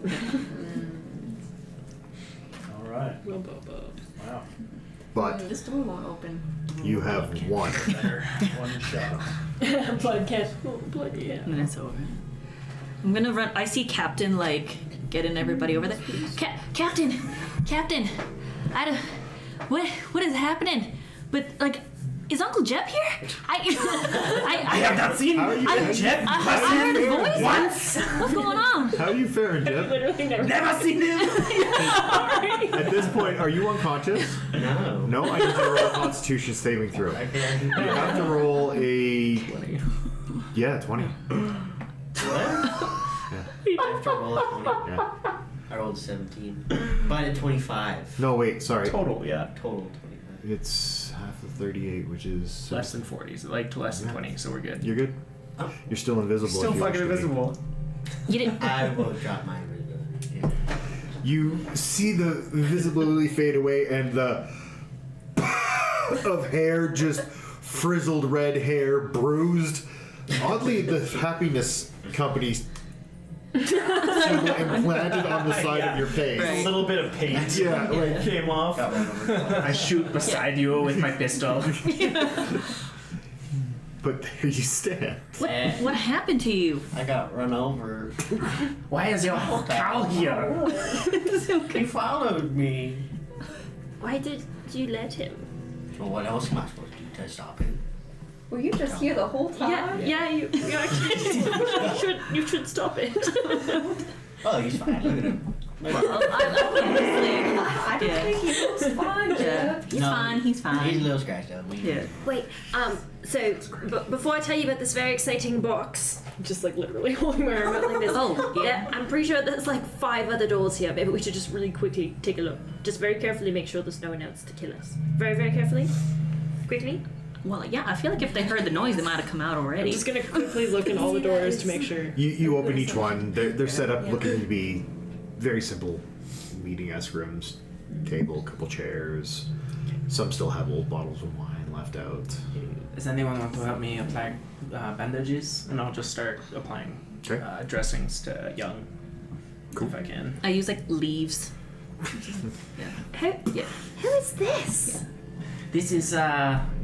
All right. Well, Bobo. Wow. But This door won't open. you have one. Better. One shot. Blood can't. Oh, blood can't. And it's over. I'm gonna run. I see Captain like getting everybody over there. Captain, I don't. What is happening? But like, is Uncle Jeb here? I have not seen Jeb I heard his voice. once. What's going on? How are you faring, Jeff? Literally never. Never seen him. At this point, are you unconscious? No. No, I need to roll a Constitution saving throw. I You can have to roll a 20. Yeah, 20. What? I have to roll a 20. Yeah. I rolled 17. But at 25. No, wait, sorry. Total, yeah. Total 25. It's half of 38, which is Less than 40, so like to less than 20, so we're good. You're good. Oh. You're still invisible. Still if you fucking wish to be. invisible. You didn't. I will drop my invisibility. Yeah. You see the visibility fade away, and the of hair, just frizzled red hair, bruised. Oddly, the happiness company's symbol implanted on the side of your face. A little bit of paint. Yeah, like Came off. I shoot beside you with my pistol. but there you stand. What happened to you? I got run over. Why is your whole cow here? He followed me. Why did you let him? Well, what else am I supposed to do to stop him? Were you just here the whole time? Yeah, you actually you should stop it. Oh, he's fine. Look at him. I I don't think he looks fine, Jeff. He's fine. He's fine. He's a little scratched up. Yeah. Wait, so before I tell you about this very exciting box, just like literally holding my arm out like this. Oh, yeah. I'm pretty sure there's like 5 other doors here. Maybe we should just really quickly take a look. Just very carefully make sure there's no one else to kill us. Very, very carefully. Quickly. Well, yeah. I feel like if they heard the noise, they might have come out I'm already. just gonna quickly look in all the doors to make sure. You open each one. They're set up looking to be very simple meeting-esque rooms. Table, couple chairs. Some still have old bottles of wine left out. Does anyone want to help me apply bandages? And I'll just start applying dressings to Young. Cool. If I can. I use like leaves. Who is this? This is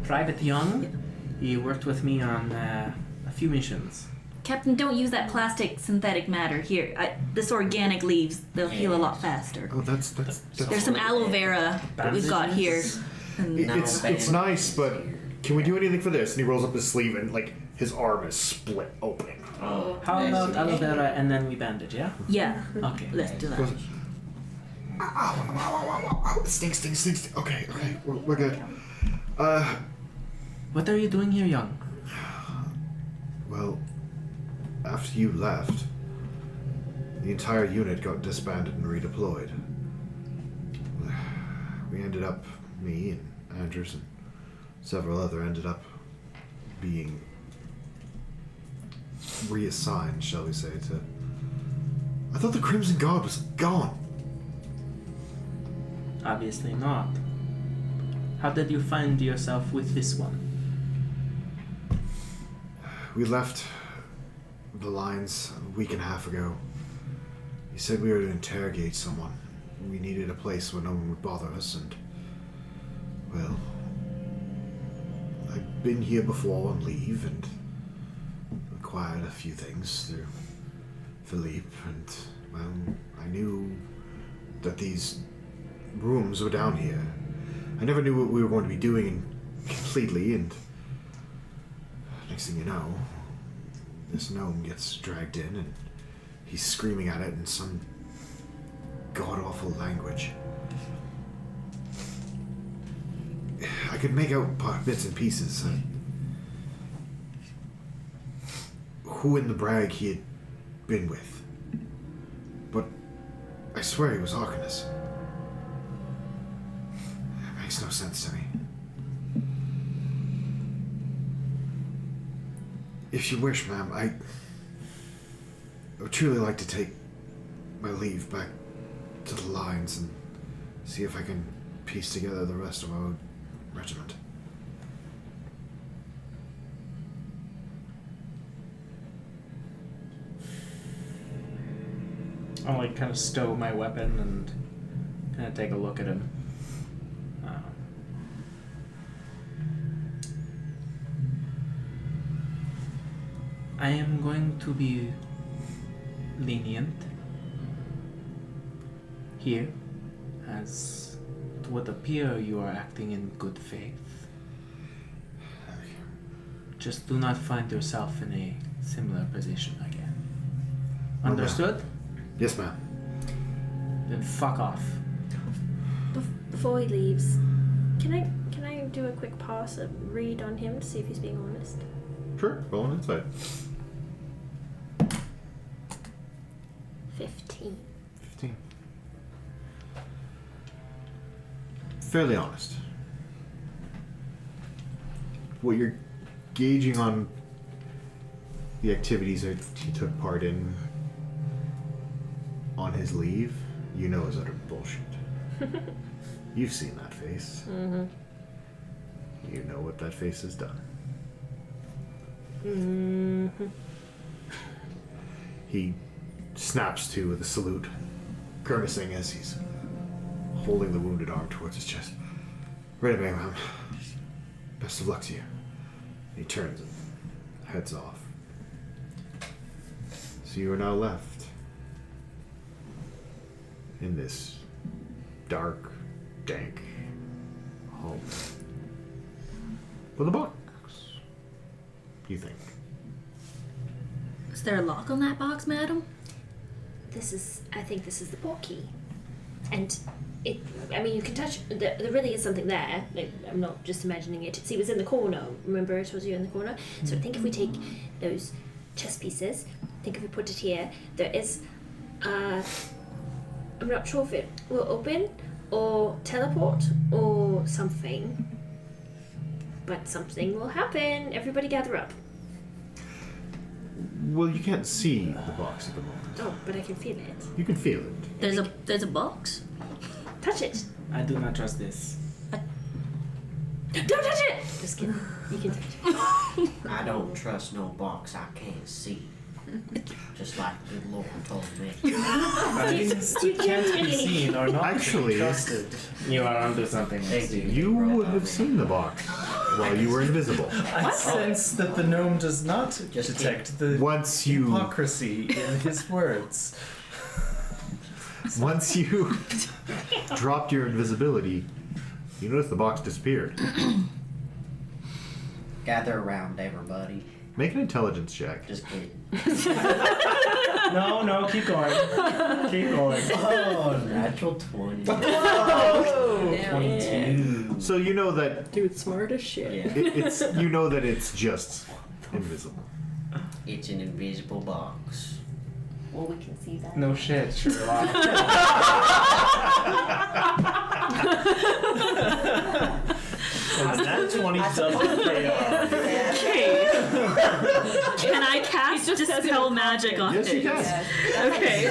Private Young. He worked with me on a few missions. Captain, don't use that plastic synthetic matter here. This organic leaves, they'll heal a lot faster. Oh, that's There's some aloe vera that we've got here. And It's nice, but can we do anything for this? And he rolls up his sleeve, and like his arm is split open. How about aloe vera and then we bandage, yeah? yeah, Okay. let's do that. Ow, stinks. Okay, we're good. What are you doing here, Young? Well, after you left, the entire unit got disbanded and redeployed. We ended up, me and Andrews and several other ended up being reassigned, shall we say, to... I thought the Crimson God was gone. Obviously not. How did you find yourself with this one? We left the lines a week and a half ago. He said we were to interrogate someone. We needed a place where no one would bother us, and... well... I've been here before on leave, and... acquired a few things through Philippe, and, well, I knew that these rooms were down here. I never knew what we were going to be doing completely, and next thing you know, this gnome gets dragged in, and he's screaming at it in some god-awful language. I could make out bits and pieces. Who in the brag he had been with. But I swear he was Arcanus. It makes no sense to me. If you wish, ma'am, I would truly like to take my leave back to the lines and see if I can piece together the rest of our regiment. I'll like kind of stow my weapon and kind of take a look at him. I am going to be lenient here, as it would appear you are acting in good faith. Just do not find yourself in a similar position again. Understood? Yes, ma'am. Then fuck off. Before he leaves, can I do a quick pass, a read on him to see if he's being honest? Sure, roll an insight. 15. 15. Fairly honest. What you're gauging on the activities that he took part in on his leave, you know is utter bullshit. You've seen that face. Mm-hmm. You know what that face has done. Mm-hmm. He snaps to with a salute, grimacing as he's holding the wounded arm towards his chest. Right away, ma'am. Best of luck to you. He turns and heads off. So you are now left in this dark, dank home. With a box, you think. Is there a lock on that box, madam? I think this is the port key. And you can touch, there really is something there. Like, I'm not just imagining it. See, it was in the corner. Remember I told you in the corner? So I think if we take those chess pieces, I think if we put it here, there is, I'm not sure if it will open or teleport or something. But something will happen. Everybody gather up. Well, you can't see the box at the moment. Oh, but I can feel it. You can feel it. There's a box. Touch it. I do not trust this. Don't touch it! Just kidding. You can touch it. I don't trust no box I can't see. Just like the Lord told me. Things that can't be seen or not Actually, trusted. You are onto something. You would have seen the box while you were invisible. I sense that the gnome does not detect the Once you hypocrisy in his words. Once you dropped your invisibility, you noticed the box disappeared. Gather around, everybody. Make an intelligence check. Just kidding. No, keep going. Keep going. Oh, natural 20. Oh, 22. So you know that Dude, smart as shit. Yeah. it's you know that it's just invisible. It's an invisible box. Well, we can see that. No shit, Sherlock. That 20 doesn't pay off. Okay. Can I cast dispel magic on Yes, it? you can. Okay.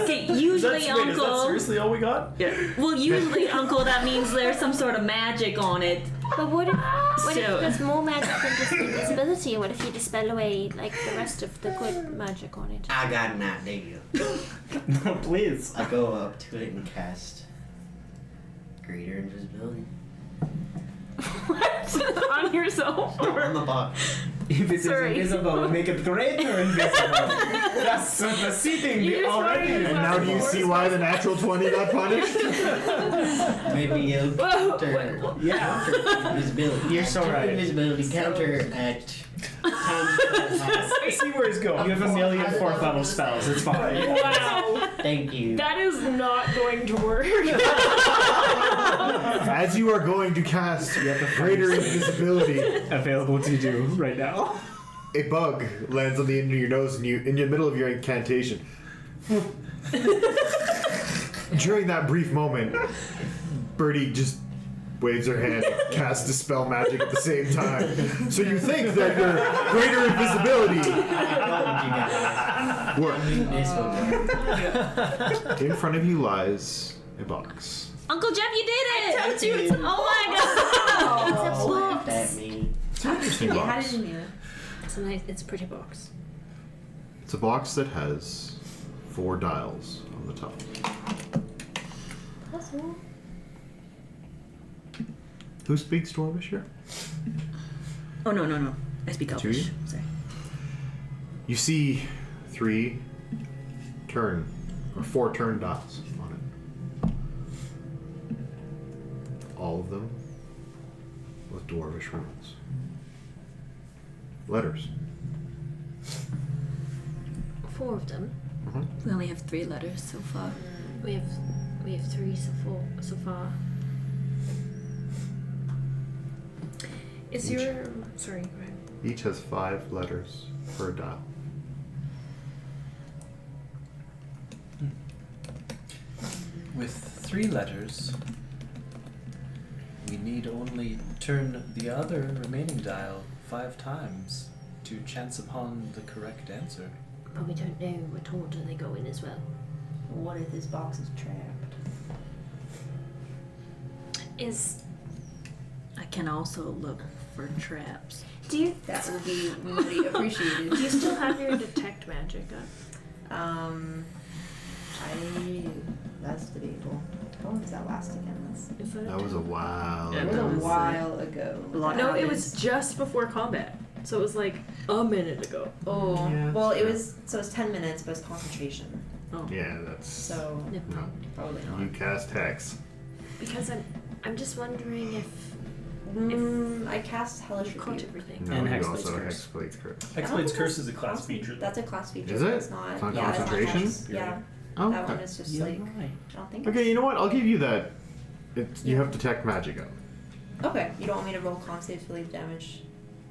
Okay. Usually, Is that Uncle. seriously all we got? Yeah. Well, usually, Uncle, that means there's some sort of magic on it. But what if So- there's more magic than just invisibility? What if you dispel away like the rest of the good magic on it? I got an idea. No, please. I go up to it and cast greater invisibility. On yourself? On the box. If it is Sorry. invisible, we make it greater invisible. That's superseding the already. And now do you see why the natural 20 got punished? Maybe it'll counter. Yeah. Counter invisibility. You're so Counter right. Invisibility counter at times. I see where he's going. You have a million 4th level spells. It's fine. Wow. Thank you. That is not going to work. As you are going to cast greater invisibility, Available to do right now. a bug lands on the end of your nose and you in the middle of your incantation. During that brief moment, Birdie just waves her hand, casts dispel magic at the same time. So you think that your greater invisibility worked. This one. In front of you lies a box. Uncle Jeff, you did it! I told you it's a Oh my god! It's a Laughed box. at me. It's an interesting How box. did you know? It's a nice, it's a pretty box. It's a box that has 4 dials on the top. Who speaks Dwarvish here? Oh, no. I speak Do Elvish. you? Sorry. You see 4 turn dials on it. All of them with Dwarvish runes. Letters. 4 of them. We only have 3 letters so far. We have 3 so far. Is Each. your sorry, go ahead. Each has 5 letters per dial. With 3 letters, we need only turn the other remaining dial 5 times to chance upon the correct answer. But we don't know what order they go in as well. What if this box is trapped? Is I can also look for traps. do you That would be really appreciated. Do you still have your detect magic up? That's debatable. How long does that last again? Is That was a while. Yeah, It was that a was, while ago. a lot No, of it was just before combat. So it was like a minute ago. Oh, Yeah, well, that's it fair. was so it's 10 minutes, but it's concentration. Yeah, that's. So No. probably You not. cast Hex. because I'm just wondering if I cast Hellish You caught Rebuke. everything. No, And you Hexblade's also Curse. Hexblade's Curse. Hexblade's Curse is a class feature. That's a class feature. Is but it? It's not. It's not yeah, it's not concentration? Hex. Yeah. Oh, That one okay. is just You're like right. I don't think. Okay, you know what? I'll give you that. You have detect magic out. Okay, you don't want me to roll con save to leave damage.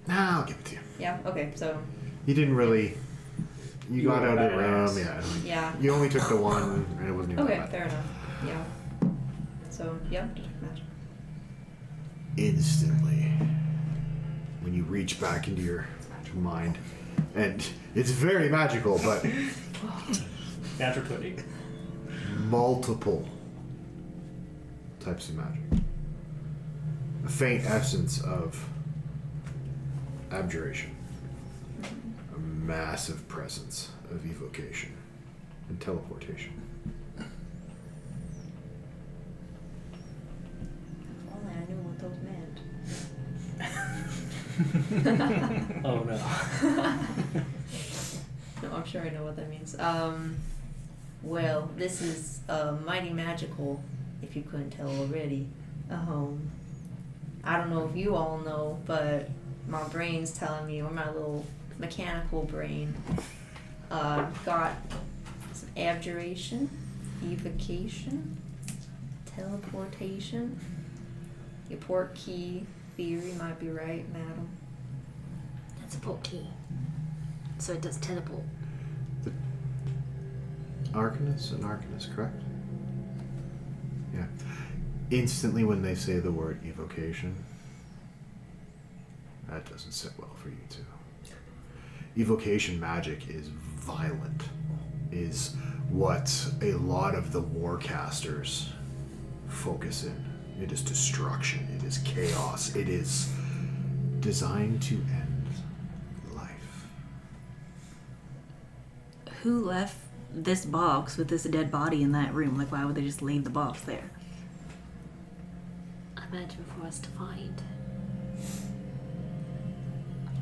Nah, I'll give it to you. Yeah. Okay. So You didn't really. You got were out of the badass. room, yeah. yeah. You only took the one, and it wasn't even Okay. that bad. Fair enough. Yeah. So yeah, detect magic. Instantly, when you reach back into your mind, and it's very magical, but Natural 20. multiple types of magic. A faint essence of abjuration. A massive presence of evocation and teleportation. If only I knew what those meant. Oh no. No, I'm sure I know what that means. Well, this is mighty magical, if you couldn't tell already. I don't know if you all know, but my brain's telling me, or my little mechanical brain, got some abjuration, evocation, teleportation. Your port key theory might be right, madam. that's a port key. So it does teleport. Arcanist and Arcanist, correct? Yeah. Instantly when they say the word evocation, That doesn't sit well for you two. Evocation magic is violent, is what a lot of the warcasters focus in. It is destruction, it is chaos, it is designed to end life. Who left this box with this dead body in that room? Like, why would they just leave the box there? I imagine for us to find.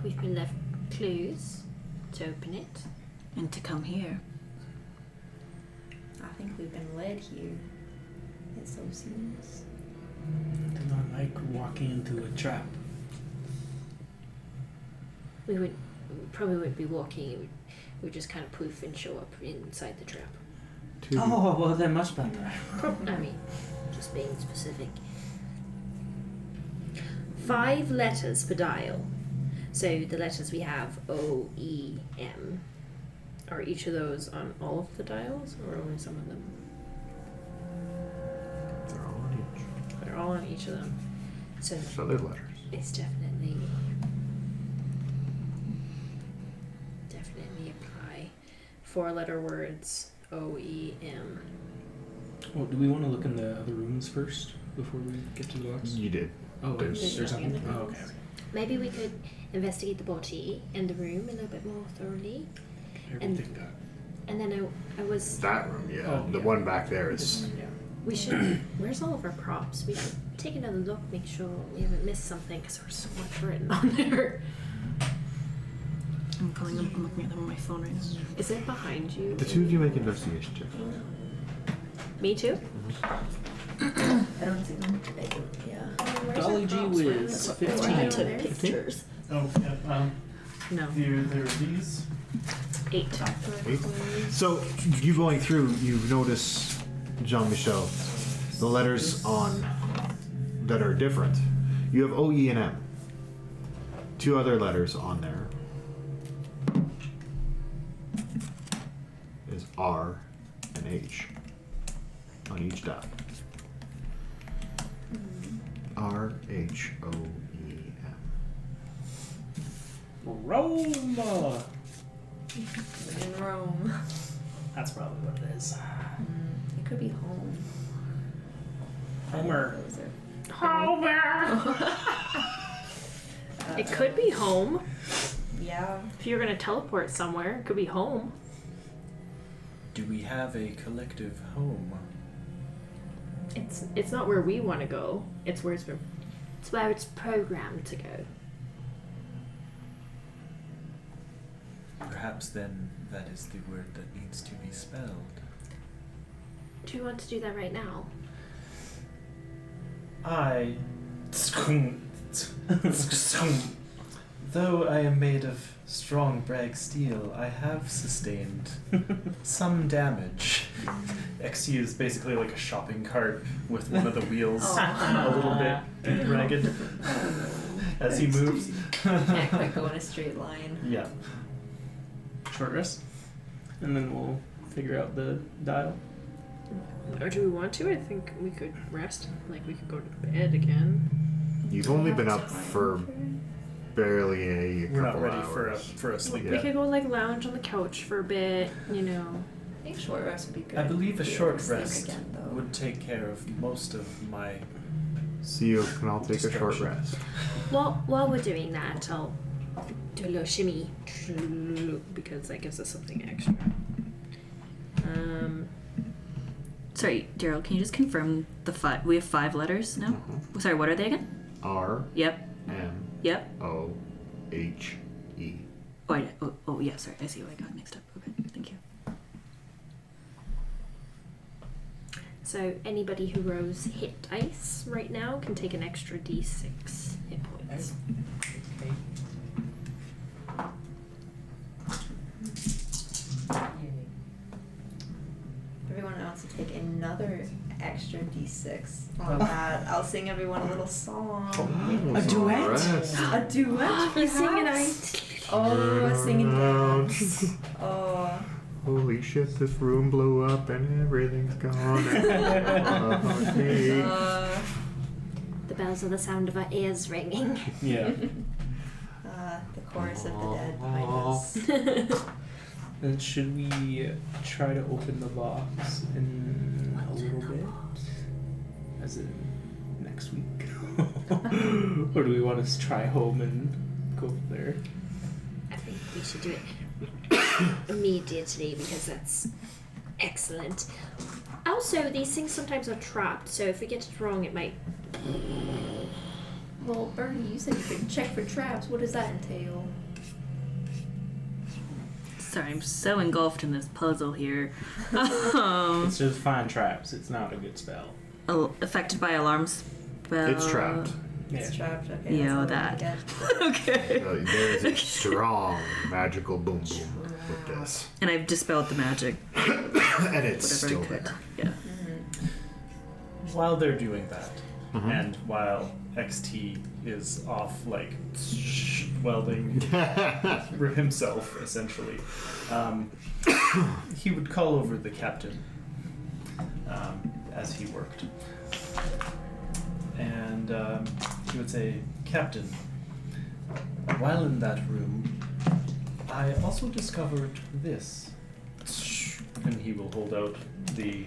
We've been left clues to open it. And to come here. I think we've been led here. It so seems. I do not like walking into a trap. We probably wouldn't be walking. We would just kind of poof and show up inside the trap. Oh, well, then much better. I mean, just being specific. 5 letters per dial. So the letters we have O, E, M. Are each of those on all of the dials, or only some of them? They're all on each. They're all on each of them. So they're letters. it's definitely apply. 4-letter words. O, E, M. Well, do we want to look in the other rooms first before we get to the box? You did. Oh, There's there's nothing in something. the Oh, rooms. okay. Maybe we could investigate the body and the room a little bit more thoroughly. Everything got. And then I was. That room, yeah. Oh, The yeah. one back there is. Yeah. We should. Where's all of our props? We should take another look, make sure we haven't missed something, because there's so much written on there. I'm calling them. I'm looking at them on my phone right now. Is it behind you? The two of you make investigation checks. Me too? I don't see them. Yeah. Golly gee whiz. 15. Pictures. Oh, yeah. No. There are these. 8. 8. So, you going through, you notice, Jean-Michel, the letters on that are different. You have O, E, and M. 2 other letters on there is R and H on each dial. R, H, O, E, M. Roma. In Rome. That's probably what it is. It could be home. Homer. Those are- It could be home. Yeah. If you're gonna teleport somewhere, it could be home. Do we have a collective home? It's not where we want to go. It's where it's programmed to go. Perhaps then that is the word that needs to be spelled. Do you want to do that right now? I, though I am made of strong brag steel, I have sustained some damage. XT is basically like a shopping cart with one of the wheels a little bit ragged as he moves. Can't quite go in a straight line. Yeah. Short rest. And then we'll figure out the dial. Or do we want to? I think we could rest. Like, we could go to bed again. You've only been up for barely a We're not couple ready hours. for a sleep. We could go, like, lounge on the couch for a bit, you know. I think short rest would be good. I believe a Be able short to sleep rest again, though. would take care of most of my. So you can all take a short Distraction. rest. While we're doing that, I'll do a little shimmy. Because that gives us something extra. Sorry, Darryll, can you just confirm the 5? We have 5 letters now? Sorry, what are they again? R, Yep. M, Yep. O, H, E. Oh, yeah, sorry. I see what I got mixed up. Okay, thank you. So anybody who rolls hit dice right now can take an extra d6 hit points. Everyone else will take another extra d6 on that. I'll sing everyone a little song. A duet? Rest. A duet? You sing and I. Oh, a sing and dance. Oh. Holy shit, this room blew up and everything's gone. Okay. The bells are the sound of our ears ringing. Yeah. The chorus of the dead behind us. And should we try to open the box in a little bit? As in next week? Or do we want to try home and go there? I think we should do it immediately because that's excellent. Also, these things sometimes are trapped, so if we get it wrong, it might. Well, Bernie, you said you could check for traps. What does that entail? Sorry, I'm so engulfed in this puzzle here. It's just find traps. It's not a good spell. Affected by alarm spell. It's trapped. It's Yeah. trapped. Okay. Yeah, that's all I that. get. Okay. There is a strong magical boom boom with this. And I've dispelled the magic. And it's Whatever still I could. there. Yeah. While they're doing that, Mhm. and while XT is off, like, welding himself, essentially, he would call over the captain as he worked. And he would say, "Captain, while in that room, I also discovered this." And he will hold out the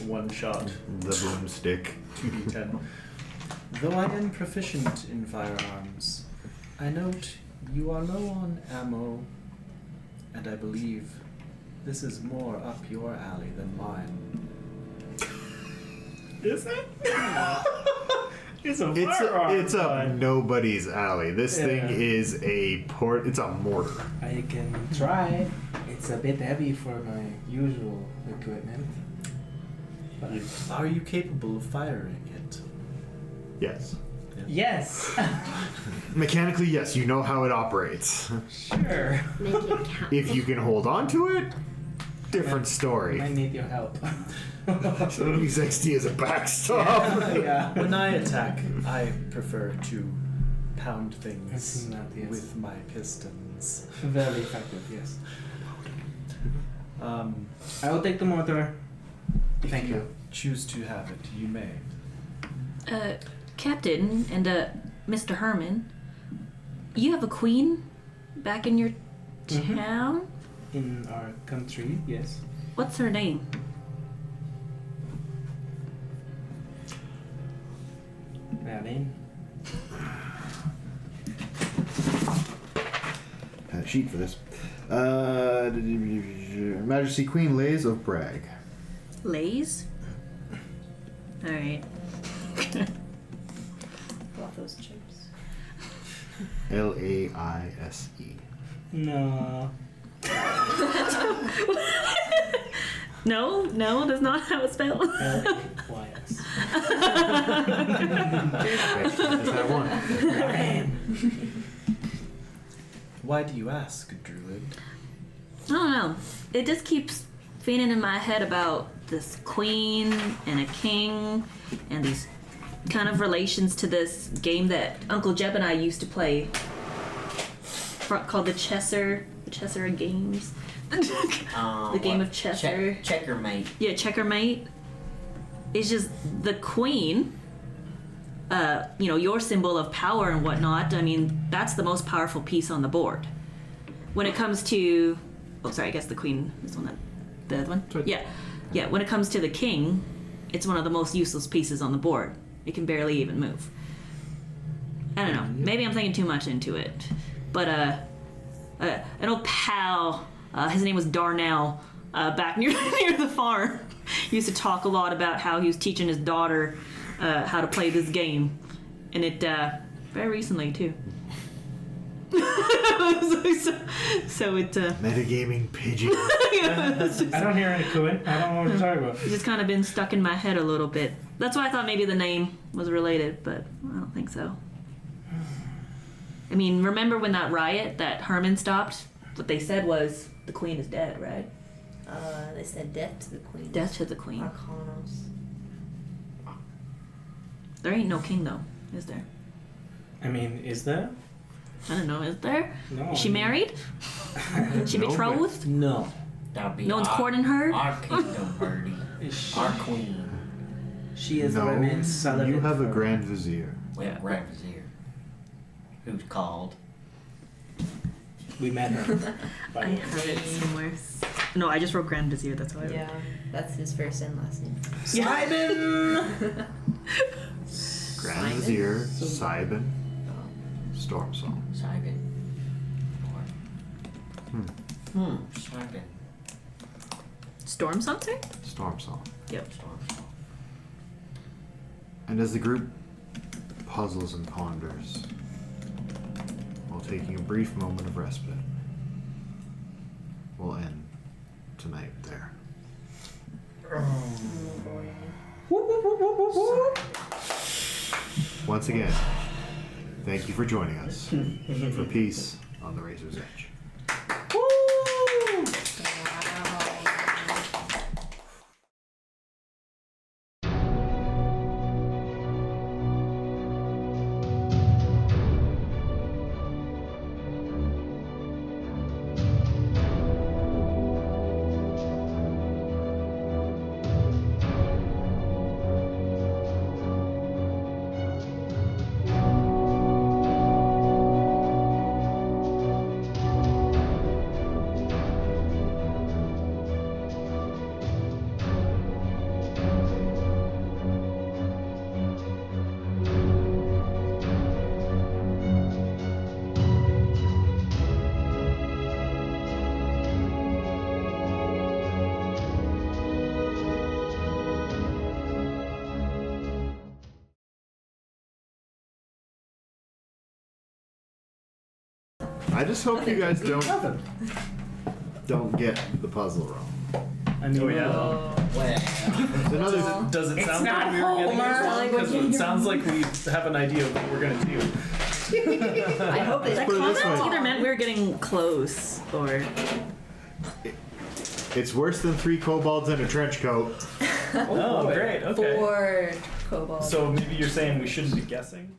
one-shot The boomstick. 2d10. Though I am proficient in firearms, I note you are low on ammo, and I believe this is more up your alley than mine. Is it? It's It's up nobody's alley. This thing is it's a mortar. I can try. It's a bit heavy for my usual equipment. But Are you capable of firing it? Yes. yes, Mechanically, yes, you know how it operates. sure. Make it count. If you can hold on to it, different story. I need your help. So it use XT as a backstop. Yeah. When I attack, I prefer to pound I've things seen that, yes. with my pistons. Very effective, yes. I will take the mortar. If Thank you. choose to have it, you may. Captain and Mr. Herman, you have a queen back in your Mhm. town? In our country, yes. What's her name? Name? Had a sheet for this. Majesty Queen Lays of Bragg. Lays? Alright. Love those chips. Laise. No. No, that's not how it's spelled. L-A-Y-S. Is that one? Why do you ask, Druid? I don't know. It just keeps feeding in my head about this queen and a king and these kind of relations to this game that Uncle Jeb and I used to play called the Chesser games. The game of Chesser. Checkermate. Yeah, Checkermate. It's just the queen, your symbol of power and whatnot. I mean, that's the most powerful piece on the board. When it comes to, I guess the queen is one the other one? Yeah, when it comes to the king, it's one of the most useless pieces on the board. It can barely even move. I don't know. Maybe I'm thinking too much into it. But an old pal, his name was Darnell, back near the farm, he used to talk a lot about how he was teaching his daughter how to play this game. And it, very recently too. so it, Metagaming pigeon. I don't hear any cooing. I don't know what you're talking about. It's just kind of been stuck in my head a little bit. That's why I thought maybe the name was related, but I don't think so. I mean, remember when that riot that Herman stopped? What they said was the queen is dead, right? They said death to the queen. Death to the queen. Arcanos. There ain't no king though, is there? I mean, is there? I don't know, is there? No. Is she married? She No, betrothed? No. That'd be No one's our- courting her? Our kingdom, Birdie. Is she? Our queen. She is the No, remains celibate. you have a for- Grand Vizier. We have a Grand Vizier. Who's called We met her. I have it somewhere. No, I just wrote Grand Vizier. That's all I wrote. Yeah, that's his first and last name. Simon! Grand Vizier, Cybin, Storm Song. Simon. Simon. Storm something? Storm Song. Yep. And as the group puzzles and ponders, while taking a brief moment of respite, we'll end tonight there. Once again, thank you for joining us for Peace on the Razor's Edge. I just hope you guys don't get the puzzle wrong. I mean, Well, There's another. Does it sound not like we were getting Homer. this wrong? Because it sounds like we have an idea of what we're going to do. I hope they The Put it this comments way. either meant we were getting close or. It's worse than 3 kobolds in a trench coat. Oh, great. Okay. 4 kobolds. So maybe you're saying we shouldn't be guessing?